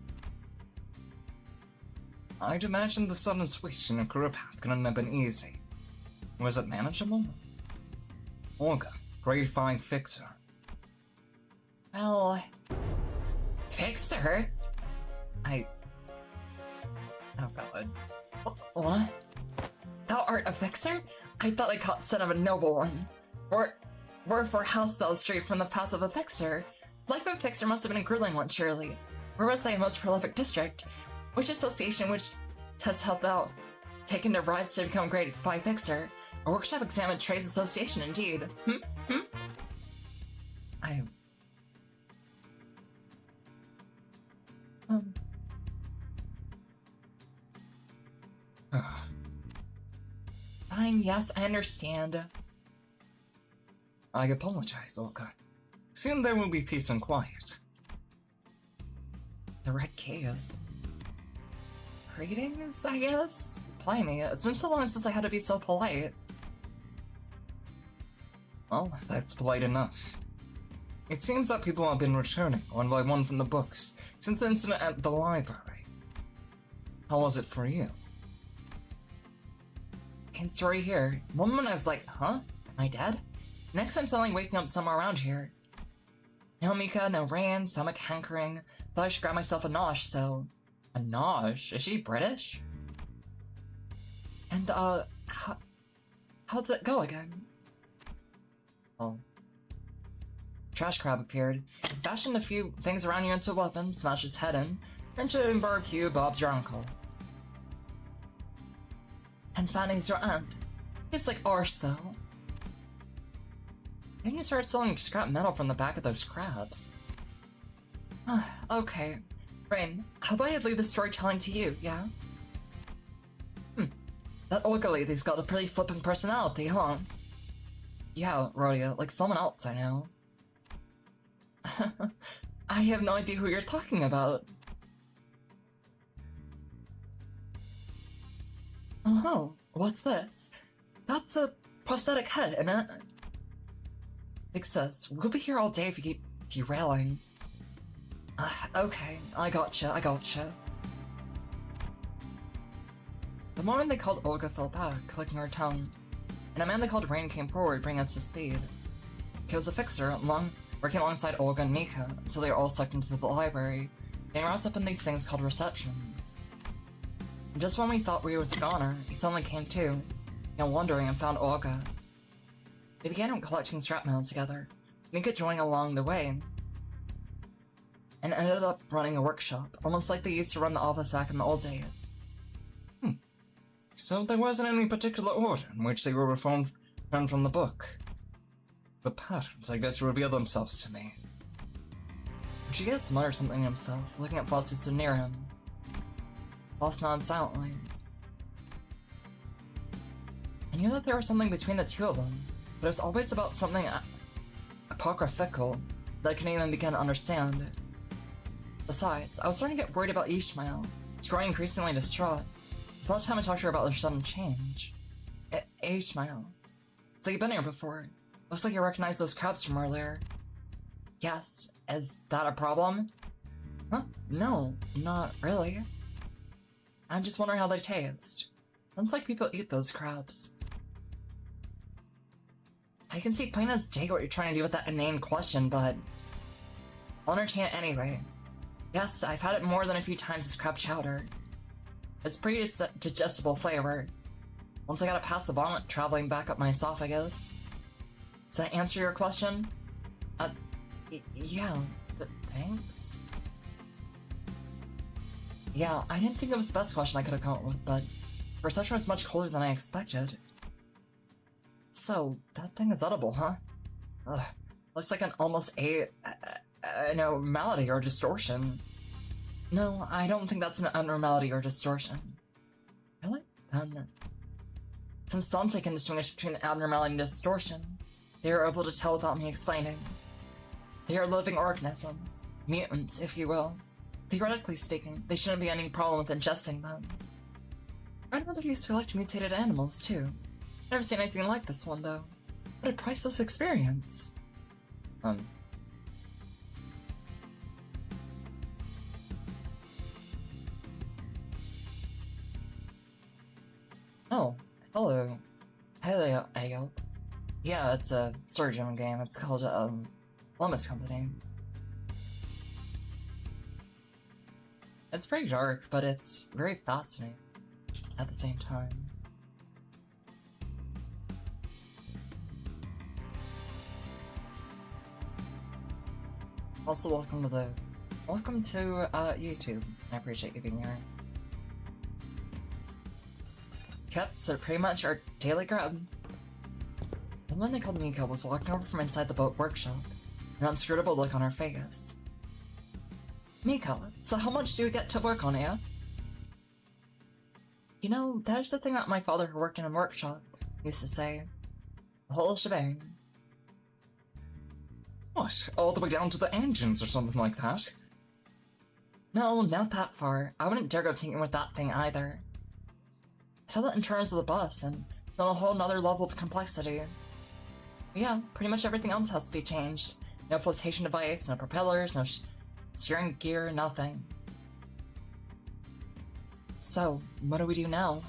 I'd imagine the sudden switch in a career path couldn't have been easy. Was it manageable? Olga, grade 5 fixer. Well... Fixer? Oh god. What? Thou art a fixer? I thought I caught scent of a noble one. Were for house thou straight from the path of a fixer. Life of a fixer must have been a grueling one, surely. Where was thy most prolific district? Which association which has helped out? Taken to rise to become grade 5 fixer? A workshop examined trades association, indeed. Fine, yes, I understand. I apologize, Olga. Soon there will be peace and quiet. The red keys. Greetings, I guess? Blimey, it's been so long since I had to be so polite. Well, that's polite enough. It seems that people have been returning one by one from the books since the incident at the library. How was it for you? Came story here. One moment I was like, huh? Am I dead? Next I'm suddenly waking up somewhere around here. No Mika, no rain, stomach hankering. Thought I should grab myself a nosh, so... A nosh? Is she British? And, how'd it go again? Oh. Trash crab appeared, fashioned a few things around you into a weapon, smashed his head in, turned to and barbecue Bob's your uncle. And Fanny's your aunt. He's like arse, though. Then you started selling scrap metal from the back of those crabs. Okay. Rain, how about I leave the storytelling to you, yeah? That Olga lady's got a pretty flippin' personality, huh? Yeah, Rodeo, like someone else I know. I have no idea who you're talking about. Oh, what's this? That's a prosthetic head, isn't it? Big sis, we'll be here all day if you keep derailing. Okay, I gotcha. The moment they called Olga fell back, clicking her tongue, and a man they called Rain came forward, bringing us to speed. He was a fixer, working alongside Olga and Mika until they were all sucked into the library, getting wrapped up in these things called receptions. And just when we thought we was a goner, he suddenly came to, wandering and found Olga. They began collecting scrap metal together, Mika joining along the way, and ended up running a workshop, almost like they used to run the office back in the old days. So there wasn't any particular order in which they were reformed from the book. The patterns, I guess, reveal themselves to me. She gets muttered something to himself, looking at Foss who stood near him. Foss nodded silently. I knew that there was something between the two of them, but it was always about something apocryphal that I couldn't even begin to understand. Besides, I was starting to get worried about Ishmael. He's growing increasingly distraught. It's about time I talked to her about their sudden change. Ishmael. So you've been here before. Looks like you recognized those crabs from earlier. Yes. Is that a problem? Huh? No, not really. I'm just wondering how they taste. Sounds like people eat those crabs. I can see plain as day what you're trying to do with that inane question, but I'll entertain it anyway. Yes, I've had it more than a few times as crab chowder. It's pretty digestible flavor. Once I got it past the vomit traveling back up my esophagus. Does that answer your question? Yeah, thanks. Yeah, I didn't think it was the best question I could have come up with, but perception was much colder than I expected. So, that thing is edible, huh? Ugh, looks like an almost abnormality or distortion. No, I don't think that's an abnormality or distortion. Really? Then, since Dante can distinguish between abnormality and distortion, They were able to tell without me explaining. They are living organisms, mutants, if you will. Theoretically speaking, they shouldn't be any problem with ingesting them. My grandmother used to collect mutated animals, too. Never seen anything like this one, though. What a priceless experience. Oh, hello. Hello, Ayo. Yeah, it's a surgeon game. It's called, Limbus Company. It's pretty dark, but it's very fascinating at the same time. Also, welcome to YouTube. I appreciate you being here. Yep, so pretty much our daily grub. The woman they called Mika was walking over from inside the boat workshop, an inscrutable look on her face. Mika, so how much do you get to work on here? You know, that's the thing that my father who worked in a workshop used to say. The whole shebang. What? All the way down to the engines or something like that? No, not that far. I wouldn't dare go tinking with that thing either. I saw that in terms of the bus, and it's on a whole nother level of complexity. But yeah, pretty much everything else has to be changed. No flotation device, no propellers, no steering gear, nothing. So, what do we do now?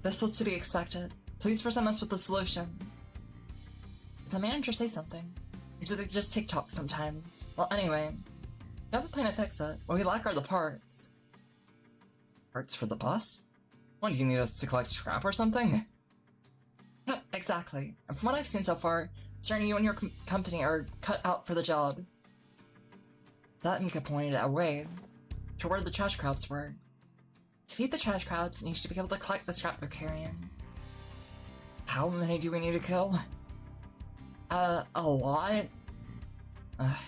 This was to be expected. Please present us with the solution. Did the manager say something? Or do they just TikTok sometimes? Well, anyway, we have a plan to fix it. What we lack are the parts. Parts for the bus? What, do you need us to collect scrap or something? Yep, exactly. And from what I've seen so far, certain you and your company are cut out for the job. That Mika pointed away to where the trash crabs were. To feed the trash crabs, you should be able to collect the scrap they're carrying. How many do we need to kill? A lot?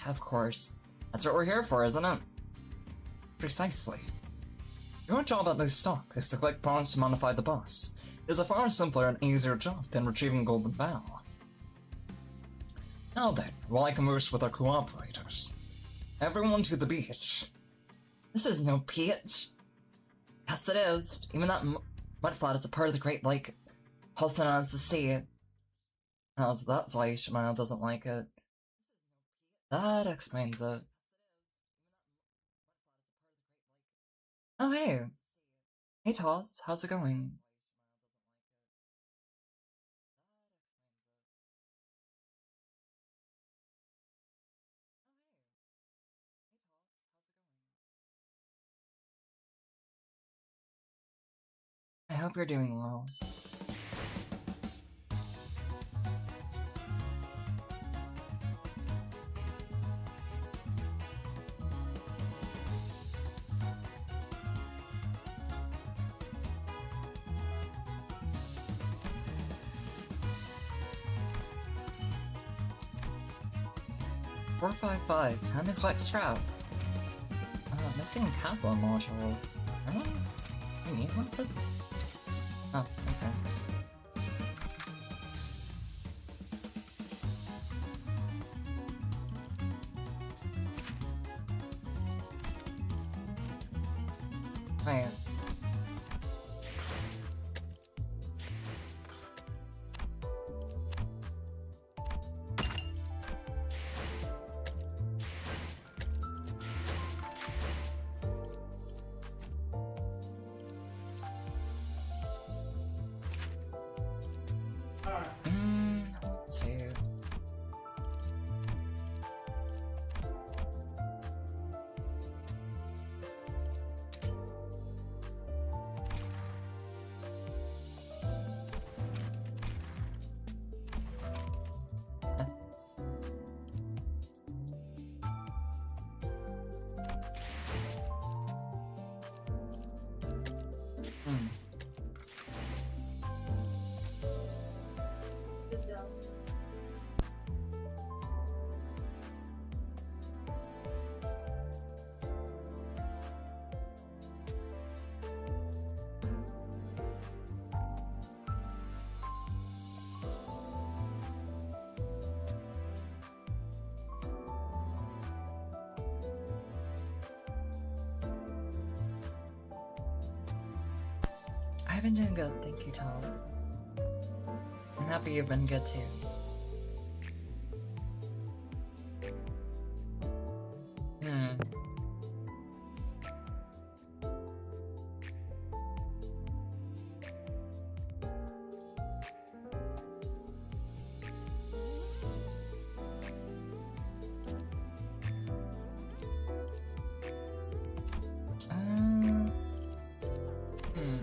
Of course. That's what we're here for, isn't it? Precisely. Your job at this stop is to collect parts to modify the bus. It is a far simpler and easier job than retrieving Golden Bow. Now then, while I converse with our cooperators, everyone to the beach. This is no beach. Yes, it is. Even that mudflat is a part of the Great Lake, also known as the sea. Oh, so that's why Shimano doesn't like it. That explains it. Oh, hey. Hey, Toss. How's it going? I hope you're doing well. $455. Time to collect scrap. Oh, that's getting capital modules. I need one for. Oh, okay. Right. Two. I've been doing good, thank you, Tal. I'm happy you've been good too. Hmm. Hmm.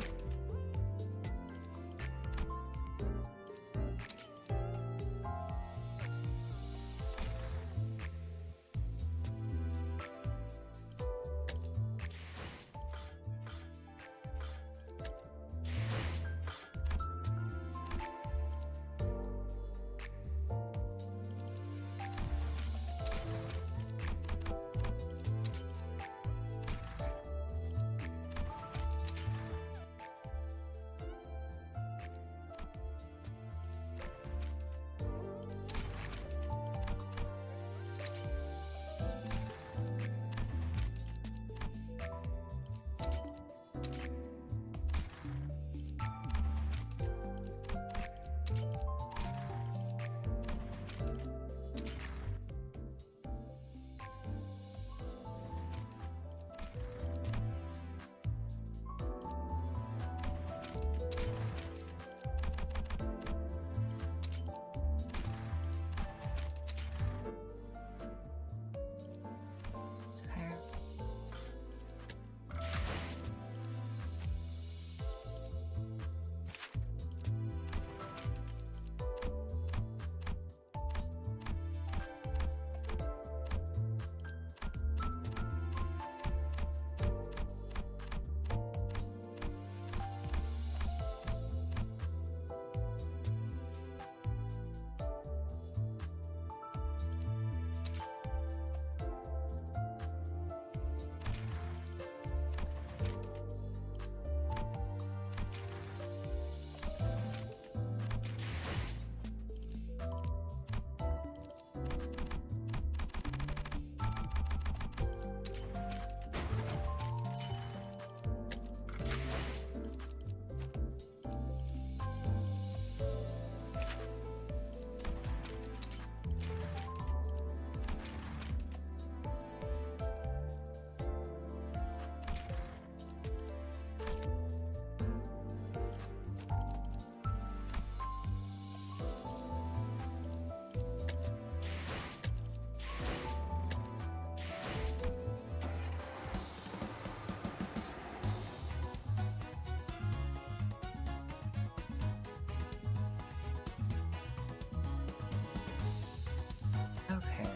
Okay.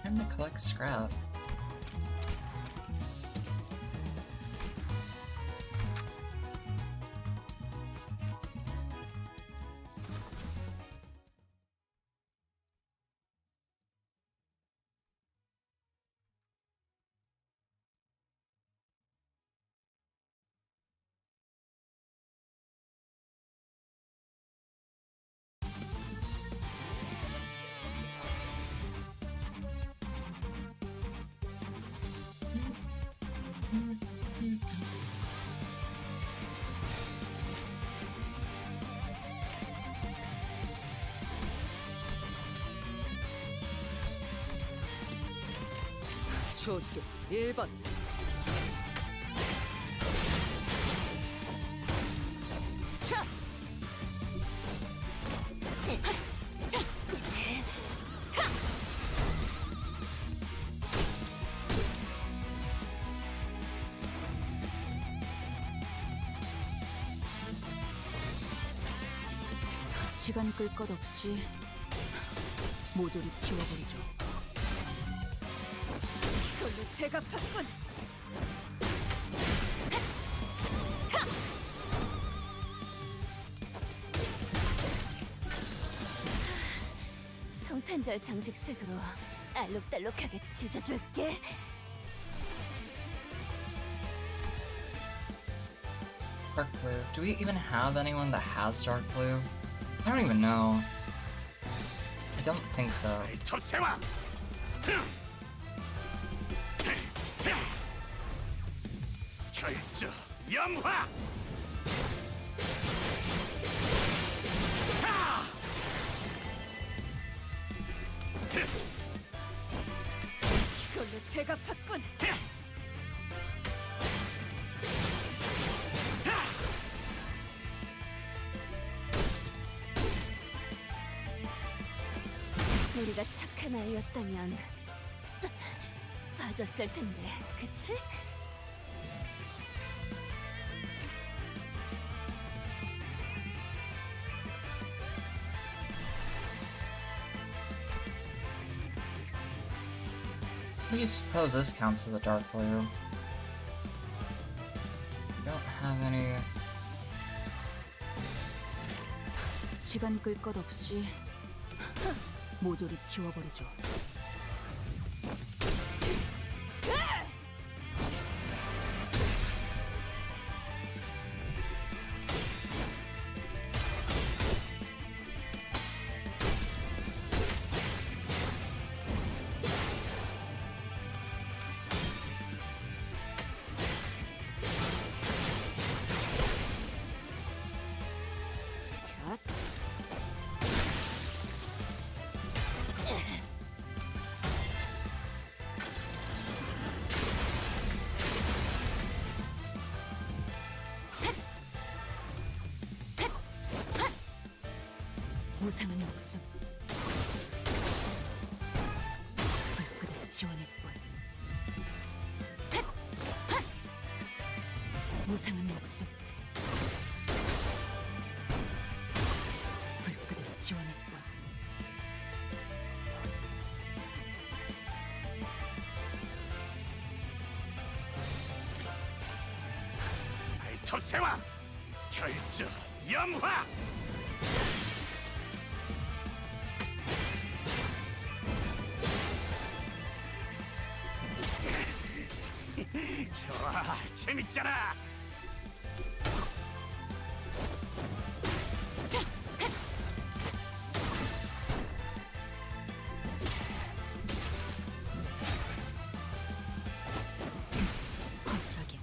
Time to collect scrap. 조심 1번. 차! 시간 끌 것 없이 모조리 치워버리죠. 이걸로 제가 봤군. 성탄절 장식색으로 알록달록하게 찢어줄게. Dark blue. Do we even have anyone that has dark blue? I don't even know. I don't think so. 첩세와 결정 영화 제가 받군. 우리가 착한 아이였다면 봐줬을 텐데, 그치? What do you suppose this counts as a dark blue? Don't have any. 시간 끌 것 없이 모조리 지워버리죠. 무상한 목숨 불끈을 지원할 뿐. 무상한 목숨 불끈을 지원할 뿐. 발톱새와 결정 영화. 좋아, 재밌잖아. 허술하게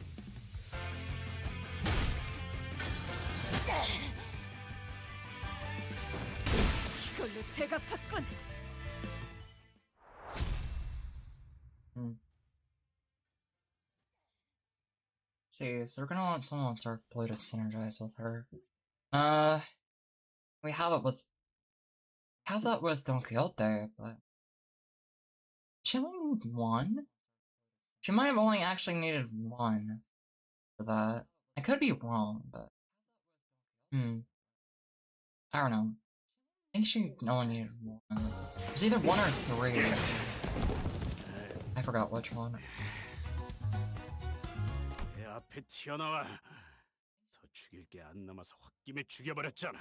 이걸로 제가 받군. See, so we're gonna want someone with Dark Blue to synergize with her. We have that with Don Quixote, but she only needed one? She might have only actually needed one for that. I could be wrong, but I don't know. I think she only needed one. It was either one or three. I forgot which one. 내 앞에 튀어나와. 더 죽일 게 안 남아서 홧김에 죽여버렸잖아.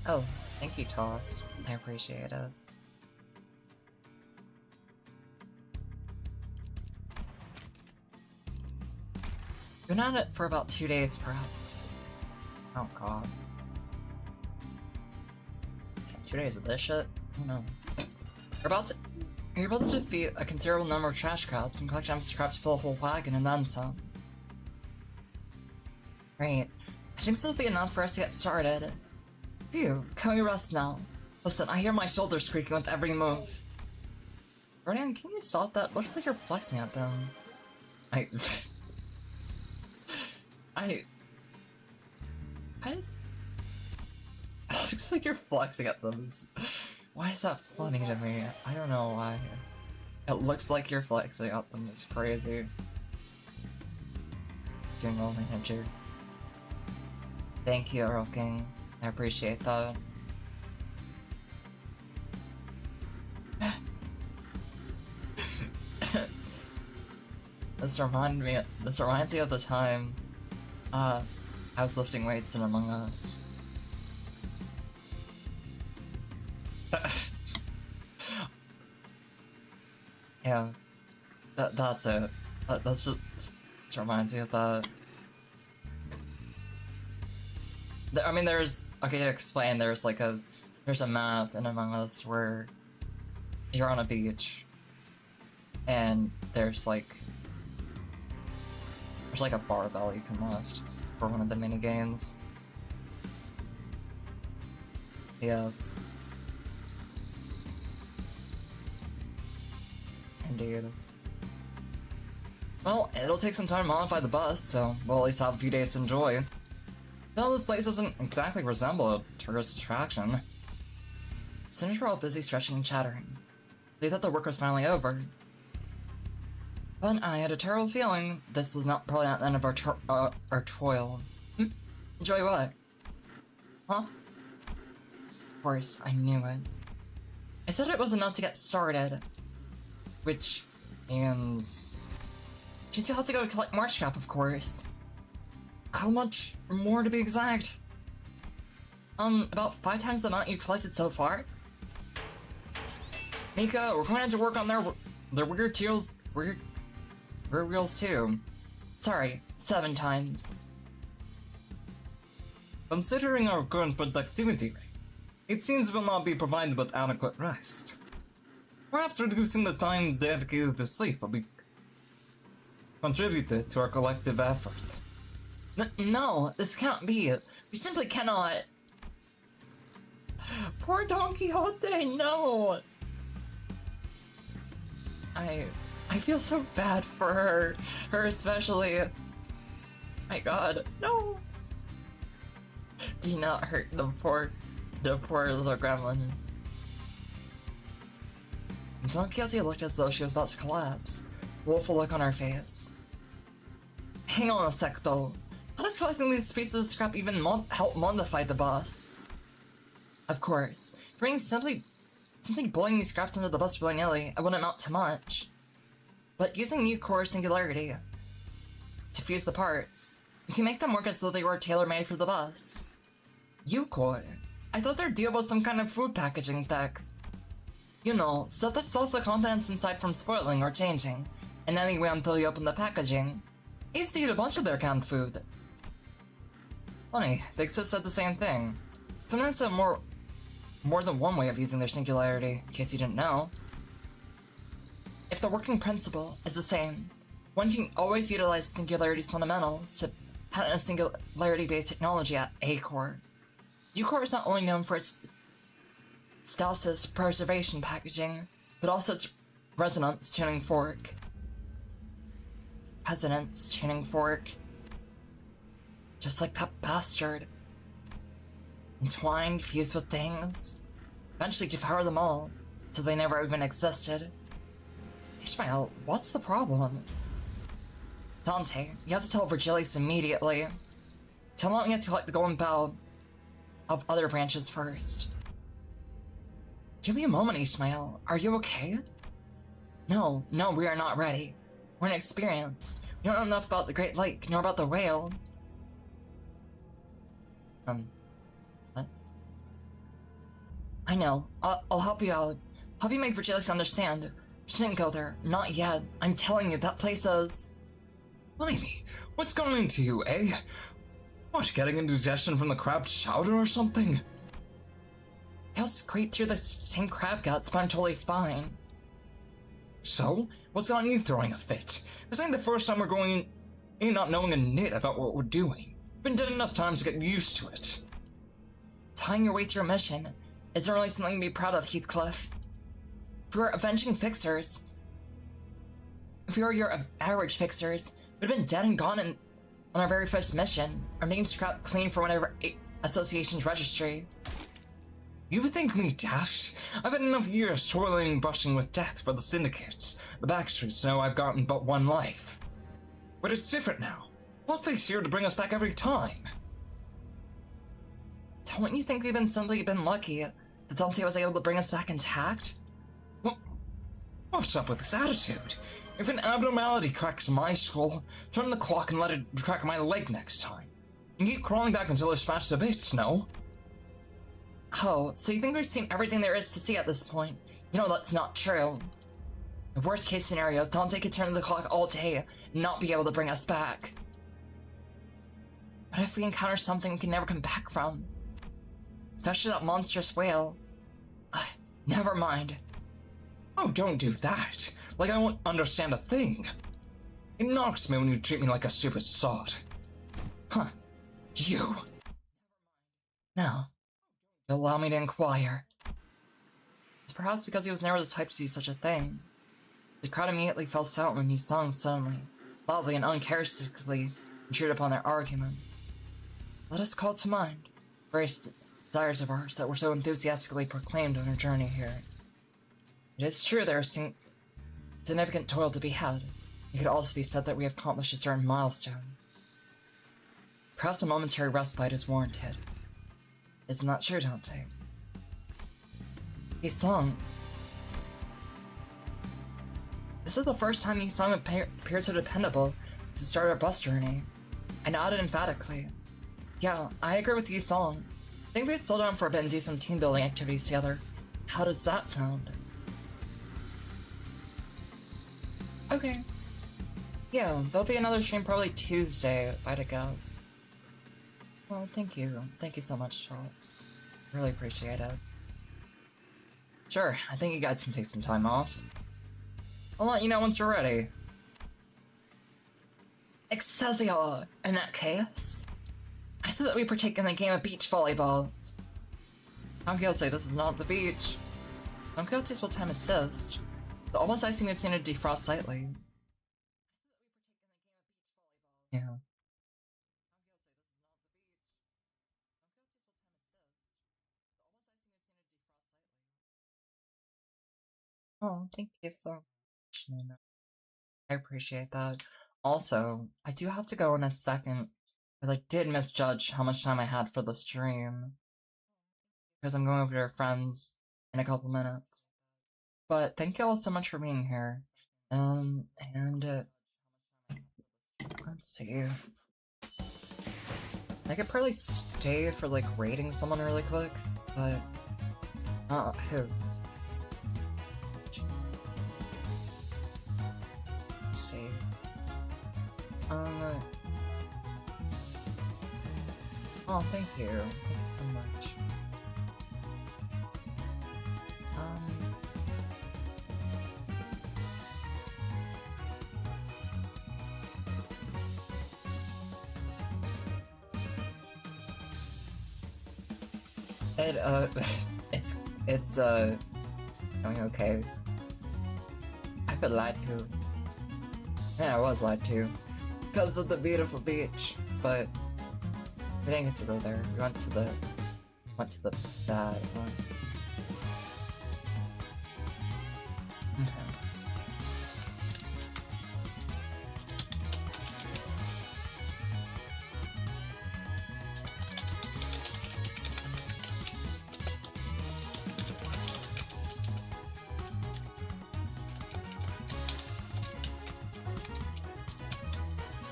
Oh, thank you, Toss. I appreciate it. Been at it for about 2 days, perhaps. Oh god. 2 days of this shit? Oh no. You're about to defeat a considerable number of trash crabs and collect gems scraps to fill a full wagon and then some. Great. I think this will be enough for us to get started. Phew, can we rest now? Listen, I hear my shoulders creaking with every move. Rodan, can you stop that? Looks like you're flexing at them. Looks like you're flexing at them. Why is that funny to me? I don't know why. It looks like you're flexing at them. It's crazy. Doing all manager. Thank you, Rocking. I appreciate that. This reminds me of the time I was lifting weights in Among Us. Yeah, that's it. That's just reminds me of that. I mean, okay, to explain, there's a map in Among Us where you're on a beach, and there's There's like a barbell you can lift for one of the mini games. Yes. Indeed. Well, it'll take some time to modify the bus, so we'll at least have a few days to enjoy. Though this place doesn't exactly resemble a tourist attraction. Students were all busy stretching and chattering. They thought the work was finally over. But I had a terrible feeling this was probably not the end of our toil. Enjoy what? Huh? Of course, I knew it. I said it was enough to get started. Which means... she still has to go collect more scrap, of course. How much more to be exact? About 5 times the amount you collected so far? Mika, we're going to work on their weird wheels too. Sorry, 7 times. Considering our current productivity rate, it seems we'll not be provided with adequate rest. Perhaps reducing the time dedicated to sleep will be contributed to our collective effort. No, this can't be. We simply cannot. Poor Don Quixote, no! I feel so bad for her. Her especially. My god, no! Do not hurt the poor little gremlin. Don Quixote looked as though she was about to collapse. Woeful look on her face. Hang on a sec though. How does collecting these pieces of scrap even help modify the bus? Of course, simply blowing these scraps into the bus willy-nilly, it wouldn't amount to much. But using new core singularity to fuse the parts, you can make them work as though they were tailor-made for the bus. U-core? I thought their deal was some kind of food packaging tech. You know, stuff that stops the contents inside from spoiling or changing, and anyway until you open the packaging. I used to eat a bunch of their canned food. Funny, Big Sis said the same thing. Sometimes it's more than one way of using their singularity, in case you didn't know. If the working principle is the same, one can always utilize singularity's fundamentals to patent a singularity-based technology at A-core. U-core is not only known for its stasis preservation packaging, but also its resonance tuning fork. Resonance tuning fork. Just like that bastard. Entwined, fused with things. Eventually devour them all, till they never even existed. Ishmael, what's the problem? Dante, you have to tell Virgilius immediately. Tell him we have to collect the golden bell of other branches first. Give me a moment, Ishmael. Are you okay? No, we are not ready. We're inexperienced. We don't know enough about the Great Lake, nor about the whale. What? I know. I'll help you out. Help you make Virgilius understand. She didn't go there. Not yet. I'm telling you, that place is... Blimey, what's going into you, eh? What, getting indigestion from the crab chowder or something? I'll scrape through the same crab guts, but I'm totally fine. So? What's got you throwing a fit? This ain't the first time we're going in not knowing a nit about what we're doing. Been dead enough times to get used to it. Tying your way through a mission isn't really something to be proud of, Heathcliff. If we were avenging fixers, if we were your average fixers, we'd have been dead and gone on our very first mission. Our names scrapped clean for whatever association's registry. You think me daft? I've had enough years toiling and brushing with death for the syndicates. The backstreets know I've gotten but one life. But it's different now. Blockface here to bring us back every time. Don't you think we've simply been lucky that Dante was able to bring us back intact? What's up with this attitude? If an abnormality cracks my skull, turn the clock and let it crack my leg next time. And keep crawling back until it's smashed to bits, no? Oh, so you think we've seen everything there is to see at this point? You know that's not true. The worst case scenario, Dante could turn the clock all day and not be able to bring us back. What if we encounter something we can never come back from? Especially that monstrous whale. Never mind. Oh, don't do that. Like I won't understand a thing. It knocks me when you treat me like a stupid sod. Huh. You. Now, allow me to inquire. It's perhaps because he was never the type to see such a thing. The crowd immediately fell silent when he sung suddenly, loudly and uncharacteristically intruded upon their argument. Let us call to mind various desires of ours that were so enthusiastically proclaimed on our journey here. It is true there is significant toil to be had. It could also be said that we have accomplished a certain milestone. Perhaps a momentary respite is warranted. Isn't that true, Dante? He sung. This is the first time he sung appeared so dependable to start our bus journey. I nodded emphatically. Yeah, I agree with you, song. I think we'd slow down for a bit and do some team building activities together. How does that sound? Okay. Yeah, there'll be another stream probably Tuesday, if I had to guess. Well, thank you. Thank you so much, Charles. Really appreciate it. Sure, I think you guys can take some time off. I'll let you know once you're ready. Excelsior! In that case, I said that we partake in a game of beach volleyball. Don Quixote, this is not the beach. Don Quixote's full-time assist. The almost icy mood seemed to defrost slightly. Yeah. Oh, thank you so much, Nina. I appreciate that. Also, I do have to go in a second, because I did misjudge how much time I had for the stream. Because I'm going over to our friends in a couple minutes. But thank you all so much for being here. Let's see. I could probably stay for, like, rating someone really quick, but... who? See. Oh, thank you. Thank you so much. It's going okay. I've been lied to. Yeah, I was lied to. Because of the beautiful beach, but we didn't get to go there. We went to the bad one. Okay.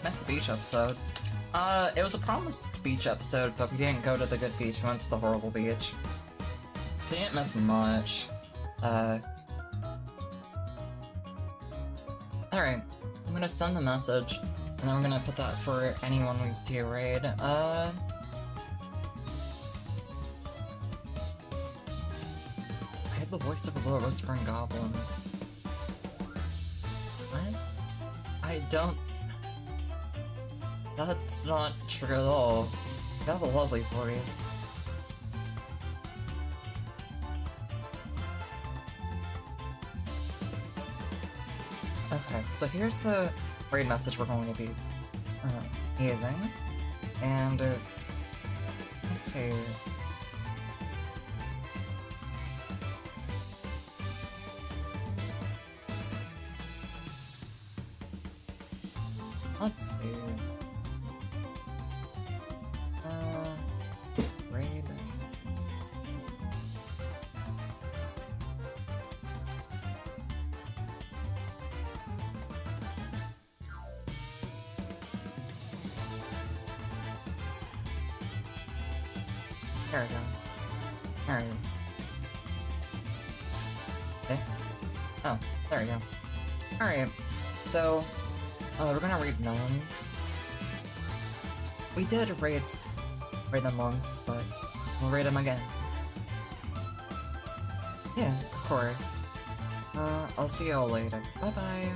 Missed the beach episode. It was a promised beach episode, but we didn't go to the good beach, we went to the horrible beach. So you didn't miss much. Alright. I'm gonna send the message, and then we're gonna put that for anyone we do raid. I had the voice of a little whispering goblin. What? I don't... That's not true at all. You have a lovely voice. Okay, so here's the raid message we're going to be using. And, let's see. Let's see. Raid. There we go. Alright. Okay. Oh, there we go. Alright, so, we're gonna raid none. We did raid them once, but we'll raid them again. Yeah, of course. I'll see y'all later. Bye-bye.